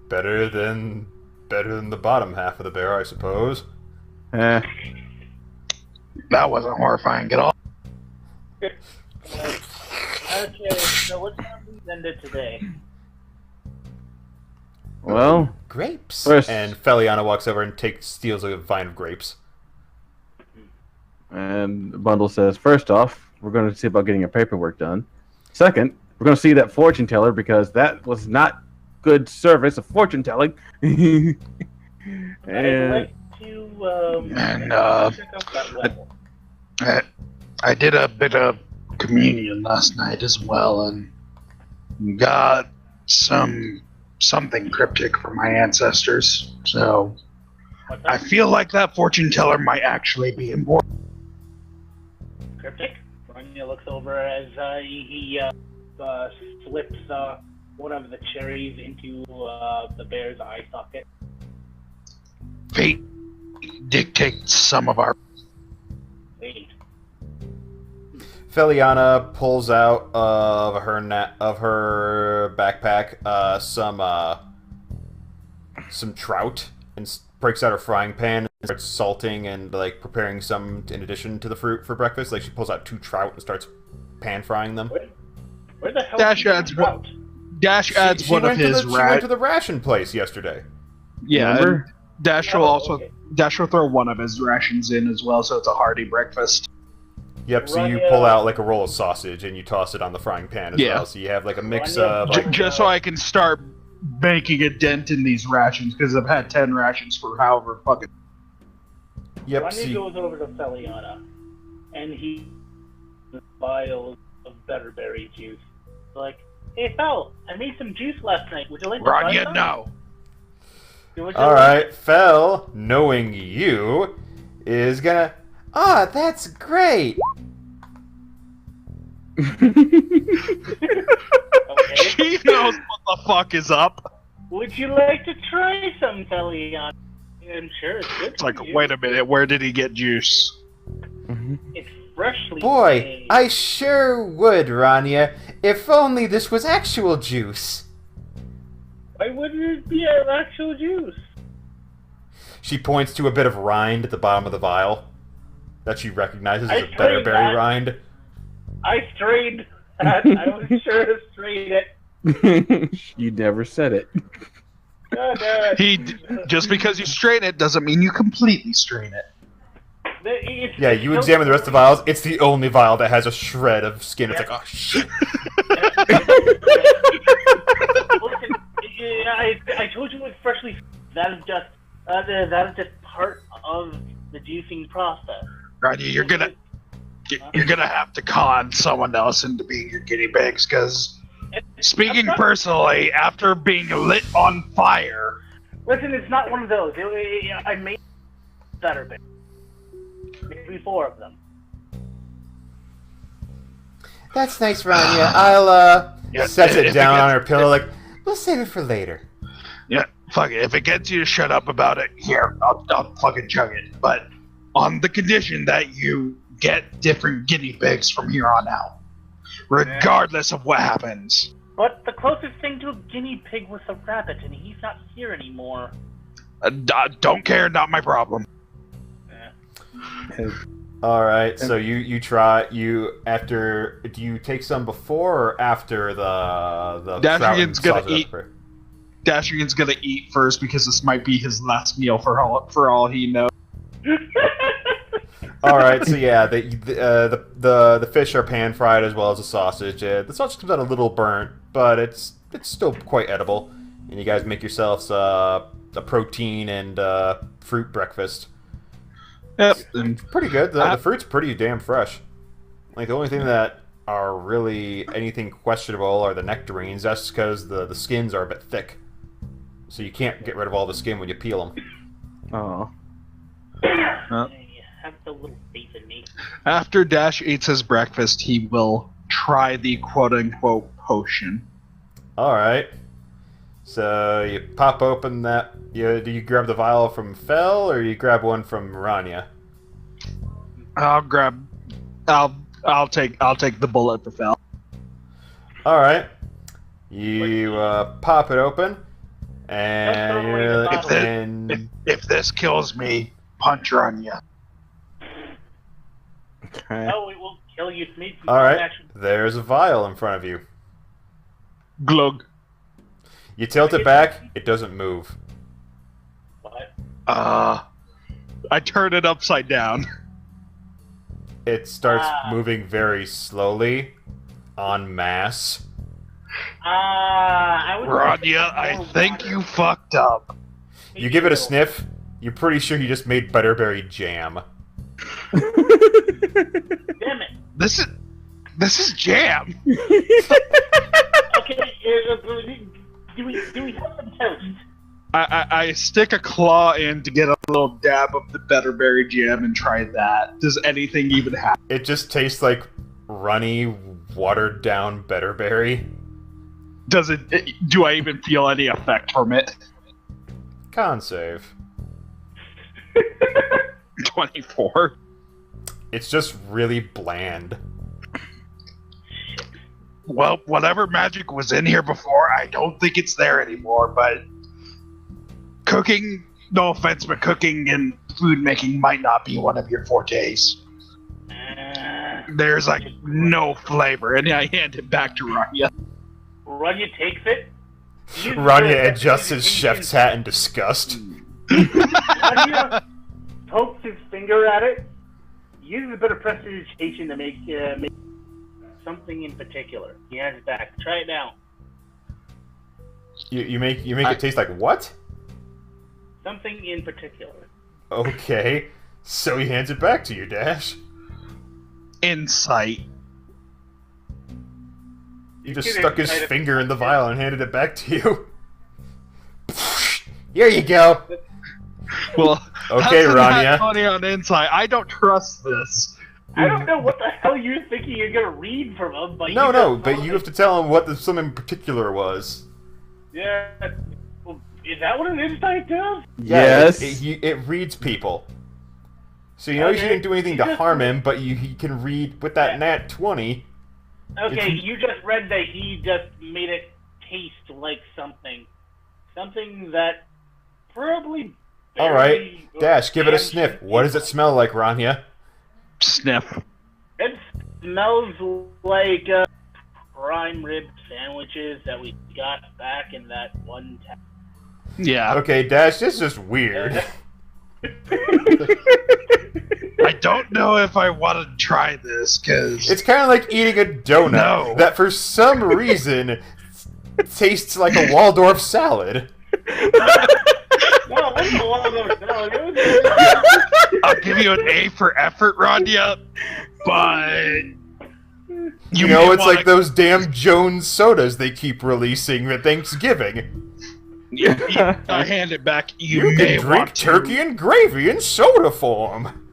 Better than the bottom half of the bear, I suppose. Eh. That wasn't horrifying at all. Okay, so what's on the agenda today? Well, Grapes. first, And Feliana walks over and steals a vine of grapes. and Bundle says, first off, we're going to see about getting your paperwork done. Second, we're going to see that fortune teller because that was not good service of fortune telling. I'd And like to And, check out that level. I did a bit of communion last night as well, and got something cryptic from my ancestors. So What's I that? feel like that fortune teller might actually be important. Cryptic? Ranya looks over as he slips one of the cherries into the bear's eye socket. Fate dictates some of our. Wait. Feliana pulls out of her backpack some trout and breaks out her frying pan and starts salting and like preparing some in addition to the fruit for breakfast. Like she pulls out 2 trout and starts pan frying them. Where the hell Dash did you adds come one- out? Dash adds She one of went to his she went to the ration place yesterday. Yeah, and remember? Dash will Oh, also okay. Dash will throw one of his rations in as well, so it's a hearty breakfast. Yep, so you Ranya- pull out like a roll of sausage and you toss it on the frying pan as Yeah. well. So you have like a mix Ranya- of J- like, just so I can start making a dent in these rations, because I've had 10 rations for however fucking. yep, so Ranya you- goes over to Feliana, and he vials of betterberry juice. Like, hey Fel, I made some juice last night. Would you like to try Ranya, some? no. Would you all like- right, Fel, knowing you, is gonna. Ah, that's great. Okay. She knows what the fuck is up. Would you like to try some, Feliana? I'm sure it's good. It's like, for you. wait a minute, where did he get juice? It's freshly Boy, made. I sure would, Ranya. If only this was actual juice. Why wouldn't it be an actual juice? She points to a bit of rind at the bottom of the vial that she recognizes as I a betterberry that. rind. I strayed that. I was sure to strayed it. You never said it. God damn it. Just because you strain it doesn't mean you completely strain it. Yeah, you examine the rest of the vials. It's the only vial that has a shred of skin. It's like, oh shit. Listen, I told you it's freshly. That is just part of the juicing process. Ranya, you're gonna have to con someone else into being your guinea pigs, because speaking personally, after being lit on fire. Listen, it's not one of those. I made better bit. Maybe 4 of them. That's nice, Ranya. I'll, Sets it down on her pillow like, we'll save it for later. Yeah, fuck it. If it gets you to shut up about it, here, I'll fucking chug it. But on the condition that you get different guinea pigs from here on out, regardless of what happens. But the closest thing to a guinea pig was a rabbit, and he's not here anymore. Don't care, not my problem. all right. So you try after. Do you take some before or after the Dashigan's trout gonna and sausage eat. upgrade? Dashigan's gonna eat first because this might be his last meal for all he knows. All right, so yeah, the fish are pan fried as well as the sausage. The sausage comes out a little burnt, but it's still quite edible. And you guys make yourselves a protein and fruit breakfast. Yep. It's pretty good. The fruit's pretty damn fresh. Like the only thing that are really anything questionable are the nectarines. That's because the skins are a bit thick, so you can't get rid of all the skin when you peel them. Oh. Have the little faith in me. After Dash eats his breakfast, he will try the quote-unquote potion. All right. So you pop open that. Do you grab the vial from Fel, or you grab one from Ranya? I'll take the bullet for Fel. All right. You pop it open, Don't throw away the and, bottle. and If this kills me, punch Ranya. Okay. Oh, it will kill you. It's made from all right. action. There's a vial in front of you. Glug. You tilt it back. It doesn't move. What? I turn it upside down. It starts moving very slowly, en masse. I would Ranya, I think you fucked up. You give it a sniff. You're pretty sure you just made butterberry jam. Damn it. This is jam. Okay, do we have some toast? I stick a claw in to get a little dab of the betterberry jam and try that. Does anything even happen? It just tastes like runny, watered down betterberry. Do I even feel any effect from it? Con save. 24. It's just really bland. Well, whatever magic was in here before, I don't think it's there anymore, but cooking, no offense, but cooking and food making might not be one of your fortes. There's like no flavor, and I hand it back to Ranya. Ranya takes it. Ranya adjusts his chef's hat in disgust. Ranya pokes his finger at it. Uses a bit of prestidigitation to make something in particular. He hands it back. Try it now. You make it taste like what? Something in particular. Okay. So he hands it back to you, Dash. Insight. He just stuck his finger in the vial and handed it back to you. Here you go. Well, Okay, how's Ranya. that money on insight? I don't trust this. I don't know what the hell you're thinking you're gonna read from him, but but you have to tell him what the something in particular was. Yeah. Well, is that what an insight does? Yes. It reads people. So you know he didn't do anything to harm him, but he can read with that nat 20. Okay, you just read that he just made it taste like something. Something that probably... Alright, Dash, give it a sniff. What does it smell like, Ranya? Sniff. It smells like prime rib sandwiches that we got back in that one town. Yeah. Okay, Dash, this is just weird. I don't know if I want to try this, because... It's kind of like eating a donut that for some reason tastes like a Waldorf salad. No, that's a Waldorf salad. I'll give you an A for effort, Ranya, but... You know, it's like those damn Jones sodas they keep releasing at Thanksgiving. I hand it back. You can drink turkey and gravy in soda form.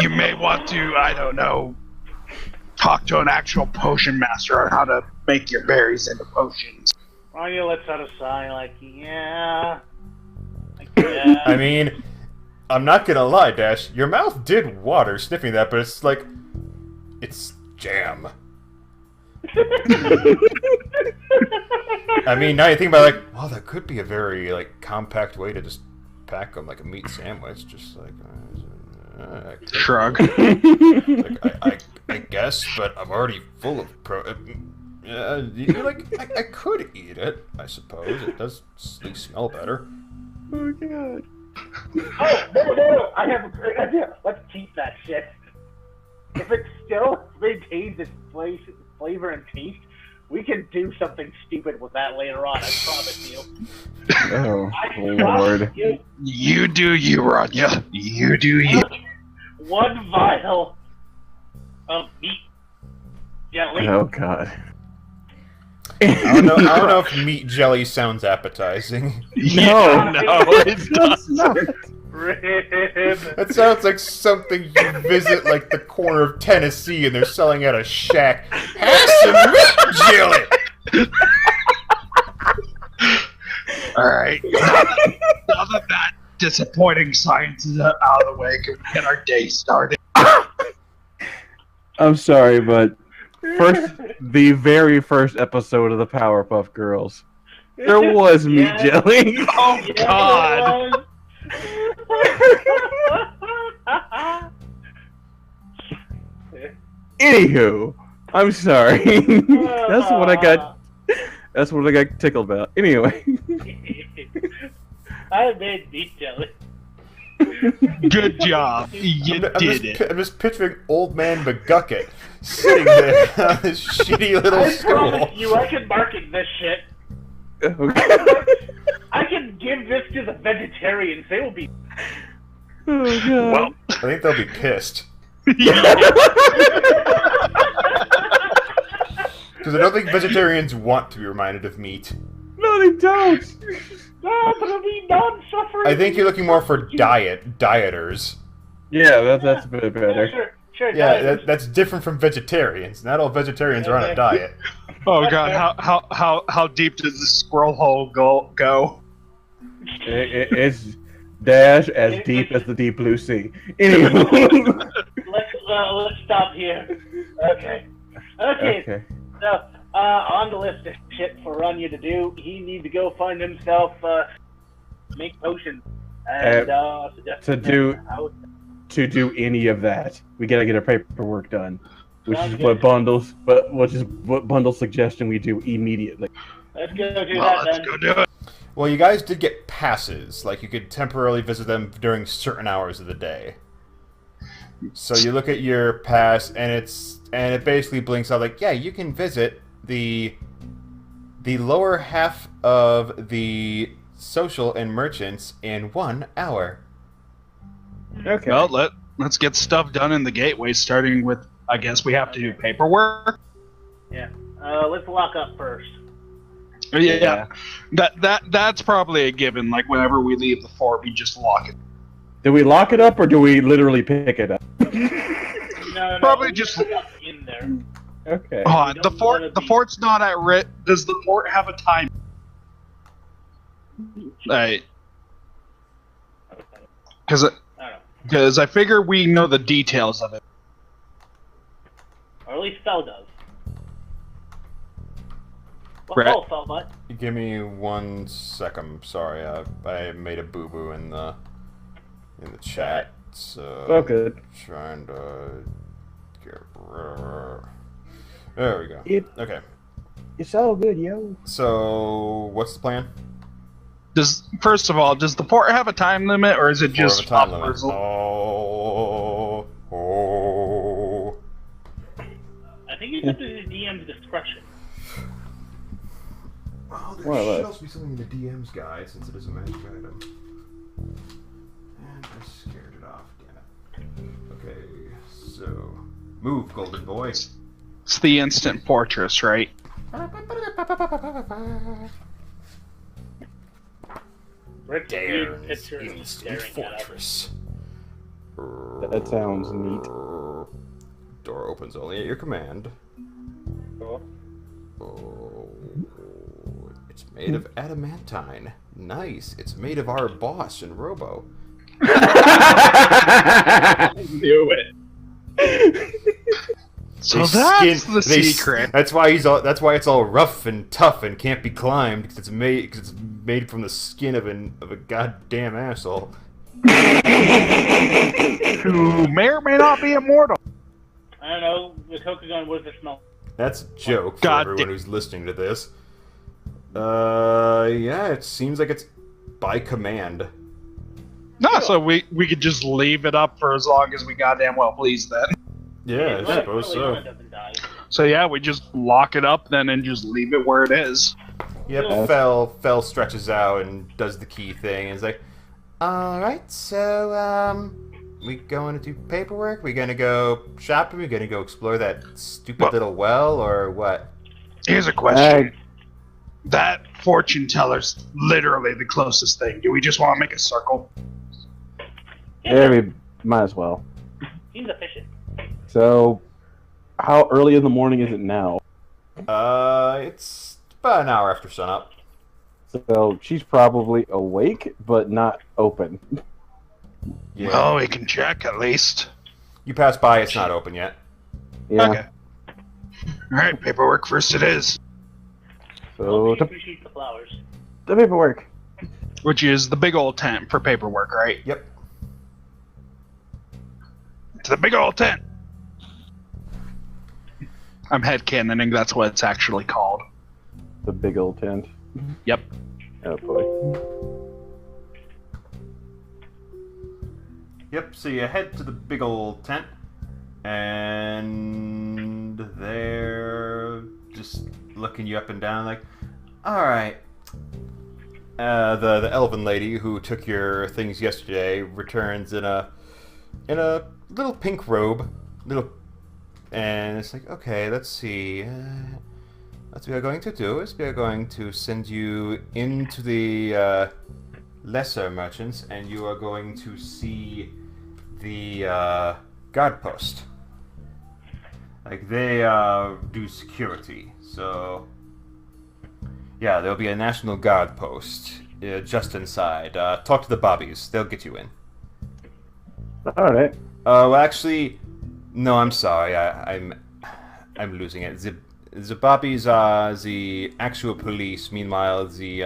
You may want to, I don't know, talk to an actual potion master on how to make your berries into potions. Ranya lets out a sigh, like, yeah. I mean, I'm not gonna lie, Dash. Your mouth did water sniffing that, but it's like, it's jam. I mean, now you think about it, like, well, that could be a very like compact way to just pack them like a meat sandwich, just like. Shrug. Like, I guess, but I'm already full of I could eat it. I suppose it does at least smell better. Oh god. Oh, no! I have a great idea. Let's keep that shit. If it still maintains its flavor and taste, we can do something stupid with that later on. I promise you. Oh lord. You do you, Ranya. You do you. One vial of meat jelly. Oh god. I don't know if meat jelly sounds appetizing. No, it does not. That sounds like something you visit like the corner of Tennessee and they're selling at a shack. Have some meat jelly! Alright. Now that disappointing science is out of the way, can we get our day started? I'm sorry, but the very first episode of the Powerpuff Girls, there was meat jelly. Oh god! Anywho, I'm sorry. That's what I got tickled about. Anyway. I made meat jelly. Good job. You did it. I'm just picturing old man McGucket sitting there on this shitty little I stool. promise you, I can market this shit. Okay. I can give this to the vegetarians. They will be. Oh god. Well, I think they'll be pissed. yeah. Because I don't think vegetarians want to be reminded of meat. No, they don't. No, but it'll be non-suffering. I think you're looking more for dieters. Yeah, that's a bit better. Sure. Yeah, that's different from vegetarians. Not all vegetarians are on a diet. Oh god, how deep does the squirrel hole go? It's Dash as deep as the deep blue sea. Anyway. Let's stop here. Okay. So, on the list of shit for Ranya to do, he needs to go find himself, make potions. And, to do any of that, we gotta get our paperwork done, which is what Bundle's suggestion we do immediately. Let's go do Well, that let's then. go do it. Well, you guys did get passes. Like, you could temporarily visit them during certain hours of the day. So you look at your pass, and it basically blinks out like, yeah, you can visit the lower half of the social and merchants in 1 hour. Okay. Well, let's get stuff done in the gateway, starting with, I guess we have to do paperwork. Yeah. Let's lock up first. Yeah. That's probably a given. Like, whenever we leave the fort, we just lock it. Do we lock it up or do we literally pick it up? No, Probably we just- put it in there. Okay. Hold on, We the don't fort. wanna The be- fort's not at risk. Does the fort have a time? Okay. Because I don't know. I figure we know the details of it. Or at least Fel does. Well, Brett? hello, Fel, bud. Give me 1 sec. I'm sorry. I made a boo boo in the chat. So Oh, good. trying to get. There we go. Okay. It's all good, yo. So what's the plan? First of all, does the port have a time limit, or is it Before we have just a time limit. uppers? Oh. I think it's up to the DM's discretion. Well, there More or should less. also be something in the DM's guide since it is a magic item. And I scared it off, damn it. Okay, so move, golden boy. It's the instant fortress, right? Rick's Dare's weird picture of instant staring at us. fortress. That sounds neat. Door opens only at your command. Cool. Oh, it's made of adamantine. Nice. It's made of our boss in Robo. Knew it. So They that's skin- the they s- secret. That's why That's why it's all rough and tough and can't be climbed because it's made from the skin of a goddamn asshole. Who may or may not be immortal. I don't know. The Tokugan, what does it smell? That's a joke for God everyone damn. who's listening to this. Yeah, it seems like it's by command. No, so we could just leave it up for as long as we goddamn well please then. Yeah, I suppose so. Doesn't die. So yeah, we just lock it up then and just leave it where it is. Yep, Fel stretches out and does the key thing and is like, alright, so, we going to do paperwork? We gonna go shopping? We gonna go explore that stupid Well- little well, or what? Here's a question. That fortune teller's literally the closest thing. Do we just want to make a circle? Yeah, we might as well. Seems efficient. So, how early in the morning is it now? It's about an hour after sunup. So, she's probably awake, but not open. Yeah. Well, we can check at least. You pass by, it's not open yet. Yeah. Okay. Alright, paperwork first it is. So, Hope you appreciate the flowers. the paperwork. Which is the big old tent for paperwork, right? Yep. To the big old tent! I'm headcanoning, that's what it's actually called. The big old tent. Yep. Oh boy. Yep, so you head to the big old tent, and they're just looking you up and down like, alright. The elven lady who took your things yesterday returns in a little pink robe, and it's like, okay, let's see. What we are going to do is we are going to send you into the lesser merchants, and you are going to see the guard post. Like, they do security, so yeah, there'll be a national guard post just inside. Talk to the bobbies; they'll get you in. Alright. Well, actually, no, I'm sorry. I'm losing it. The bobbies are the actual police. Meanwhile, you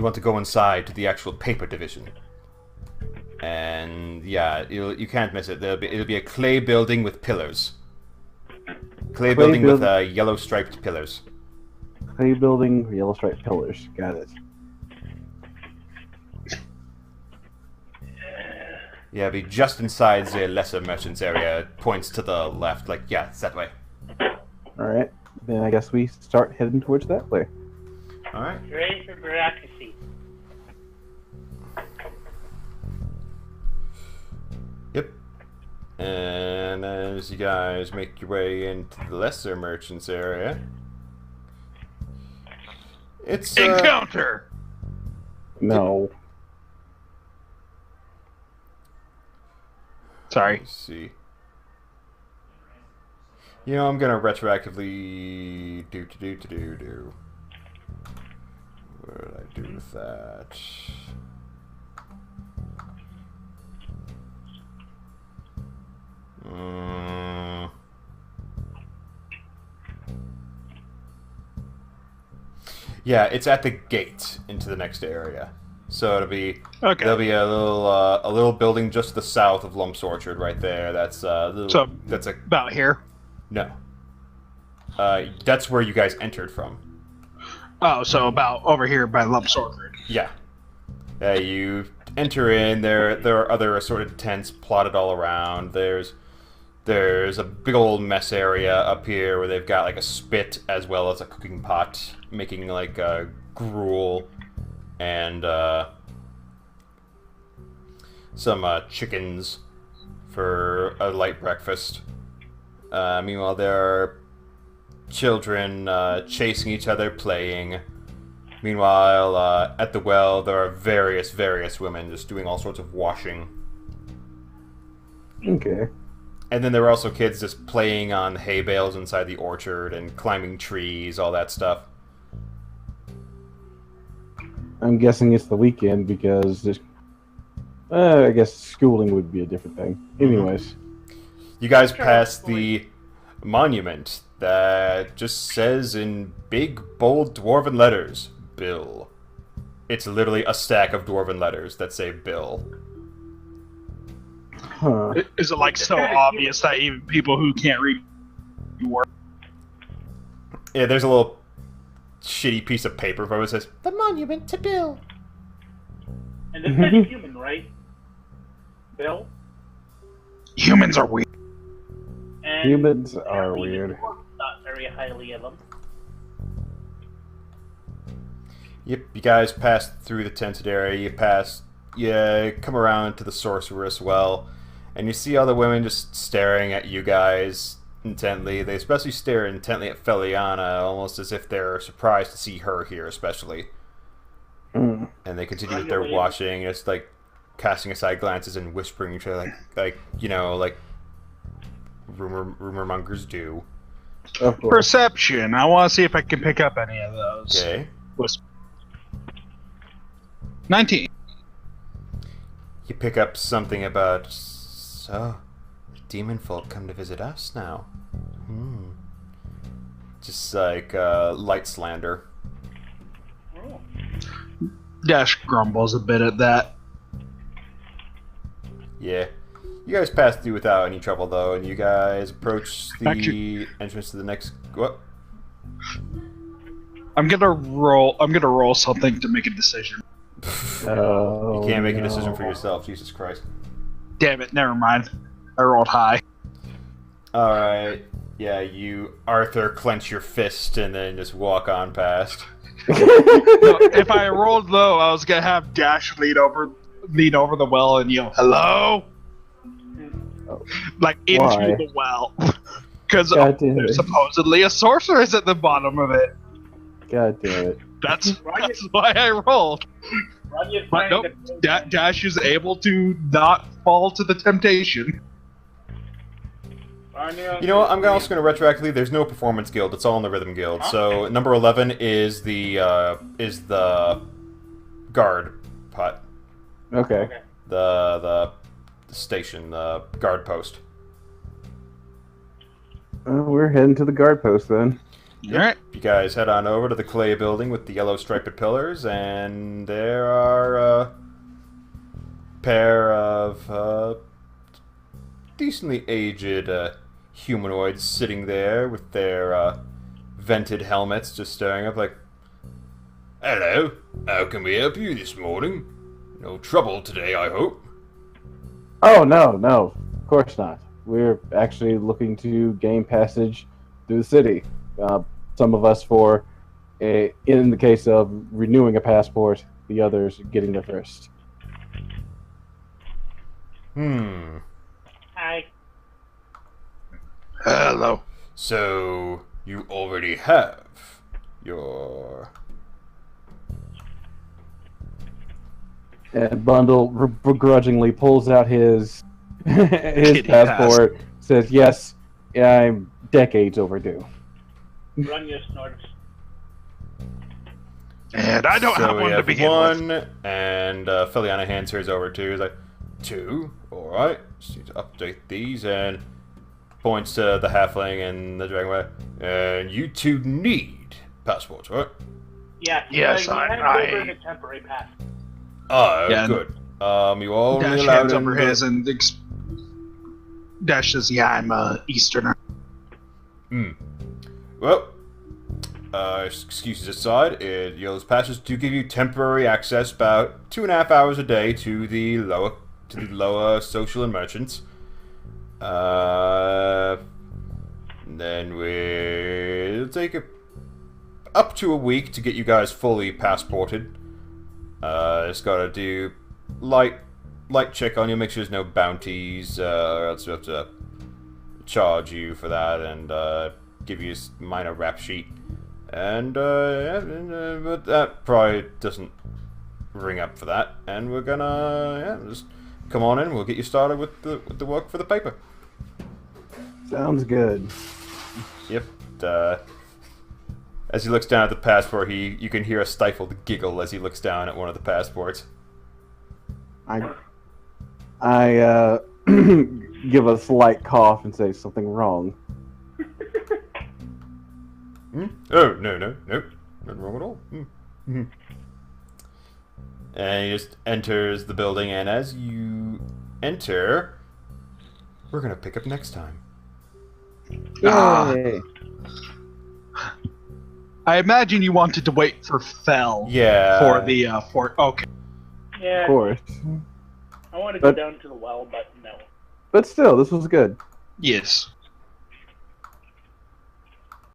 want to go inside to the actual paper division. And yeah, you can't miss it. It'll be a clay building with pillars. Clay building with yellow striped pillars. Clay building, yellow striped pillars. Got it. Yeah, be just inside the lesser merchants area. It points to the left. Like, yeah, it's that way. Alright. Then I guess we start heading towards that way. All right. Ready for bureaucracy. Yep. And as you guys make your way into the lesser merchants area, it's Encounter! No. Sorry. Let's see. You know, I'm gonna retroactively do. What did I do with that? Yeah, it's at the gate into the next area. So it'll be There'll be a little building just to the south of Lump's Orchard, right there. That's about here. No. That's where you guys entered from. Oh, so about over here by Lump's Orchard. Yeah. You enter in. There are other assorted tents plotted all around. There's a big old mess area up here where they've got like a spit as well as a cooking pot, making like gruel and some chickens for a light breakfast. Meanwhile, there are children chasing each other, playing. Meanwhile, at the well, there are various women just doing all sorts of washing. Okay. And then there are also kids just playing on hay bales inside the orchard and climbing trees, all that stuff. I'm guessing it's the weekend because there's... I guess schooling would be a different thing. Anyways. You guys pass the monument that just says in big, bold dwarven letters, Bill. It's literally a stack of dwarven letters that say Bill. Huh. Is it like so obvious that even people who can't read work? Yeah, there's a little shitty piece of paper where it says, The monument to Bill. And this is human, right? Bill? Humans are weird. And Humans are apparently weird. the dwarves thought very highly of them. Yep, you guys pass through the tented area, you come around to the sorceress well, and you see all the women just staring at you guys intently. They especially stare intently at Feliana, almost as if they're surprised to see her here, especially. Mm. And they continue with their washing, just like casting aside glances and whispering to each other, like rumor mongers do. Of course. Perception. I want to see if I can pick up any of those. Okay. 19. You pick up something about, so, the demon folk come to visit us now. Just like light slander. Oh. Dash grumbles a bit at that. Yeah. You guys pass through without any trouble, though, and you guys approach the entrance to the next... What? I'm gonna roll something to make a decision. Oh, You can't make a decision for yourself, Jesus Christ. Damn it, never mind. I rolled high. Alright. Yeah, you, Arthur, clench your fist and then just walk on past. No, if I rolled low, I was gonna have Dash lean over the well and yell, "Hello!" Like into Why? the well, because God damn there's it. supposedly a sorceress at the bottom of it. God damn it. That's why I rolled. Ranya's But trying nope, to- Dash is able to not fall to the temptation. Ranya You know what, I'm also going to retroactively, there's no performance guild, it's all in the rhythm guild. So, number 11 is the guard hut. Okay. The station, the guard post. We're heading to the guard post then. Alright. You guys head on over to the clay building with the yellow striped pillars, and there are a pair of decently aged humanoids sitting there with their vented helmets just staring up like, "Hello, how can we help you this morning? No trouble today, I hope." Oh, no, of course not. We're actually looking to gain passage through the city. Some of us in the case of renewing a passport, the others getting there first. Hi. Hello. So, you already have your... And Bundle begrudgingly pulls out his His Kitty passport says, yes, I'm decades overdue. Ranya snorts. And I don't So have we one to have begin one, with. and Feliana hands hers over to. He's like, 2. All right. Just need to update these, and points to the halfling and the dragonborn. And you two need passports, right? Yeah. Yes, you hand I- over the temporary pass. Oh, Yeah, good. You all only Dash allowed hands in over the- his and Dash says, yeah, I'm a Easterner. Well, excuses aside, those passes do give you temporary access about 2.5 hours a day to the lower social and merchants. Then we'll take up to a week to get you guys fully passported. Just gotta do light check on you, make sure there's no bounties, or else we have to charge you for that and give you a minor rap sheet. And but that probably doesn't ring up for that. And we're gonna just come on in. We'll get you started with the work for the paper. Sounds good. Yep. As he looks down at the passport, you can hear a stifled giggle as he looks down at one of the passports. I give a slight cough and say something wrong. Oh, no, nope. Nothing wrong at all. And he just enters the building, and as you enter, we're going to pick up next time. Yay! I imagine you wanted to wait for Fel Yeah. for the okay. Yeah. Of course. I want to go But- down to the well, but no. But still, this was good. Yes.